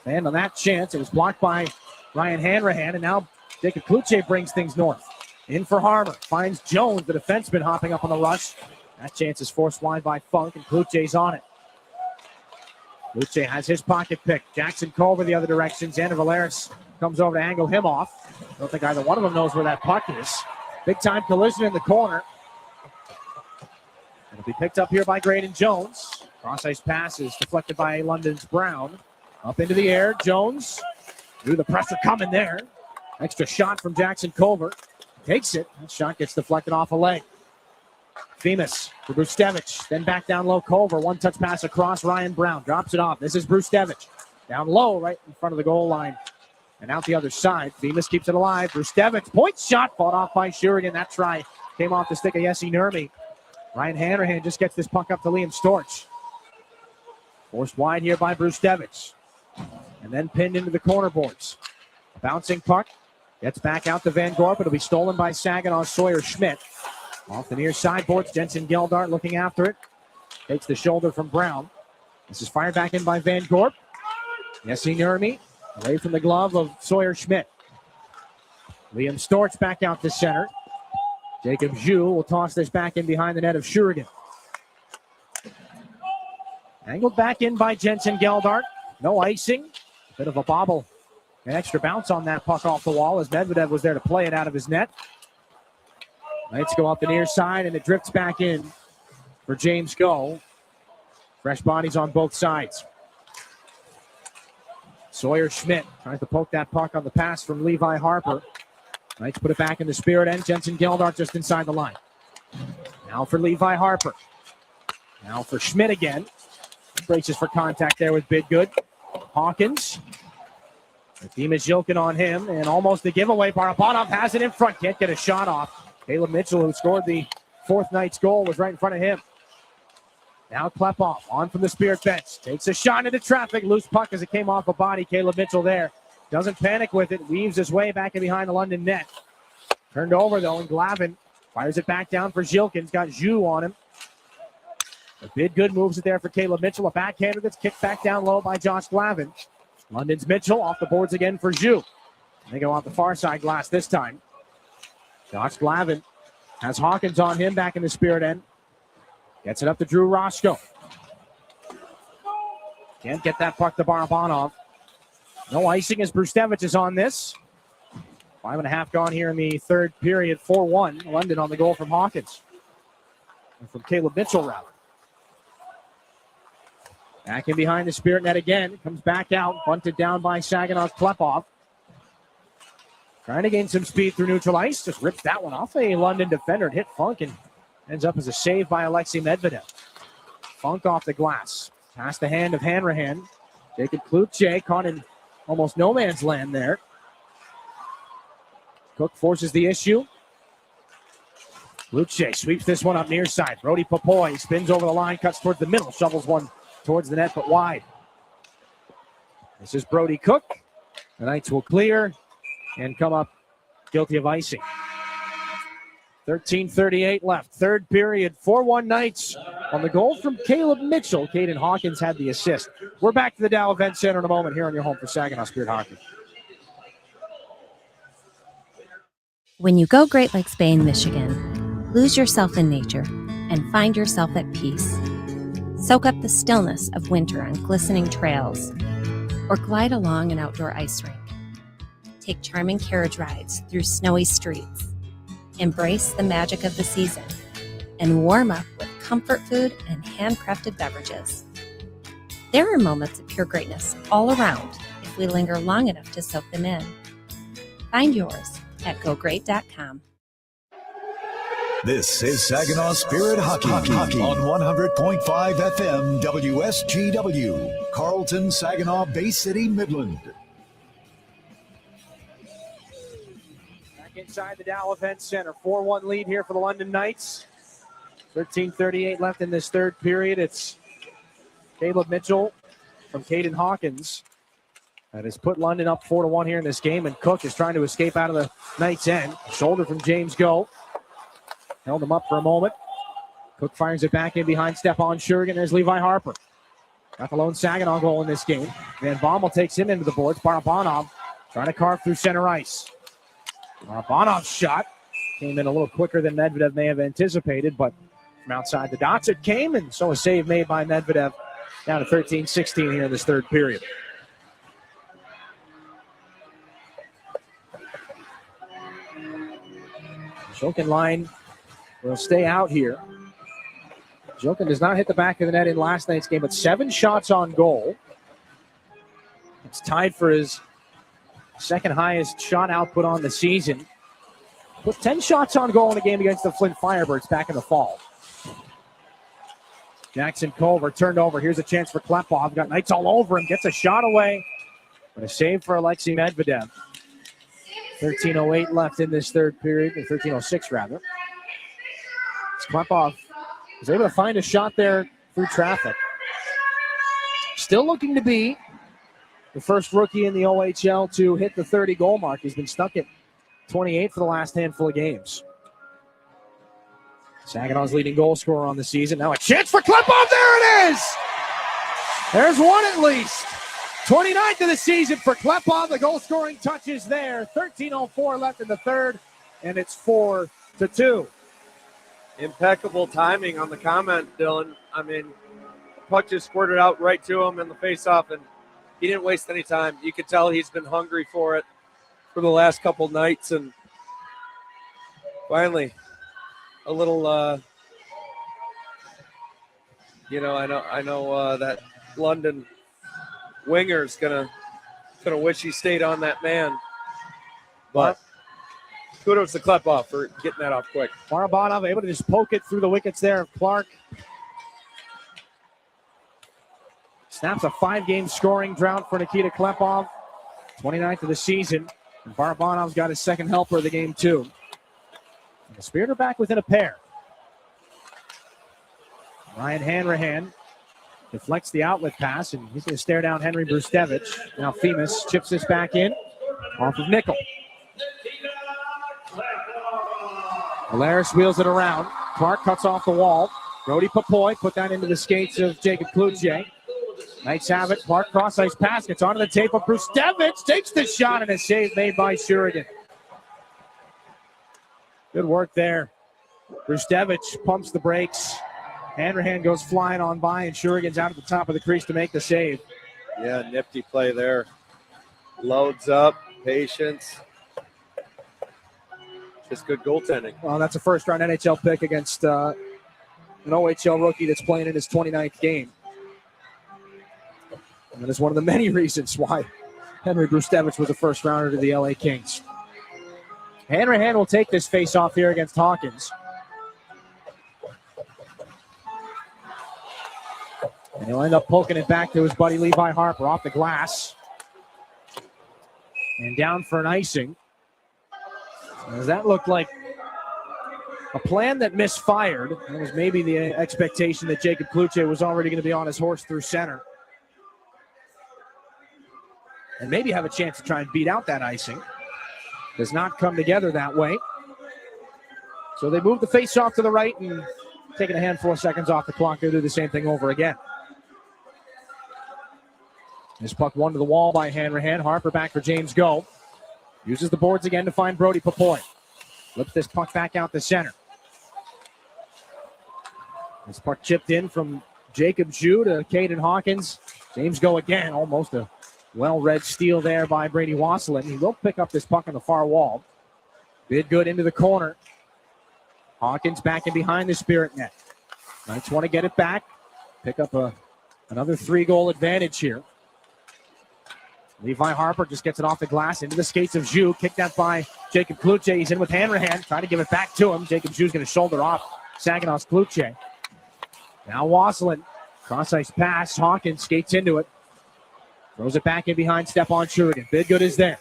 And on that chance, it was blocked by Ryan Hanrahan, and now Jacob Kluche brings things north. In for Harmer. Finds Jones, the defenseman, hopping up on the rush. That chance is forced wide by Funk, and Kluche's on it. Kluche has his pocket pick. Jackson Culver the other direction. Xander Valeris comes over to angle him off. I don't think either one of them knows where that puck is. Big-time collision in the corner. It'll be picked up here by Graydon Jones. Cross-ice pass is deflected by London's Brown. Up into the air, Jones. Through the pressure coming there. Extra shot from Jackson Culver. Takes it. That shot gets deflected off a leg. Themis for Brustevich. Then back down low, Culver. One-touch pass across. Ryan Brown drops it off. This is Brustevich. Down low, right in front of the goal line. And out the other side. Themis keeps it alive. Brustevich. Point shot. Fought off by Shurigan. That try came off the stick of Jesse Nurmi. Ryan Hanrahan just gets this puck up to Liam Storch. Forced wide here by Brustevich. And then pinned into the corner boards. A bouncing puck. Gets back out to Van Gorp. It'll be stolen by Saginaw Sawyer Schmidt. Off the near sideboards. Jensen Geldart looking after it. Takes the shoulder from Brown. This is fired back in by Van Gorp. Jesse Nurmi away from the glove of Sawyer Schmidt. Liam Storch back out to center. Jacob Zhu will toss this back in behind the net of Shurigan. Angled back in by Jensen Geldart. No icing. Bit of a bobble. An extra bounce on that puck off the wall as Medvedev was there to play it out of his net. Knights go up the near side and it drifts back in for James Go. Fresh bodies on both sides. Sawyer Schmidt tries to poke that puck on the pass from Levi Harper. Knights put it back in the Spirit end. Jensen Geldart just inside the line. Now for Levi Harper. Now for Schmidt again. Braces for contact there with Bidgood. Hawkins Dimas Jokin on him, and almost the giveaway. Barabanov has it in front, can't get a shot off. Caleb Mitchell, who scored the fourth night's goal, was right in front of him. Now Klepov on from the Spirit bench. Takes a shot into traffic. Loose puck as it came off a body. Caleb Mitchell there. Doesn't panic with it. Weaves his way back in behind the London net. Turned over, though, and Glavin fires it back down for Zilkin's got Zhu on him. A bit good moves it there for Caleb Mitchell. A backhander that's kicked back down low by Josh Glavin. London's Mitchell off the boards again for Zhu. They go off the far side glass this time. Josh Glavin has Hawkins on him back in the Spirit end. Gets it up to Drew Roscoe. Can't get that puck to Barabanov. No icing as Brustevich is on this. 5.5 gone here in the third period. 4-1. London on the goal from Hawkins. And from Caleb Mitchell, rather. Back in behind the Spirit net again. Comes back out. Bunted down by Saginaw's Klepov. Trying to gain some speed through neutral ice. Just rips that one off a London defender. It hit Funk and ends up as a save by Alexei Medvedev. Funk off the glass. Past the hand of Hanrahan. Jacob Klutche caught in almost no man's land there. Cook forces the issue. Klutche sweeps this one up near side. Brody Popoy spins over the line, cuts towards the middle, shovels one towards the net but wide. This is Brody Cook. The Knights will clear and come up guilty of icing. 13:38 left. Third period. 4-1 Knights on the goal from Caleb Mitchell. Caden Hawkins had the assist. We're back to the Dow Event Center in a moment here on your home for Saginaw Spirit Hockey. When you go Great Lakes Bay in Michigan, lose yourself in nature and find yourself at peace. Soak up the stillness of winter on glistening trails or glide along an outdoor ice rink. Take charming carriage rides through snowy streets. Embrace the magic of the season and warm up with comfort food and handcrafted beverages. There are moments of pure greatness all around if we linger long enough to soak them in. Find yours at gogreat.com. This is Saginaw Spirit Hockey on 100.5 FM WSGW, Carlton, Saginaw, Bay City, Midland. Inside the Dow Event Center. 4-1 lead here for the London Knights. 13:38 left in this third period. It's Caleb Mitchell from Caden Hawkins that has put London up 4-1 here in this game, and Cook is trying to escape out of the Knights' end. Shoulder from James Go. Held him up for a moment. Cook fires it back in behind Stepan Shurgin. There's Levi Harper. Got the lone Saginaw goal in this game. Van Bommel takes him into the boards. Barabanov trying to carve through center ice. Barabanov's shot came in a little quicker than Medvedev may have anticipated, but from outside the dots it came, and so a save made by Medvedev. Down to 13-16 here in this third period. Jokin line will stay out here. Jokin does not hit the back of the net in last night's game, but 7 shots on goal. It's tied for his second highest shot output on the season. Put 10 shots on goal in a game against the Flint Firebirds back in the fall. Jackson Culver turned over. Here's a chance for Klepov. Got Knights all over him. Gets a shot away. But a save for Alexei Medvedev. 13:08 left in this third period. 13:06 rather. Klepov was able to find a shot there through traffic. Still looking to be the first rookie in the OHL to hit the 30-goal mark. He's been stuck at 28 for the last handful of games. Saginaw's leading goal scorer on the season. Now a chance for Klepov. There it is! There's one at least. 29th of the season for Klepov. The goal-scoring touches there. 13:04 left in the third, and it's 4-2. Impeccable timing on the comment, Dylan. I mean, puck just squirted out right to him in the face-off, and he didn't waste any time. You could tell he's been hungry for it for the last couple nights, and finally, a little, I know that London winger's gonna wish he stayed on that man, but kudos to Klepov for getting that off quick. Barabanov able to just poke it through the wickets there of Clark. Snaps a 5-game scoring drought for Nikita Klepov. 29th of the season. And Barabanov's got his second helper of the game, too. And the Spirit are back within a pair. Ryan Hanrahan deflects the outlet pass, and he's going to stare down Henry Brustevich. Now Femus chips this back in off of Nickel. Alaris wheels it around. Clark cuts off the wall. Brody Papoy put that into the skates of Jacob Kluche. Knights have it. Clark cross-ice pass. Gets onto the tape of Brustevich. Takes the shot and a save made by Shurigan. Good work there. Brustevich pumps the brakes. Hanrahan goes flying on by, and Shurigan's out at the top of the crease to make the save. Yeah, nifty play there. Loads up, patience. Just good goaltending. Well, that's a first-round NHL pick against an OHL rookie that's playing in his 29th game. And that is one of the many reasons why Henry Brustevich was a first-rounder to the LA Kings. Hanrahan will take this face-off here against Hawkins. And he'll end up poking it back to his buddy Levi Harper off the glass. And down for an icing. As that looked like a plan that misfired. It was maybe the expectation that Jacob Kluche was already going to be on his horse through center. And maybe have a chance to try and beat out that icing. Does not come together that way. So they move the face-off to the right and taking a handful of seconds off the clock. They'll do the same thing over again. This puck won to the wall by Hanrahan. Harper back for James Go. Uses the boards again to find Brody Papoy. Flips this puck back out the center. This puck chipped in from Jacob Jew to Caden Hawkins. James Go again. Almost a well-read steal there by Brady Wasselin. He will pick up this puck on the far wall. Bid good into the corner. Hawkins back in behind the Spirit net. Knights want to get it back. Pick up another 3-goal advantage here. Levi Harper just gets it off the glass into the skates of Zhu. Kicked out by Jacob Kluche. He's in with Hanrahan, trying to give it back to him. Jacob Zhu's going to shoulder off Saginaw's Kluche. Now Wasselin, cross-ice pass. Hawkins skates into it. Throws it back in behind Stepan Shurigan. Bidgood is there.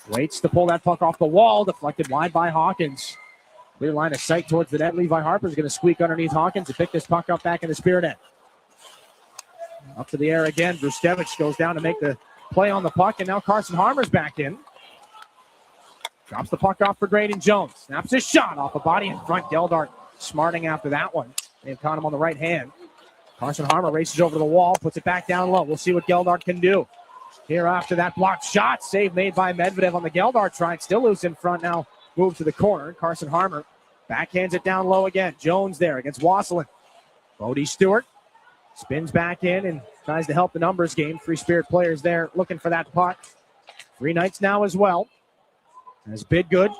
Waits to pull that puck off the wall. Deflected wide by Hawkins. Clear line of sight towards the net. Levi Harper's going to squeak underneath Hawkins to pick this puck up back in the Spirit net. Up to the air again. Brustevich goes down to make the play on the puck, and now Carson Harmer's back in. Drops the puck off for Graydon Jones. Snaps his shot off a body in front. Geldart smarting after that one. They've caught him on the right hand. Carson Harmer races over to the wall, puts it back down low. We'll see what Geldart can do. Here after that blocked shot. Save made by Medvedev on the Geldart try. Still loose in front now. Moves to the corner. Carson Harmer backhands it down low again. Jones there against Wasselin. Bodie Stewart spins back in and tries to help the numbers game. Free Spirit players there looking for that puck. Three Knights now as well. As Bidgood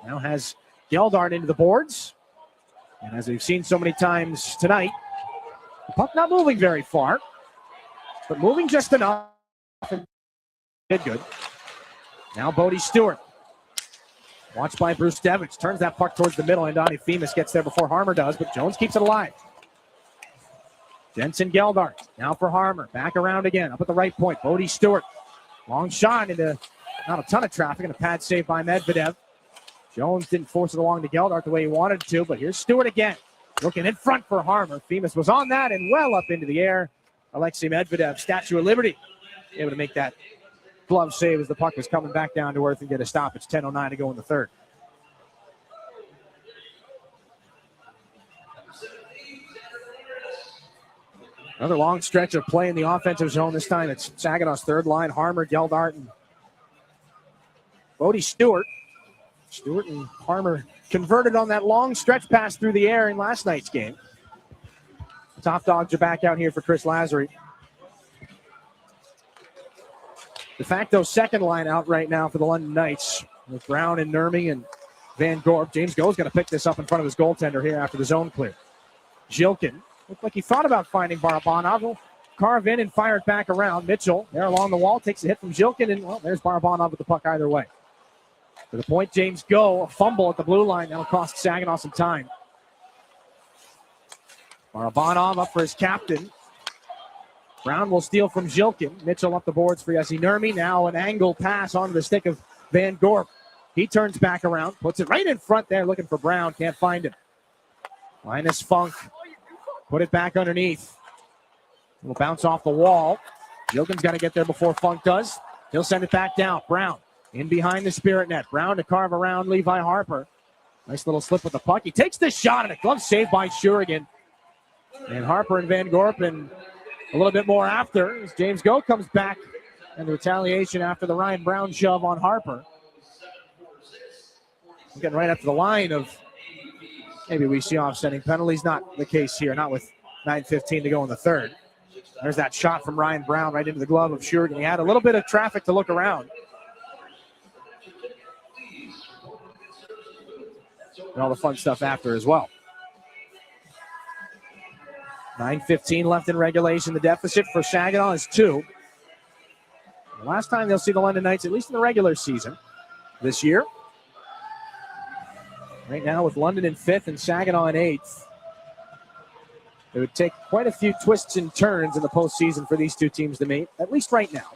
now has Geldart into the boards. And as we've seen so many times tonight, the puck not moving very far, but moving just enough. Bidgood. Now Bodie Stewart. Watched by Brustevich. Turns that puck towards the middle, and Donnie Femus gets there before Harmer does, but Jones keeps it alive. Jensen Geldart now for Harmer. Back around again, up at the right point. Bodie Stewart. Long shot into not a ton of traffic, and a pad save by Medvedev. Jones didn't force it along to Geldart the way he wanted to, but here's Stewart again. Looking in front for Harmer. Femus was on that and well up into the air. Alexei Medvedev, Statue of Liberty, able to make that glove save as the puck was coming back down to earth and get a stop. It's 10:09 to go in the third. Another long stretch of play in the offensive zone. This time it's Saginaw's third line. Harmer, Geldart, and Bodie Stewart. Stewart and Harmer converted on that long stretch pass through the air in last night's game. The Top Dogs are back out here for Chris Lazary. De facto second line out right now for the London Knights with Brown and Nurmi and Van Gorp. James Go's going to pick this up in front of his goaltender here after the zone clear. Zhilkin looked like he thought about finding Barabanov. Will carve in and fire it back around. Mitchell there along the wall takes a hit from Zhilkin, and well, there's Barabanov with the puck either way. To the point, James Go, a fumble at the blue line. That'll cost Saginaw some time. Barabanov up for his captain. Brown will steal from Zhilkin. Mitchell up the boards for Yessi Nurmi. Now an angle pass onto the stick of Van Gorp. He turns back around, puts it right in front there, looking for Brown. Can't find him. Linus Funk. Put it back underneath. It'll bounce off the wall. Zhilkin's got to get there before Funk does. He'll send it back down. Brown in behind the Spirit net. Brown to carve around Levi Harper. Nice little slip with the puck. He takes the shot and a glove save by Shurigan. And Harper and Van Gorp and a little bit more after as James Go comes back and the retaliation after the Ryan Brown shove on Harper. We're getting right up to the line of maybe we see offsetting penalties. Not the case here, not with 9:15 to go in the third. There's that shot from Ryan Brown right into the glove of Shurigan. He had a little bit of traffic to look around. And all the fun stuff after as well. 9:15 left in regulation. The deficit for Saginaw is 2. The last time they'll see the London Knights, at least in the regular season this year. Right now with London in 5th and Saginaw in 8th. It would take quite a few twists and turns in the postseason for these two teams to meet, at least right now.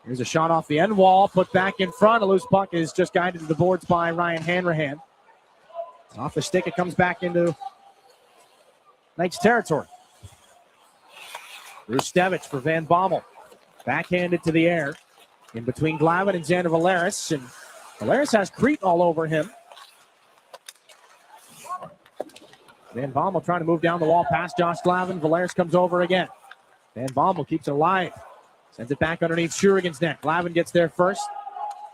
Here's a shot off the end wall, put back in front. A loose puck is just guided to the boards by Ryan Hanrahan. Off the stick, it comes back into Knights territory. Rustevich for Van Bommel. Backhanded to the air. In between Glavin and Xander Valeris. And Valeris has Crete all over him. Van Bommel trying to move down the wall past Josh Glavin. Valeris comes over again. Van Bommel keeps it alive. Sends it back underneath Shurigan's net. Glavin gets there first.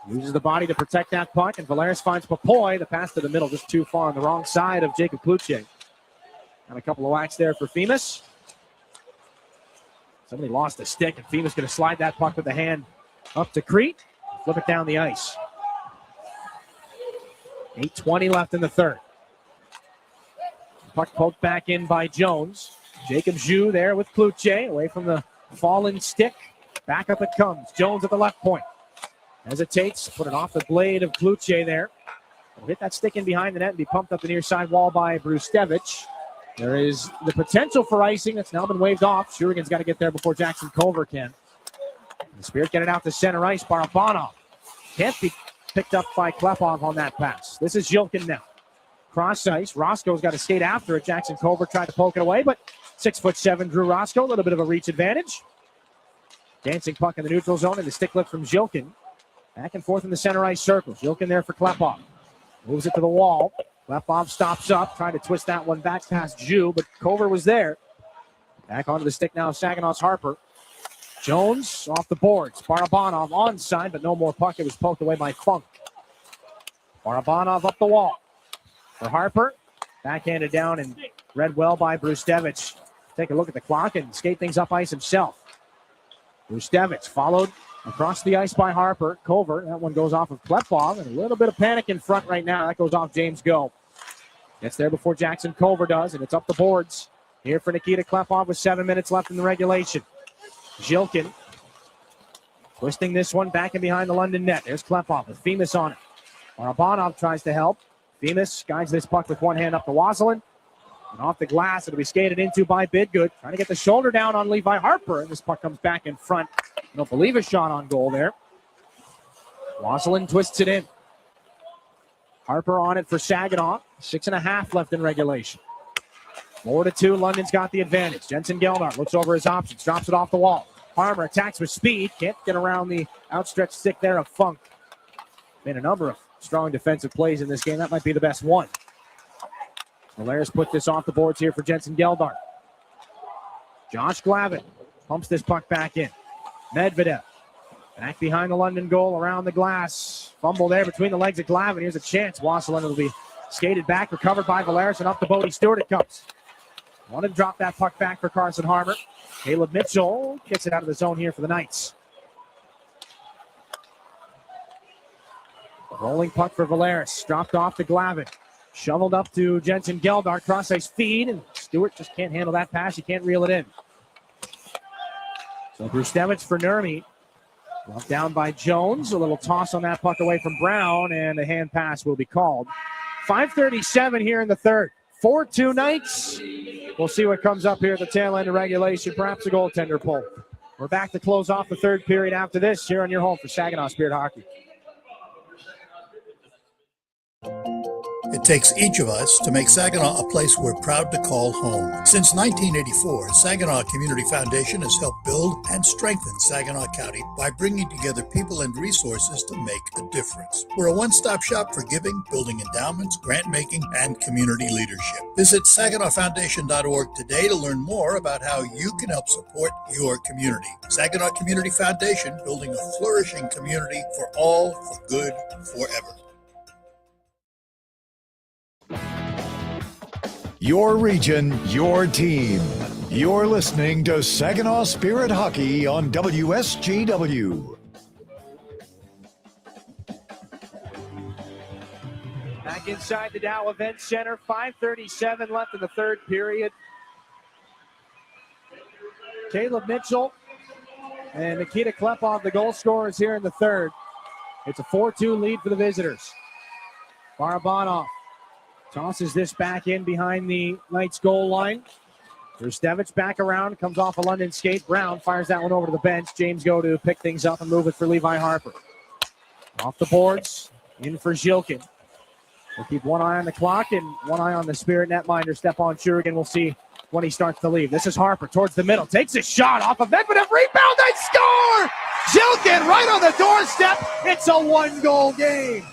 Uses the body to protect that puck. And Valeris finds Papoy. The pass to the middle just too far on the wrong side of Jacob Kluche. And a couple of whacks there for Femus. Somebody lost a stick, and Femus going to slide that puck with the hand up to Crete. Flip it down the ice. 8:20 left in the third. Puck poked back in by Jones. Jacob Zhu there with Kluche, away from the fallen stick. Back up it comes. Jones at the left point. Hesitates, put it off the blade of Kluche there. Will hit that stick in behind the net and be pumped up the near side wall by Brustevich. There is the potential for icing that's now been waved off. Shurigan's got to get there before Jackson Culver can. The Spirit get it out to center ice. Barabanov can't be picked up by Klepov on that pass. This is Zhilkin now. Cross ice. Roscoe's got to skate after it. Jackson Culver tried to poke it away, but 6'7" Drew Roscoe. A little bit of a reach advantage. Dancing puck in the neutral zone and the stick lift from Zhilkin. Back and forth in the center ice circle. Zhilkin there for Klepov. Moves it to the wall. Klepov stops up, trying to twist that one back past Zhu, but Culver was there. Back onto the stick now of Saginaw's Harper. Jones off the boards. Barabanov onside, but no more puck. It was poked away by Funk. Barabanov up the wall. For Harper, backhanded down and read well by Brustevich. Take a look at the clock and skate things up ice himself. Brustevich followed across the ice by Harper. Culver, that one goes off of Klepov, and a little bit of panic in front right now. That goes off James Go. Gets there before Jackson Culver does, and it's up the boards here for Nikita Klepov with 7 minutes left in the regulation. Zhilkin twisting this one back in behind the London net. There's Klepov with Femus on it. Barabanov tries to help. Femus guides this puck with one hand up to Wasilin. And off the glass, it'll be skated into by Bidgood. Trying to get the shoulder down on Levi Harper, and this puck comes back in front. I don't believe a shot on goal there. Wasilin twists it in. Harper on it for Saginaw. 6.5 left in regulation. 4-2, London's got the advantage. Jensen Geldar looks over his options, drops it off the wall. Harmer attacks with speed. Can't get around the outstretched stick there of Funk. Made a number of strong defensive plays in this game. That might be the best one. Valeris put this off the boards here for Jensen Geldar. Josh Glavin pumps this puck back in. Medvedev back behind the London goal, around the glass. Fumble there between the legs of Glavin. Here's a chance. Wasilin will be skated back, recovered by Valeris, and up to Bodie Stewart it comes. Wanted to drop that puck back for Carson Harmer. Caleb Mitchell gets it out of the zone here for the Knights. Rolling puck for Valeris. Dropped off to Glavin. Shoveled up to Jensen Geldar. Cross-ice feed, and Stewart just can't handle that pass. He can't reel it in. So Brustevich for Nurmi. Brought down by Jones. A little toss on that puck away from Brown, and a hand pass will be called. 5:37 here in the third. 4-2 Knights. We'll see what comes up here at the tail end of regulation, perhaps a goaltender pull. We're back to close off the third period after this here on your home for Saginaw Spirit Hockey. It takes each of us to make Saginaw a place we're proud to call home. Since 1984, Saginaw Community Foundation has helped build and strengthen Saginaw County by bringing together people and resources to make a difference. We're a one-stop shop for giving, building endowments, grant-making, and community leadership. Visit SaginawFoundation.org today to learn more about how you can help support your community. Saginaw Community Foundation, building a flourishing community for all, for good, forever. Your region, your team. You're listening to Saginaw Spirit Hockey on WSGW. Back inside the Dow Event Center, 5:37 left in the third period. Caleb Mitchell and Nikita Klepov, the goal scorers here in the third. It's a 4-2 lead for the visitors. Barabanov tosses this back in behind the Knights goal line. Rustevich back around, comes off a London skate. Brown fires that one over to the bench. James go to pick things up and move it for Levi Harper. Off the boards, in for Zhilkin. We'll keep one eye on the clock and one eye on the Spirit netminder, Stepan Shurigan. We'll see when he starts to leave. This is Harper towards the middle. Takes a shot off of Medvedev. Rebound and score! Zhilkin right on the doorstep. It's a one-goal game.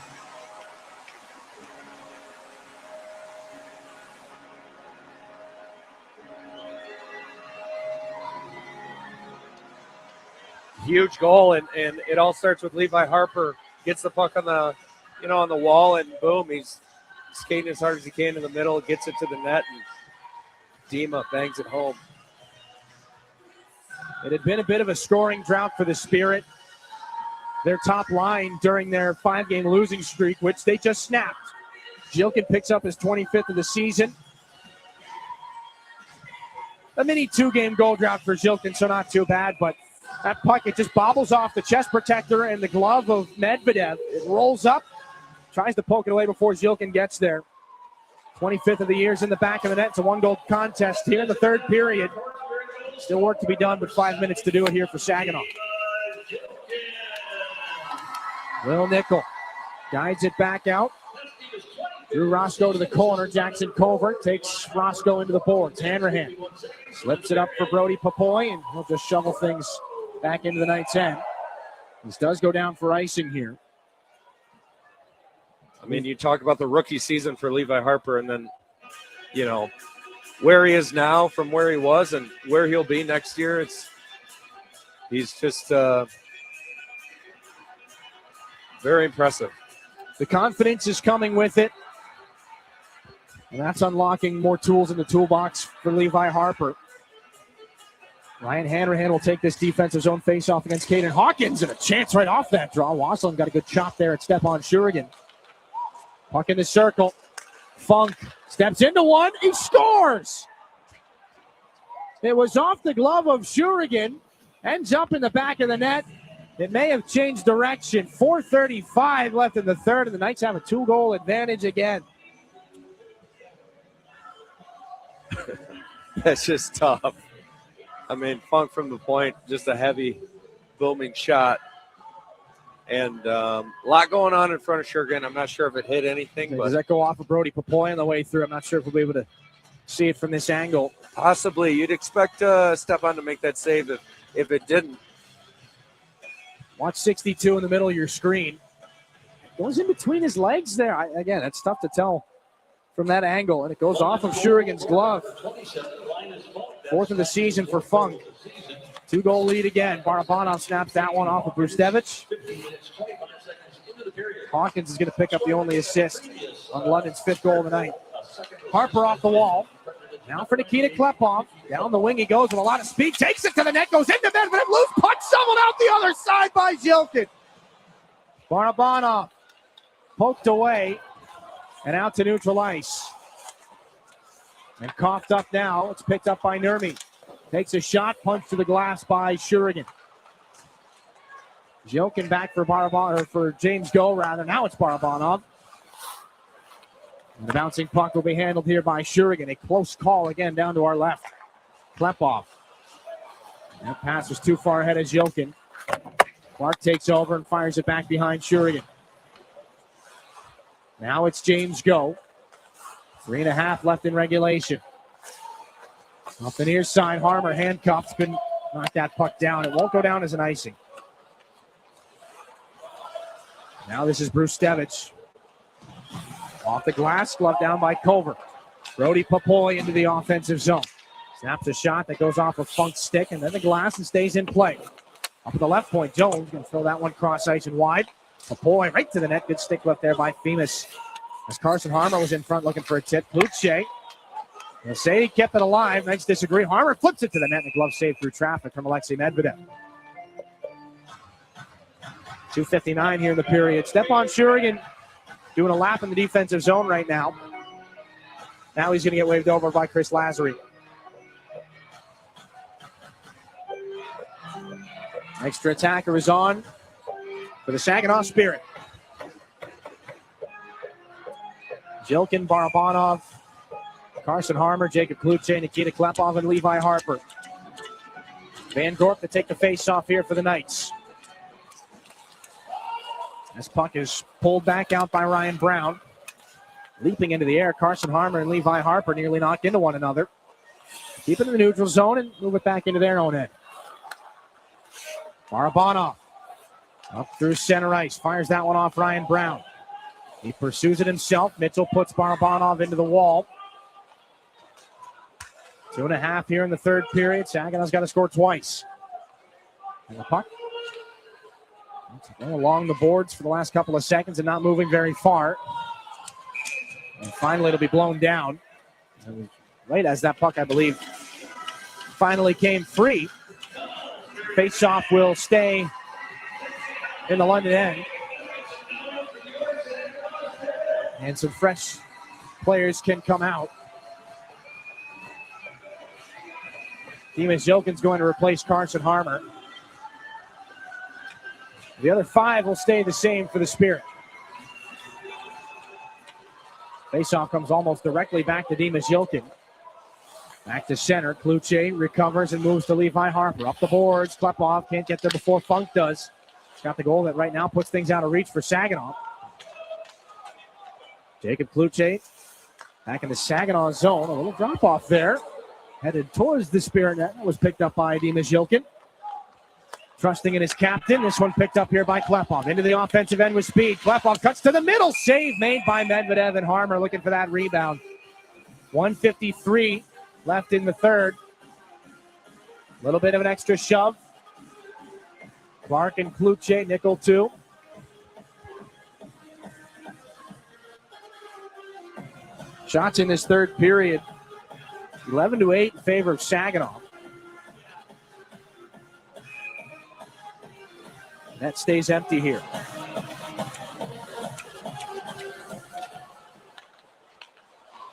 Huge goal, and it all starts with Levi Harper gets the puck on the on the wall, and boom, he's skating as hard as he can in the middle, gets it to the net, and Dima bangs it home. It had been a bit of a scoring drought for the Spirit. Their top line during their 5-game losing streak, which they just snapped. Zhilkin picks up his 25th of the season. A mini 2-game goal drought for Zhilkin, so not too bad, but that puck, it just bobbles off the chest protector and the glove of Medvedev. It rolls up, tries to poke it away before Zhilkin gets there. 25th of the year is in the back of the net. It's a one-goal contest here in the third period. Still work to be done, but 5 minutes to do it here for Saginaw. Will Nickel guides it back out. Drew Roscoe to the corner. Jackson Covert takes Roscoe into the boards. Hanrahan slips it up for Brody Papoy, and he'll just shovel things back into the Knights' end. This does go down for icing here. I mean, you talk about the rookie season for Levi Harper, and then, where he is now from where he was and where he'll be next year. He's just very impressive. The confidence is coming with it, and that's unlocking more tools in the toolbox for Levi Harper. Ryan Hanrahan will take this defensive zone face-off against Caden Hawkins, and a chance right off that draw. Wasselin got a good chop there at Stepan Shurigan. Puck in the circle. Funk steps into one. He scores! It was off the glove of Shurigan. Ends up in the back of the net. It may have changed direction. 4:35 left in the third, and the Knights have a 2-goal advantage again. That's just tough. I mean, Funk from the point, just a heavy, booming shot. And a lot going on in front of Shurigan. I'm not sure if it hit anything. Does that go off of Brody Papoy on the way through? I'm not sure if we'll be able to see it from this angle. Possibly. You'd expect Stepan to make that save if it didn't. Watch 62 in the middle of your screen. Goes in between his legs there. Again, it's tough to tell from that angle. And it goes off of Shurigan's glove. 4th of the season for Funk. 2-goal lead again. Barabanov snaps that one off of Rustevich. Hawkins is going to pick up the only assist on London's 5th goal of the night. Harper off the wall. Now for Nikita Klepov. Down the wing he goes with a lot of speed. Takes it to the net. Goes into Medvedev. Loose puck shoveled out the other side by Zhilkin. Barabanov poked away and out to neutral ice. And coughed up now. It's picked up by Nurmi. Takes a shot, punch to the glass by Shurigan. Zhilkin back for Barabanov, or for James Go rather. Now it's Barabanov. And the bouncing puck will be handled here by Shurigan. A close call again down to our left. Klepov. That pass was too far ahead of Jokin. Clark takes over and fires it back behind Shurigan. Now it's James Go. 3.5 left in regulation. Off the near side, Harmer handcuffed. Couldn't knock that puck down. It won't go down as an icing. Now this is Brustevich. Off the glass, glove down by Culver. Brody Papoy into the offensive zone. Snaps a shot that goes off of Funk's stick, and then the glass and stays in play. Up at the left point, Jones going to throw that one cross ice and wide. Papoy right to the net. Good stick left there by Themis. As Carson Harmer was in front looking for a tip. Kluche. They'll say he kept it alive. Knights disagree. Harmer flips it to the net, and a glove save through traffic from Alexei Medvedev. 2:59 here in the period. Stepan Shurigan doing a lap in the defensive zone right now. Now he's going to get waved over by Chris Lazary. Extra attacker is on for the Saginaw Spirit. Jilkin, Barabanov, Carson Harmer, Jacob Kluche, Nikita Klepov, and Levi Harper. Van Gorp to take the face-off here for the Knights. This puck is pulled back out by Ryan Brown. Leaping into the air, Carson Harmer and Levi Harper nearly knocked into one another. Keep it in the neutral zone and move it back into their own end. Barabanov up through center ice. Fires that one off Ryan Brown. He pursues it himself. Mitchell puts Barabanov into the wall. 2.5 here in the third period. Saginaw's got to score twice. And the puck going along the boards for the last couple of seconds and not moving very far. And finally it'll be blown down. And right as that puck, I believe, finally came free. Face-off will stay in the London end. And some fresh players can come out. Demas Jokin's going to replace Carson Harmer. The other 5 will stay the same for the Spirit. Face-off comes almost directly back to Demas Jokin. Back to center. Kluche recovers and moves to Levi Harper. Up the boards. Klepov can't get there before Funk does. He's got the goal that right now puts things out of reach for Saginaw. Jacob Kluche back in the Saginaw zone. A little drop off there. Headed towards the Spirit net. That was picked up by Demas Jokin. Trusting in his captain. This one picked up here by Klepov. Into the offensive end with speed. Klepov cuts to the middle. Save made by Medvedev, and Harmer looking for that rebound. 1:53 left in the third. A little bit of an extra shove. Clark and Kluche, nickel 2. Shots in this third period. 11-8 in favor of Saginaw. That stays empty here.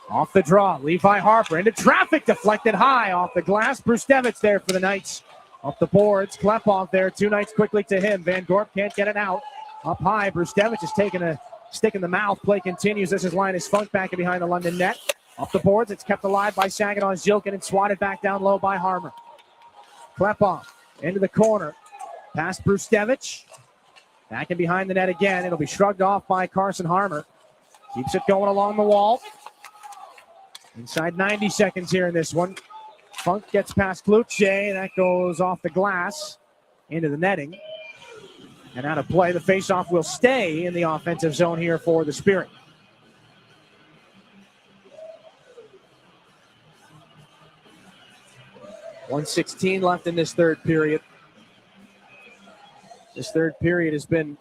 Off the draw, Levi Harper into traffic, deflected high off the glass. Brustevich there for the Knights. Off the boards, Klepov there. 2 Knights quickly to him. Van Gorp can't get it out. Up high, Brustevich is taking a stick in the mouth. Play continues. This is Linus Funk back in behind the London net. Off the boards, it's kept alive by Saginaw's Jilkin and swatted back down low by Harmer. Klepov into the corner. Past Brustevich. Back in behind the net again. It'll be shrugged off by Carson Harmer. Keeps it going along the wall. Inside 90 seconds here in this one. Funk gets past Kluche. That goes off the glass into the netting. And out of play. The faceoff will stay in the offensive zone here for the Spirit. .116 left in this third period. This third period has been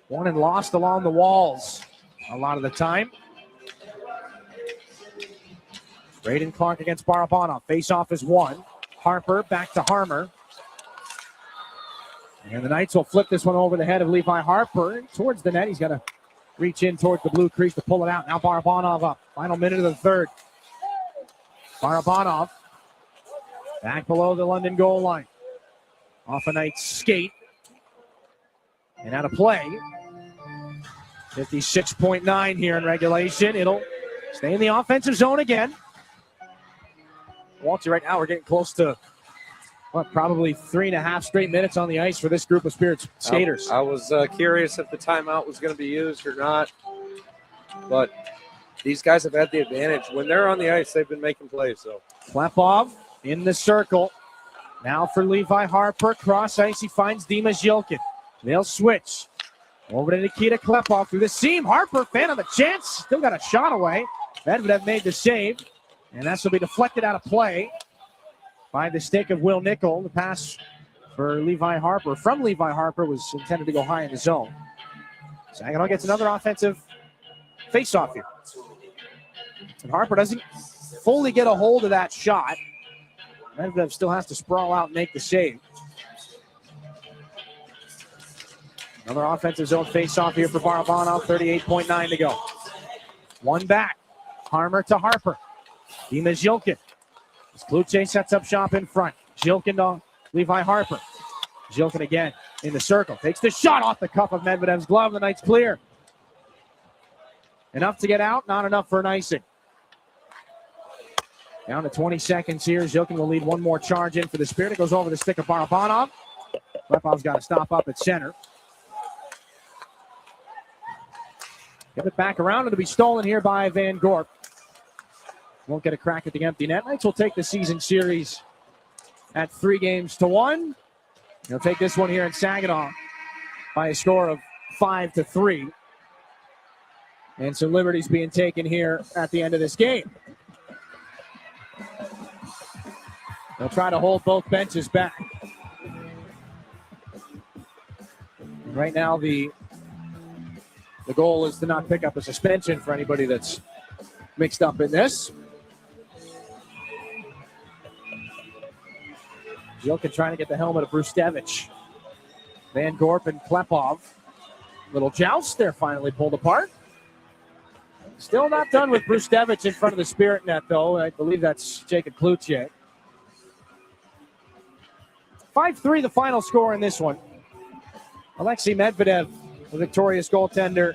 won and lost along the walls a lot of the time. Braden Clark against Barabanov. Face-off is won. Harper back to Harmer. And the Knights will flip this one over the head of Levi Harper towards the net. He's got to reach in towards the blue crease to pull it out. Now Barabanov up. Final minute of the third. Barabanov back below the London goal line. Off a Knights skate. And out of play. 56.9 here in regulation. It'll stay in the offensive zone again. Walter, right now we're getting close to probably 3.5 straight minutes on the ice for this group of Spirit skaters. I was curious if the timeout was going to be used or not, but these guys have had the advantage. When they're on the ice, they've been making plays. So Klepov in the circle. Now for Levi Harper. Cross ice. He finds Dimas Yilkin. They'll switch. Over to Nikita Klepov through the seam. Harper, fan of the chance. Still got a shot away. Medvedev made the save. And that's will be deflected out of play by the stick of Will Nickel. The pass for Levi Harper from Levi Harper was intended to go high in the zone. Saginaw gets another offensive face-off here. And Harper doesn't fully get a hold of that shot. Medvedev still has to sprawl out and make the save. Another offensive zone face-off here for Barabanov. 38.9 to go. One back. Harmer to Harper. Dimas Yilkin. As Kluche sets up shop in front. Yilkin to Levi Harper. Yilkin again in the circle. Takes the shot off the cuff of Medvedev's glove. The night's clear. Enough to get out, not enough for an icing. Down to 20 seconds here. Yilkin will lead one more charge in for the Spirit. It goes over the stick of Barabanov. Klepov's got to stop up at center. Give it back around. It'll be stolen here by Van Gorp. Won't get a crack at the empty net. Knights will take the season series at 3-1. They'll take this one here in Saginaw by a score of 5-3. And some liberties being taken here at the end of this game. They'll try to hold both benches back. And right now, the goal is to not pick up a suspension for anybody that's mixed up in this. Yilkin trying to get the helmet of Brustevich. Van Gorp and Klepov. Little joust. They're finally pulled apart. Still not done with Brustevich in front of the Spirit net, though. I believe that's Jacob Kluche. 5-3 the final score in this one. Alexei Medvedev, the victorious goaltender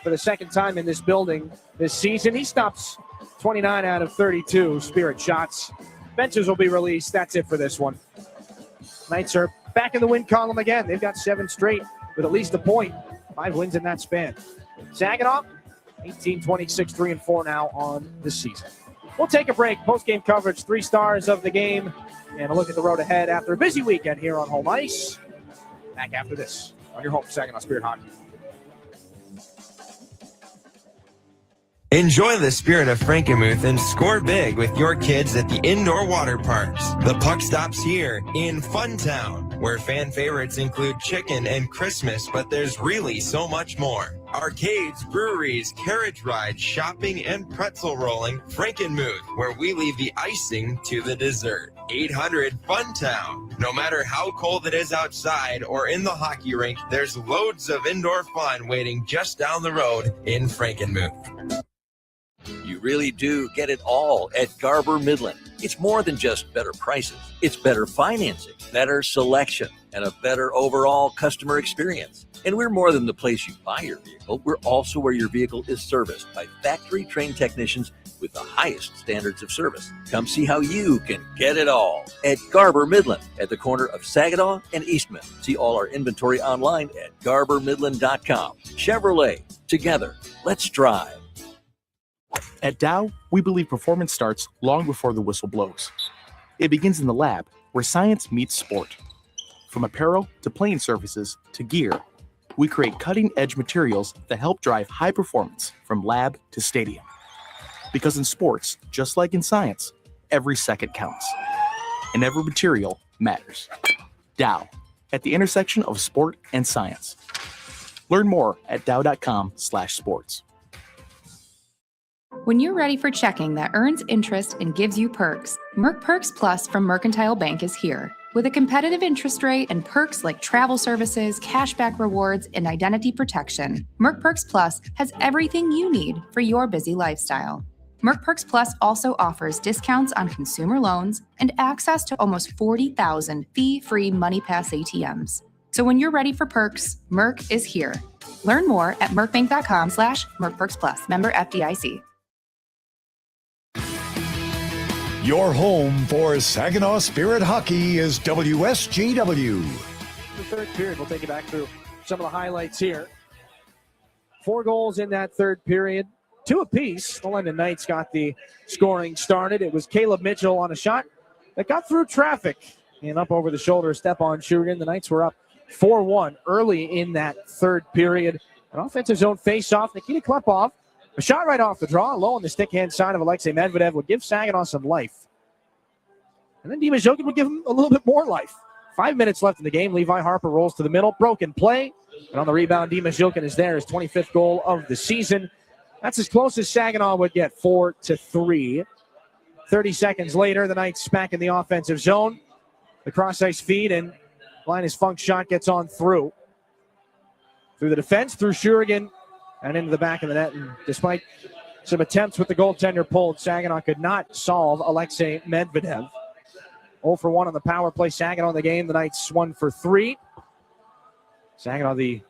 for the second time in this building this season. He stops 29 out of 32 Spirit shots. Benches will be released. That's it for this one. Knights are back in the win column again. They've got 7 straight with at least a point. 5 wins in that span. Saginaw, 18-26, 3-4 now on the season. We'll take a break. Post-game coverage, 3 stars of the game, and a look at the road ahead after a busy weekend here on home ice. Back after this on your home Saginaw Spirit Hockey. Enjoy the spirit of Frankenmuth and score big with your kids at the indoor water parks. The puck stops here in Funtown, where fan favorites include chicken and Christmas, but there's really so much more. Arcades, breweries, carriage rides, shopping, and pretzel rolling. Frankenmuth, where we leave the icing to the dessert. 800 Funtown. No matter how cold it is outside or in the hockey rink, there's loads of indoor fun waiting just down the road in Frankenmuth. You really do get it all at Garber Midland. It's more than just better prices. It's better financing, better selection, and a better overall customer experience. And we're more than the place you buy your vehicle. We're also where your vehicle is serviced by factory-trained technicians with the highest standards of service. Come see how you can get it all at Garber Midland at the corner of Saginaw and Eastman. See all our inventory online at garbermidland.com. Chevrolet, together, let's drive. At Dow, we believe performance starts long before the whistle blows. It begins in the lab, where science meets sport. From apparel to playing surfaces to gear, we create cutting-edge materials that help drive high performance from lab to stadium. Because in sports, just like in science, every second counts. And every material matters. Dow, at the intersection of sport and science. Learn more at dow.com/sports. When you're ready for checking that earns interest and gives you perks, Merc Perks Plus from Mercantile Bank is here. With a competitive interest rate and perks like travel services, cashback rewards, and identity protection, Merc Perks Plus has everything you need for your busy lifestyle. Merc Perks Plus also offers discounts on consumer loans and access to almost 40,000 fee-free MoneyPass ATMs. So when you're ready for perks, Merc is here. Learn more at mercbank.com/mercperksplus. Member FDIC. Your home for Saginaw Spirit hockey is WSGW. The third period, we'll take you back through some of the highlights here. 4 goals in that third period, 2 apiece. The London Knights got the scoring started. It was Caleb Mitchell on a shot that got through traffic and up over the shoulder, step on Shurigan. The Knights were up 4-1 early in that third period. An offensive zone face-off. Nikita Klepov, a shot right off the draw, low on the stick-hand side of Alexei Medvedev, would give Saginaw some life. And then Dima Jokin would give him a little bit more life. 5 minutes left in the game. Levi Harper rolls to the middle. Broken play. And on the rebound, Dima Jokin is there. His 25th goal of the season. That's as close as Saginaw would get, 4-3. 30 seconds later, the Knights back in the offensive zone. The cross-ice feed, and Linus Funk's shot gets on through. Through the defense, through Shurigan, and into the back of the net. And despite some attempts with the goaltender pulled, Saginaw could not solve Alexei Medvedev. 0 for 1 on the power play. Saginaw in the game. The Knights 1 for 3. Saginaw the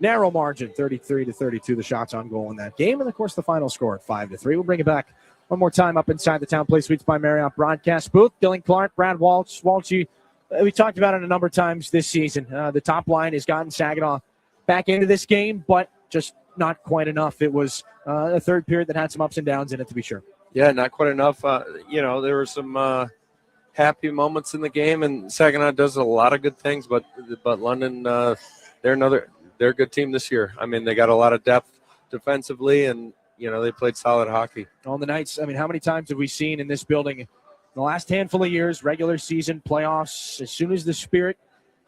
narrow margin, 33-32, the shots on goal in that game. And, of course, the final score at 5-3. We'll bring it back one more time up inside the Town Place Suites by Marriott broadcast booth. Dylan Clark, Brad Walsh. Walshy, we talked about it a number of times this season. The top line has gotten Saginaw back into this game, but just not quite enough. It was a third period that had some ups and downs in it, to be sure. Yeah, not quite enough. There were some happy moments in the game, and Saginaw does a lot of good things, but London, they're a good team this year. I mean, they got a lot of depth defensively, and they played solid hockey. On the Knights, I mean, how many times have we seen in this building in the last handful of years, regular season, playoffs, as soon as the Spirit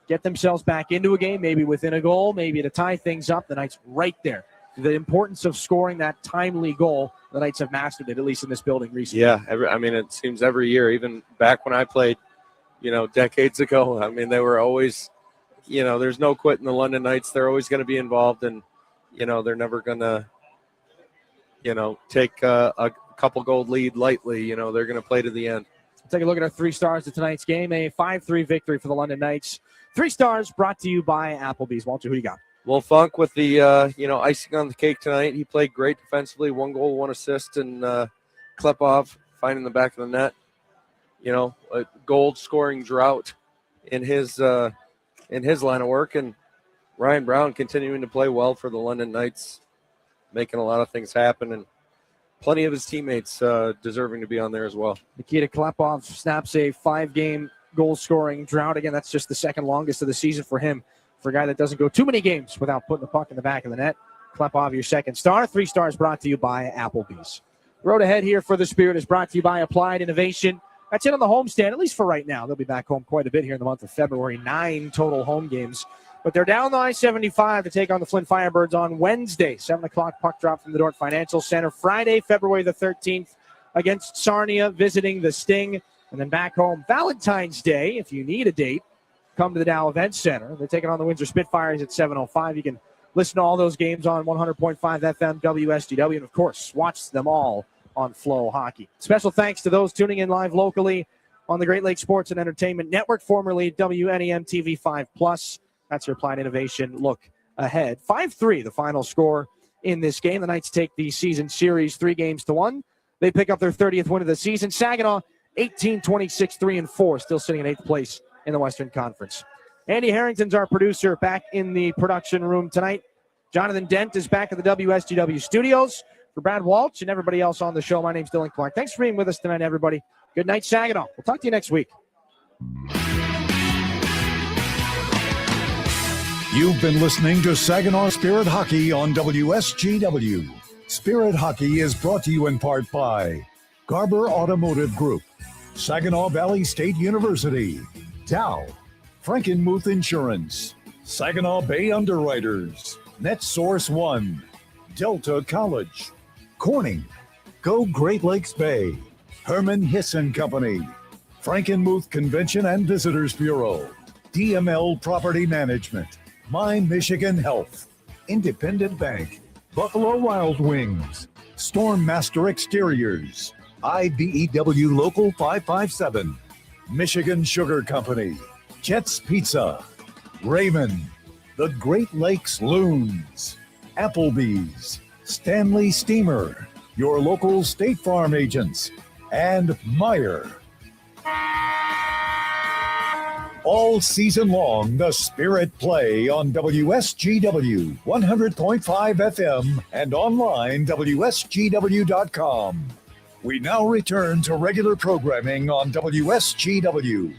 get themselves back into a game, maybe within a goal, maybe to tie things up, the Knights right there. The importance of scoring that timely goal, the Knights have mastered it, at least in this building recently. Yeah, it seems every year, even back when I played, decades ago, I mean, they were always, there's no quitting the London Knights. They're always going to be involved, and, they're never going to, take a couple goal lead lightly. They're going to play to the end. Take a look at our 3 stars of tonight's game. A 5-3 victory for the London Knights. 3 stars brought to you by Applebee's. Walter, who you got? Well, Funk with the, icing on the cake tonight. He played great defensively, 1 goal, 1 assist, and Klepov finding the back of the net. A gold scoring drought in his line of work. And Ryan Brown continuing to play well for the London Knights, making a lot of things happen, and plenty of his teammates deserving to be on there as well. Nikita Klepov snaps a 5-game goal-scoring drought. Again, that's just the second longest of the season for him, for a guy that doesn't go too many games without putting the puck in the back of the net. Klepov, your second star. 3 stars brought to you by Applebee's. The road ahead here for the Spirit is brought to you by Applied Innovation. That's it on the homestand, at least for right now. They'll be back home quite a bit here in the month of February. 9 total home games. But they're down the I-75 to take on the Flint Firebirds on Wednesday. 7 o'clock puck drop from the Dordt Financial Center. Friday, February the 13th, against Sarnia, visiting the Sting. And then back home Valentine's Day, if you need a date, come to the Dow Event Center. They're taking on the Windsor Spitfires at 7:05. You can listen to all those games on 100.5 FM WSGW. And, of course, watch them all on Flow Hockey. Special thanks to those tuning in live locally on the Great Lakes Sports and Entertainment Network, formerly WNEM TV5+. That's your Applied Innovation look ahead. 5-3, the final score in this game. The Knights take the season series 3-1. They pick up their 30th win of the season. Saginaw, 18-26, 3-4, still sitting in 8th place in the Western Conference. Andy Harrington's our producer back in the production room tonight. Jonathan Dent is back at the WSGW studios. For Brad Walsh and everybody else on the show, my name's Dylan Clark. Thanks for being with us tonight, everybody. Good night, Saginaw. We'll talk to you next week. You've been listening to Saginaw Spirit Hockey on WSGW. Spirit Hockey is brought to you in part by Garber Automotive Group, Saginaw Valley State University, Dow, Frankenmuth Insurance, Saginaw Bay Underwriters, NetSource One, Delta College, Corning, Go Great Lakes Bay, Herman Hisson Company, Frankenmuth Convention and Visitors Bureau, DML Property Management, My Michigan Health, Independent Bank, Buffalo Wild Wings, Stormmaster Exteriors, IBEW Local 557, Michigan Sugar Company, Jets Pizza, Raymond, the Great Lakes Loons, Applebee's, Stanley Steamer, your local State Farm agents, and Meijer. All season long, the Spirit play on WSGW 100.5 FM and online WSGW.com. We now return to regular programming on WSGW.